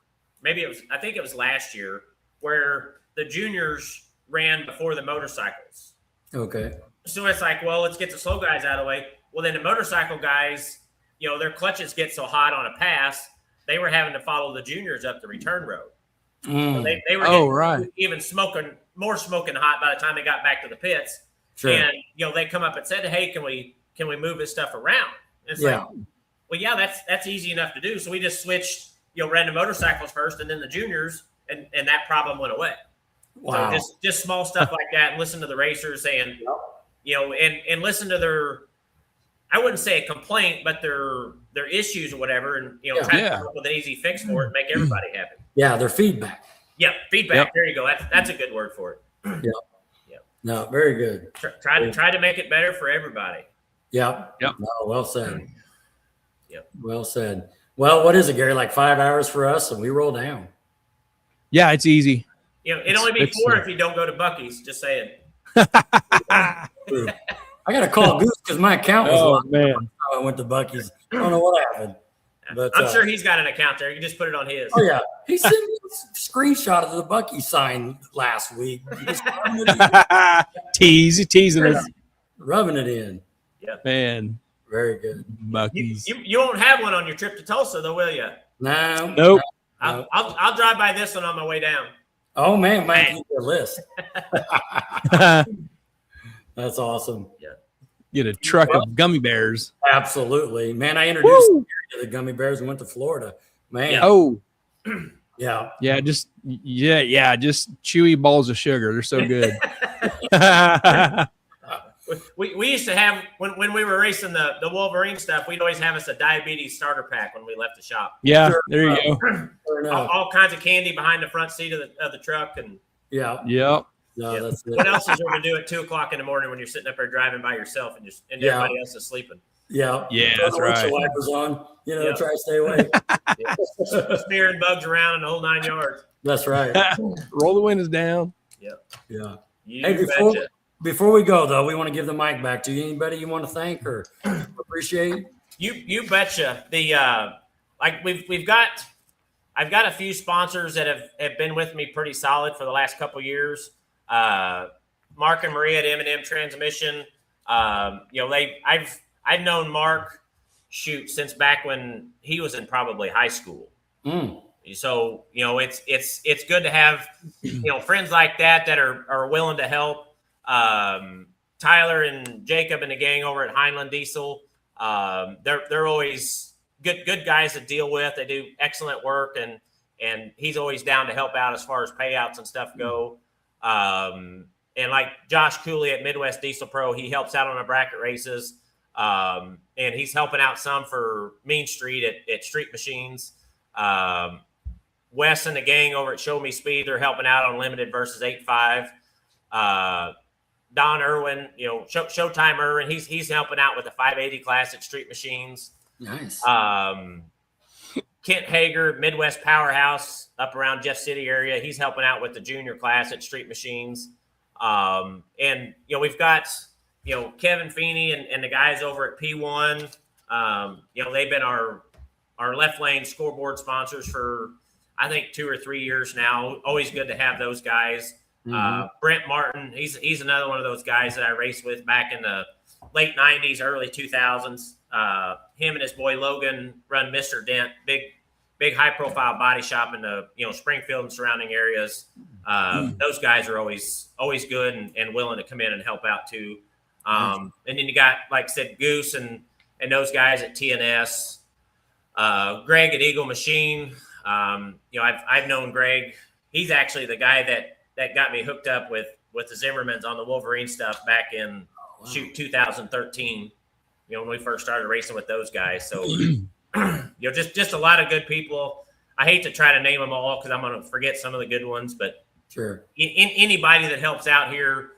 I think it was last year, where the juniors ran before the motorcycles. Okay. So it's like, well, let's get the slow guys out of the way. Well, then the motorcycle guys, their clutches get so hot on a pass, they were having to follow the juniors up the return road. So they were even more smoking hot by the time they got back to the pits. Sure. And they come up and said, "Hey, can we move this stuff around?" And it's like, well, yeah, that's easy enough to do. So we just switched, ran the motorcycles first, and then the juniors, and that problem went away. Wow. So just small stuff like that, and listen to the racers and and listen to their, I wouldn't say a complaint, but their issues or whatever, and try to come up with an easy fix for it and make everybody happy. Yeah, their feedback. Yeah, feedback. Yep. There you go. That's a good word for it. Yeah. No, very good. Try to make it better for everybody. Yep. Yep. No, well said. Yep. Well said. Well, what is it, Gary? Like 5 hours for us, and we roll down. Yeah, it's easy. It'd only be 4 if you don't go to Buc-ee's. Just saying. I got to call Goose because my account was locked. Man. I went to Buc-ee's. I don't know what happened. But I'm sure he's got an account there. You can just put it on his. Oh, yeah. He sent me a screenshot of the Buc-ee's sign last week. Teasing us. Rubbing it in. Yeah. Man. Very good. Buc-ee's. You won't have one on your trip to Tulsa, though, will you? No. Nope. No. I'll drive by this one on my way down. Oh, man. Might keep your list. That's awesome. Yeah. Get a truck of gummy bears. Absolutely. Man, I introduced Gary to the gummy bears and went to Florida. Man. Oh. Yeah. Yeah, just chewy balls of sugar. They're so good. We used to have, when we were racing the Wolverine stuff, we'd always have us a diabetes starter pack when we left the shop. Yeah, there you go. All kinds of candy behind the front seat of the truck. And yeah. Yep. No, that's it. What else is there to do at 2:00 in the morning when you're sitting up there driving by yourself and everybody else is sleeping? Yeah. Yeah, that's right. Wipers on, try to stay away. Smearing bugs around and the whole 9 yards. That's right. Roll the windows down. Yeah. Hey, before we go though, we want to give the mic back to you. Anybody you want to thank or appreciate? You betcha. I've got a few sponsors that have been with me pretty solid for the last couple years. Mark and Maria at M&M Transmission. I've known Mark since back when he was in probably high school. So it's good to have friends like that are willing to help. Tyler and Jacob and the gang over at Heinlein Diesel, they're always good guys to deal with. They do excellent work, and he's always down to help out as far as payouts and stuff go. And like Josh Cooley at Midwest Diesel Pro, he helps out on the bracket races. And he's helping out some for Mean Street at Street Machines. Wes and the gang over at Show Me Speed, they're helping out on limited versus 8.5. Don Irwin, Showtime Irwin, he's helping out with the 580 class at Street Machines. Nice. Kent Hager, Midwest Powerhouse up around Jeff City area, he's helping out with the junior class at Street Machines. And we've got Kevin Feeney and the guys over at P1. They've been our left lane scoreboard sponsors for I think 2 or 3 years now. Always good to have those guys. Brent Martin, he's another one of those guys that I raced with back in the late 90s, early 2000s. Him and his boy Logan run Mr. Dent, big high profile body shop in the Springfield and surrounding areas. Those guys are always good and willing to come in and help out too. And then you got, like I said, Goose and those guys at TNS. Greg at Eagle Machine. I've known Greg. He's actually the guy that got me hooked up with the Zimmermans on the Wolverine stuff back in 2013. When we first started racing with those guys. So just a lot of good people. I hate to try to name them all because I'm going to forget some of the good ones, but sure. Anybody that helps out here,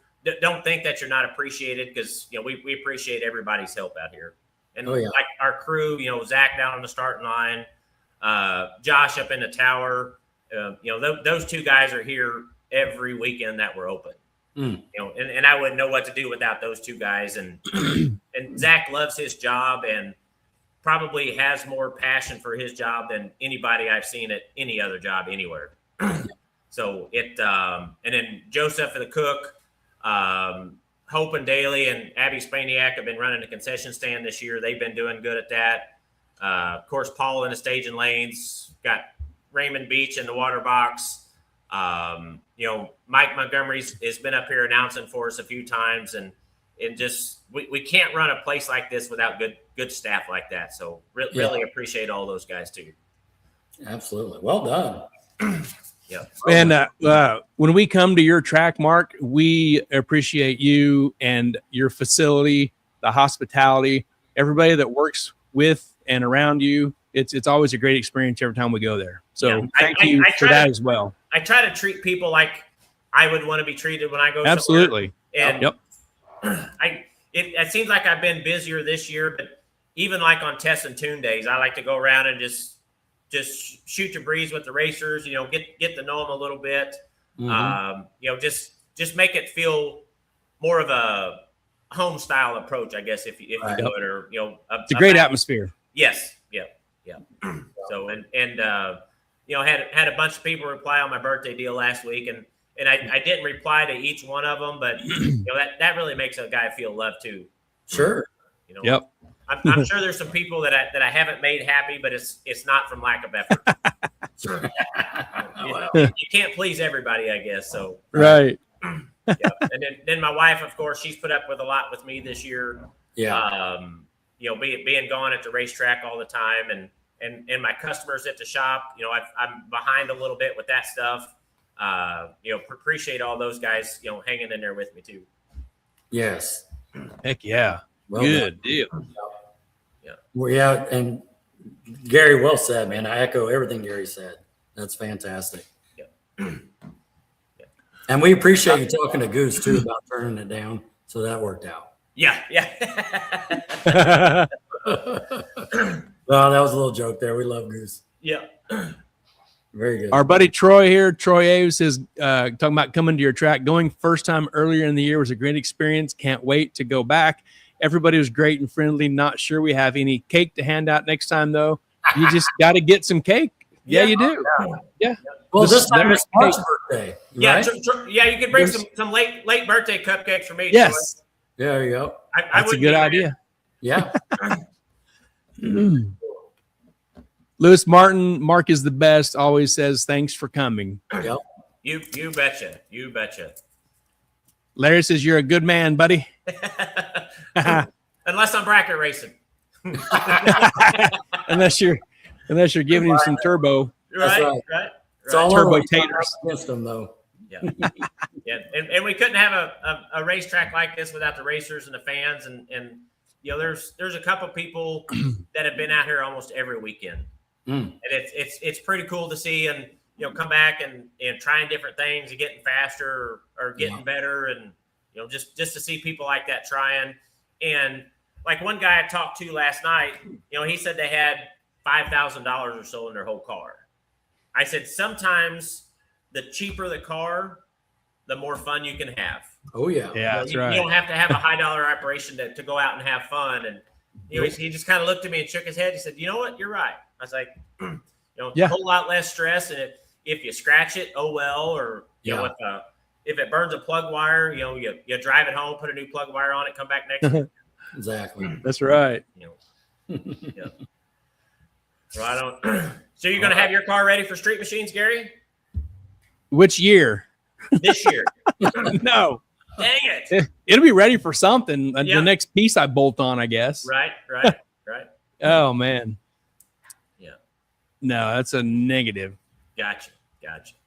don't think that you're not appreciated, because we appreciate everybody's help out here. And like our crew, Zach down on the starting line, Josh up in the tower, those two guys are here every weekend that we're open. And I wouldn't know what to do without those two guys. And and Zach loves his job and probably has more passion for his job than anybody I've seen at any other job anywhere. So and then Joseph the cook, Hope and Daly and Abby Spaniak have been running the concession stand this year. They've been doing good at that. Of course, Paul in the staging lanes, got Raymond Beach in the water box. Mike Montgomery's has been up here announcing for us a few times, and just we can't run a place like this without good staff like that. So really appreciate all those guys too. Absolutely. Well done. Yeah. And when we come to your track, Mark, we appreciate you and your facility, the hospitality, everybody that works with and around you. It's always a great experience every time we go there. So thank you for that as well. I try to treat people like I would want to be treated when I go. Absolutely. Somewhere. And it seems like I've been busier this year, but even like on test and tune days, I like to go around and just shoot the breeze with the racers, get to know them a little bit. Just make it feel more of a home style approach, I guess, if you do it, or, it's a great atmosphere. Yes. Yeah. So, had a bunch of people reply on my birthday deal last week, and I didn't reply to each one of them, but that really makes a guy feel loved too. Sure. Yep. I'm sure there's some people that I haven't made happy, but it's not from lack of effort. Sure. You can't please everybody, I guess. So right. Yeah. And then my wife, of course, she's put up with a lot with me this year. Yeah. Being gone at the racetrack all the time, and my customers at the shop, I'm behind a little bit with that stuff. Appreciate all those guys, hanging in there with me too. Yes. Heck yeah. Well good done. deal. Yeah. Well, and Gary, well said, man. I echo everything Gary said. That's fantastic. Yeah. And we appreciate you talking to Goose too about turning it down. So that worked out. Yeah. Well, that was a little joke there. We love Goose. Yeah. Very good. Our buddy Troy here, Troy Aves, is talking about coming to your track. Going first time earlier in the year was a great experience. Can't wait to go back. Everybody was great and friendly. Not sure we have any cake to hand out next time, though. You just got to get some cake. Yeah, you do. Yeah. Well, this time it's Mark's birthday. Yeah. Right? You could bring some late birthday cupcakes for me. Yes. Yeah, there you go. That's a good idea. Yeah. Lewis Martin, Mark is the best. Always says thanks for coming. Yep. You betcha. You betcha. Larry says you're a good man, buddy. Unless I'm bracket racing. unless you're giving him some turbo. Right. It's all Turbo over taters against them, though. Yeah. Yeah. And we couldn't have a racetrack like this without the racers and the fans. And there's a couple people that have been out here almost every weekend. And it's pretty cool to see and come back and trying different things and getting faster or getting better. And just to see people like that trying. And like one guy I talked to last night, he said they had $5,000 or so in their whole car. I said, sometimes the cheaper the car, the more fun you can have. Oh, yeah. Yeah, that's right. You don't have to have a high dollar operation to go out and have fun. And he just kind of looked at me and shook his head. He said, you know what? You're right. I was like, a whole lot less stress. And if you scratch it, oh, well, or, if it burns a plug wire, you drive it home, put a new plug wire on it, come back next week. Exactly. That's right. Yeah. Right on. So you're going to have your car ready for Street Machines, Gary? Which year? This year. No. Dang it. It'll be ready for something. The next piece I bolt on, I guess. Right. Oh, man. Yeah. No, that's a negative. Gotcha.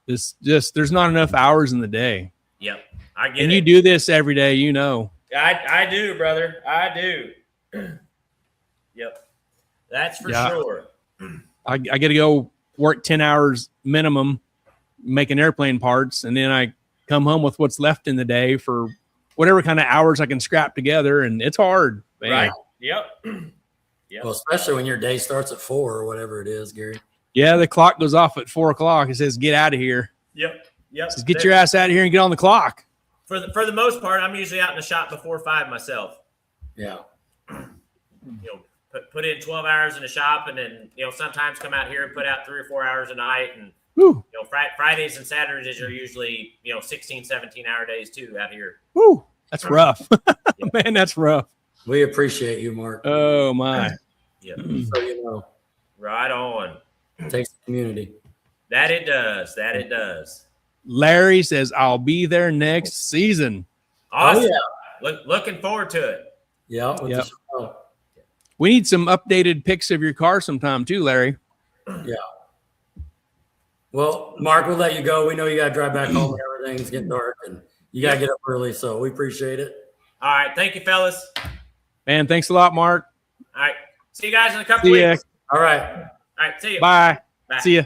There's not enough hours in the day. Yep. I get it. And you do this every day, I do, brother. I do. Yep. That's for sure. I got to go work 10 hours minimum making airplane parts, and then I come home with what's left in the day for whatever kind of hours I can scrap together, and it's hard. Man. Right. Yep. Well, especially when your day starts at 4 or whatever it is, Gary. Yeah, the clock goes off at 4 o'clock. It says, get out of here. Yep. It says, get your ass out of here and get on the clock. For the most part, I'm usually out in the shop before 5 myself. Yeah. Put in 12 hours in the shop, and then sometimes come out here and put out 3 or 4 hours a night. And Fridays and Saturdays are usually 16, 17-hour days too out here. Woo, that's rough. Man, that's rough. We appreciate you, Mark. Oh my. Yeah. So Right on. it takes the community. That it does. Larry says, I'll be there next season. Awesome. Oh, yeah. Looking forward to it. Yeah. Yep. We need some updated pics of your car sometime too, Larry. Yeah. Well, Mark, we'll let you go. We know you got to drive back home and everything's getting dark and you got to get up early. So we appreciate it. All right. Thank you, fellas. Man, thanks a lot, Mark. All right. See you guys in a couple weeks. All right. All right. See you. Bye. See ya.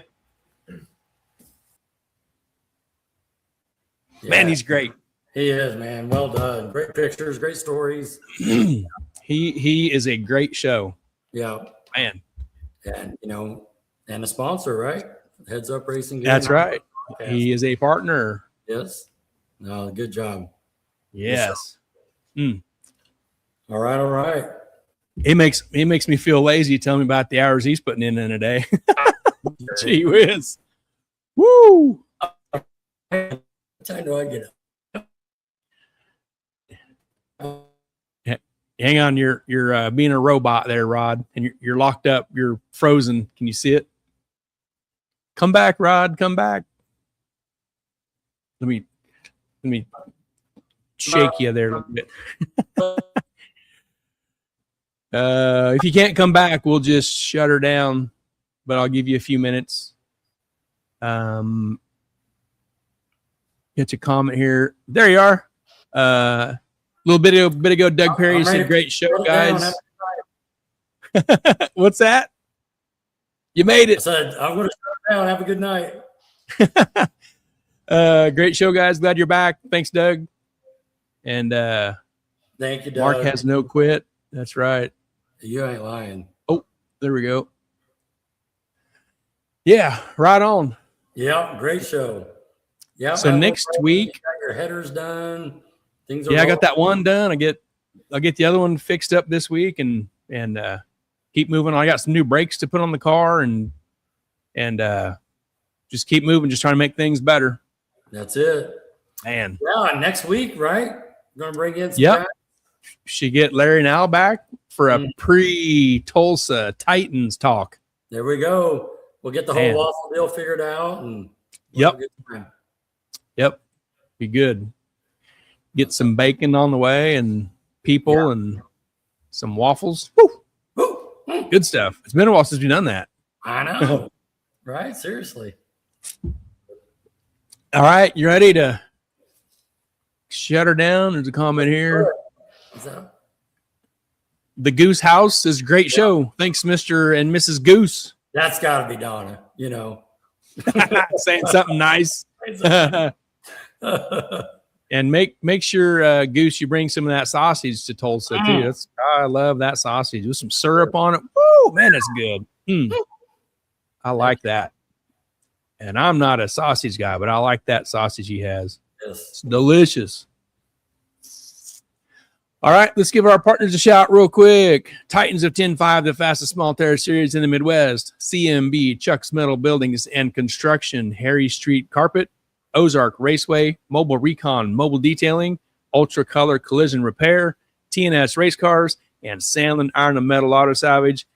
Yeah. Man, he's great. He is, man. Well done. Great pictures, great stories. He is a great show. Yeah. Man. And, and a sponsor, right? Heads Up Racing. That's right. He is a partner. Yes. No, good job. Yes. All right. It makes me feel lazy telling me about the hours he's putting in a day. Gee whiz. Woo. What time do I get up? Hang on, you're being a robot there, Rod, and you're locked up. You're frozen. Can you see it? Come back, Rod. Come back. Let me shake you there a little bit. If you can't come back, we'll just shut her down. But I'll give you a few minutes. Get your comment here. There you are. A little bit ago, Doug Perry said, "Great show, guys." What's that? You made it. I said, I'm going to shut down. Have a good night. Great show, guys. Glad you're back. Thanks, Doug. And thank you, Doug. Mark has no quit. That's right. You ain't lying. Oh, there we go. Yeah, right on. Yeah, great show. Yeah. So next week, you got your headers done. Things are I got that one done. I'll get the other one fixed up this week and keep moving. I got some new brakes to put on the car and just keep moving, just trying to make things better. That's it. Man. Yeah, next week, right? We're gonna bring in some Yep. guys. Should get Larry and Al back for a pre-Tulsa Titans talk. There we go. We'll get the whole waffle deal figured out and Yep. Be good. Get some bacon on the way and people and some waffles. Woo! Good stuff. It's been a while since we've done that. I know. Right? Seriously. All right. You ready to shut her down? There's a comment here. What's up? The Goose House is a great show. Thanks, Mr. and Mrs. Goose. That's got to be Donna, Saying something nice. And make sure, Goose, you bring some of that sausage to Tulsa, too. I love that sausage with some syrup on it. Woo, man, it's good. I like that. And I'm not a sausage guy, but I like that sausage he has. Yes. It's delicious. All right, let's give our partners a shout real quick. Titans of 10-5, the fastest small tire series in the Midwest. CMB, Chuck's Metal Buildings and Construction, Harry Street Carpet, Ozark Raceway, Mobile Recon Mobile Detailing, Ultra Color Collision Repair, TNS Race Cars, and Sandlin Iron and Metal Auto Salvage.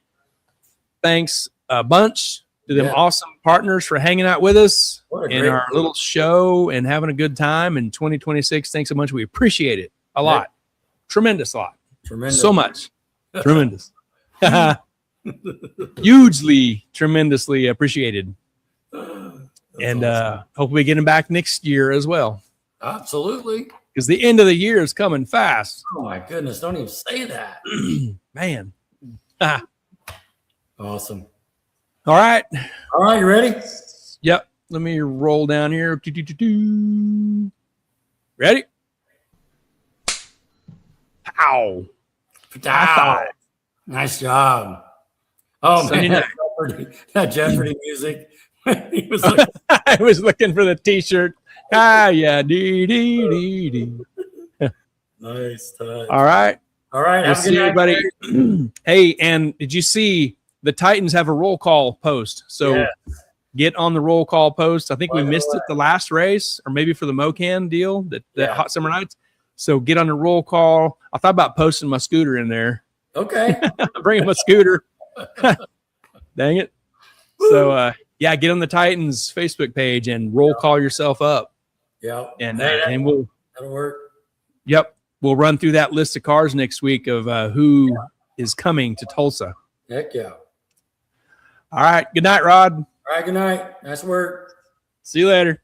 Thanks a bunch to them awesome partners for hanging out with us in our little show and having a good time in 2026. Thanks so much. We appreciate it a lot. Tremendous lot. Tremendous. So much. Tremendous. Hugely, tremendously appreciated. And hope we get him back next year as well. Absolutely. Because the end of the year is coming fast. Oh, my goodness. Don't even say that. Man. Awesome. All right. All right. You ready? Yep. Let me roll down here. Ready? Pow. Pow. Nice job. Oh, Sunday man. night. That Jeopardy music. He was like, I was looking for the t-shirt. Yeah. Dee. Nice touch. All right. All right. We'll see everybody. Hey, and did you see the Titans have a roll call post? So get on the roll call post. I think we missed it the last race, or maybe for the Mocan deal, that Hot Summer Nights. So get on the roll call. I thought about posting my scooter in there. Okay. Bringing my scooter. Dang it. So, get on the Titans Facebook page and roll call yourself up. Yeah. And that'll work. Yep. We'll run through that list of cars next week of who is coming to Tulsa. Heck yeah. All right. Good night, Rod. All right. Good night. Nice work. See you later.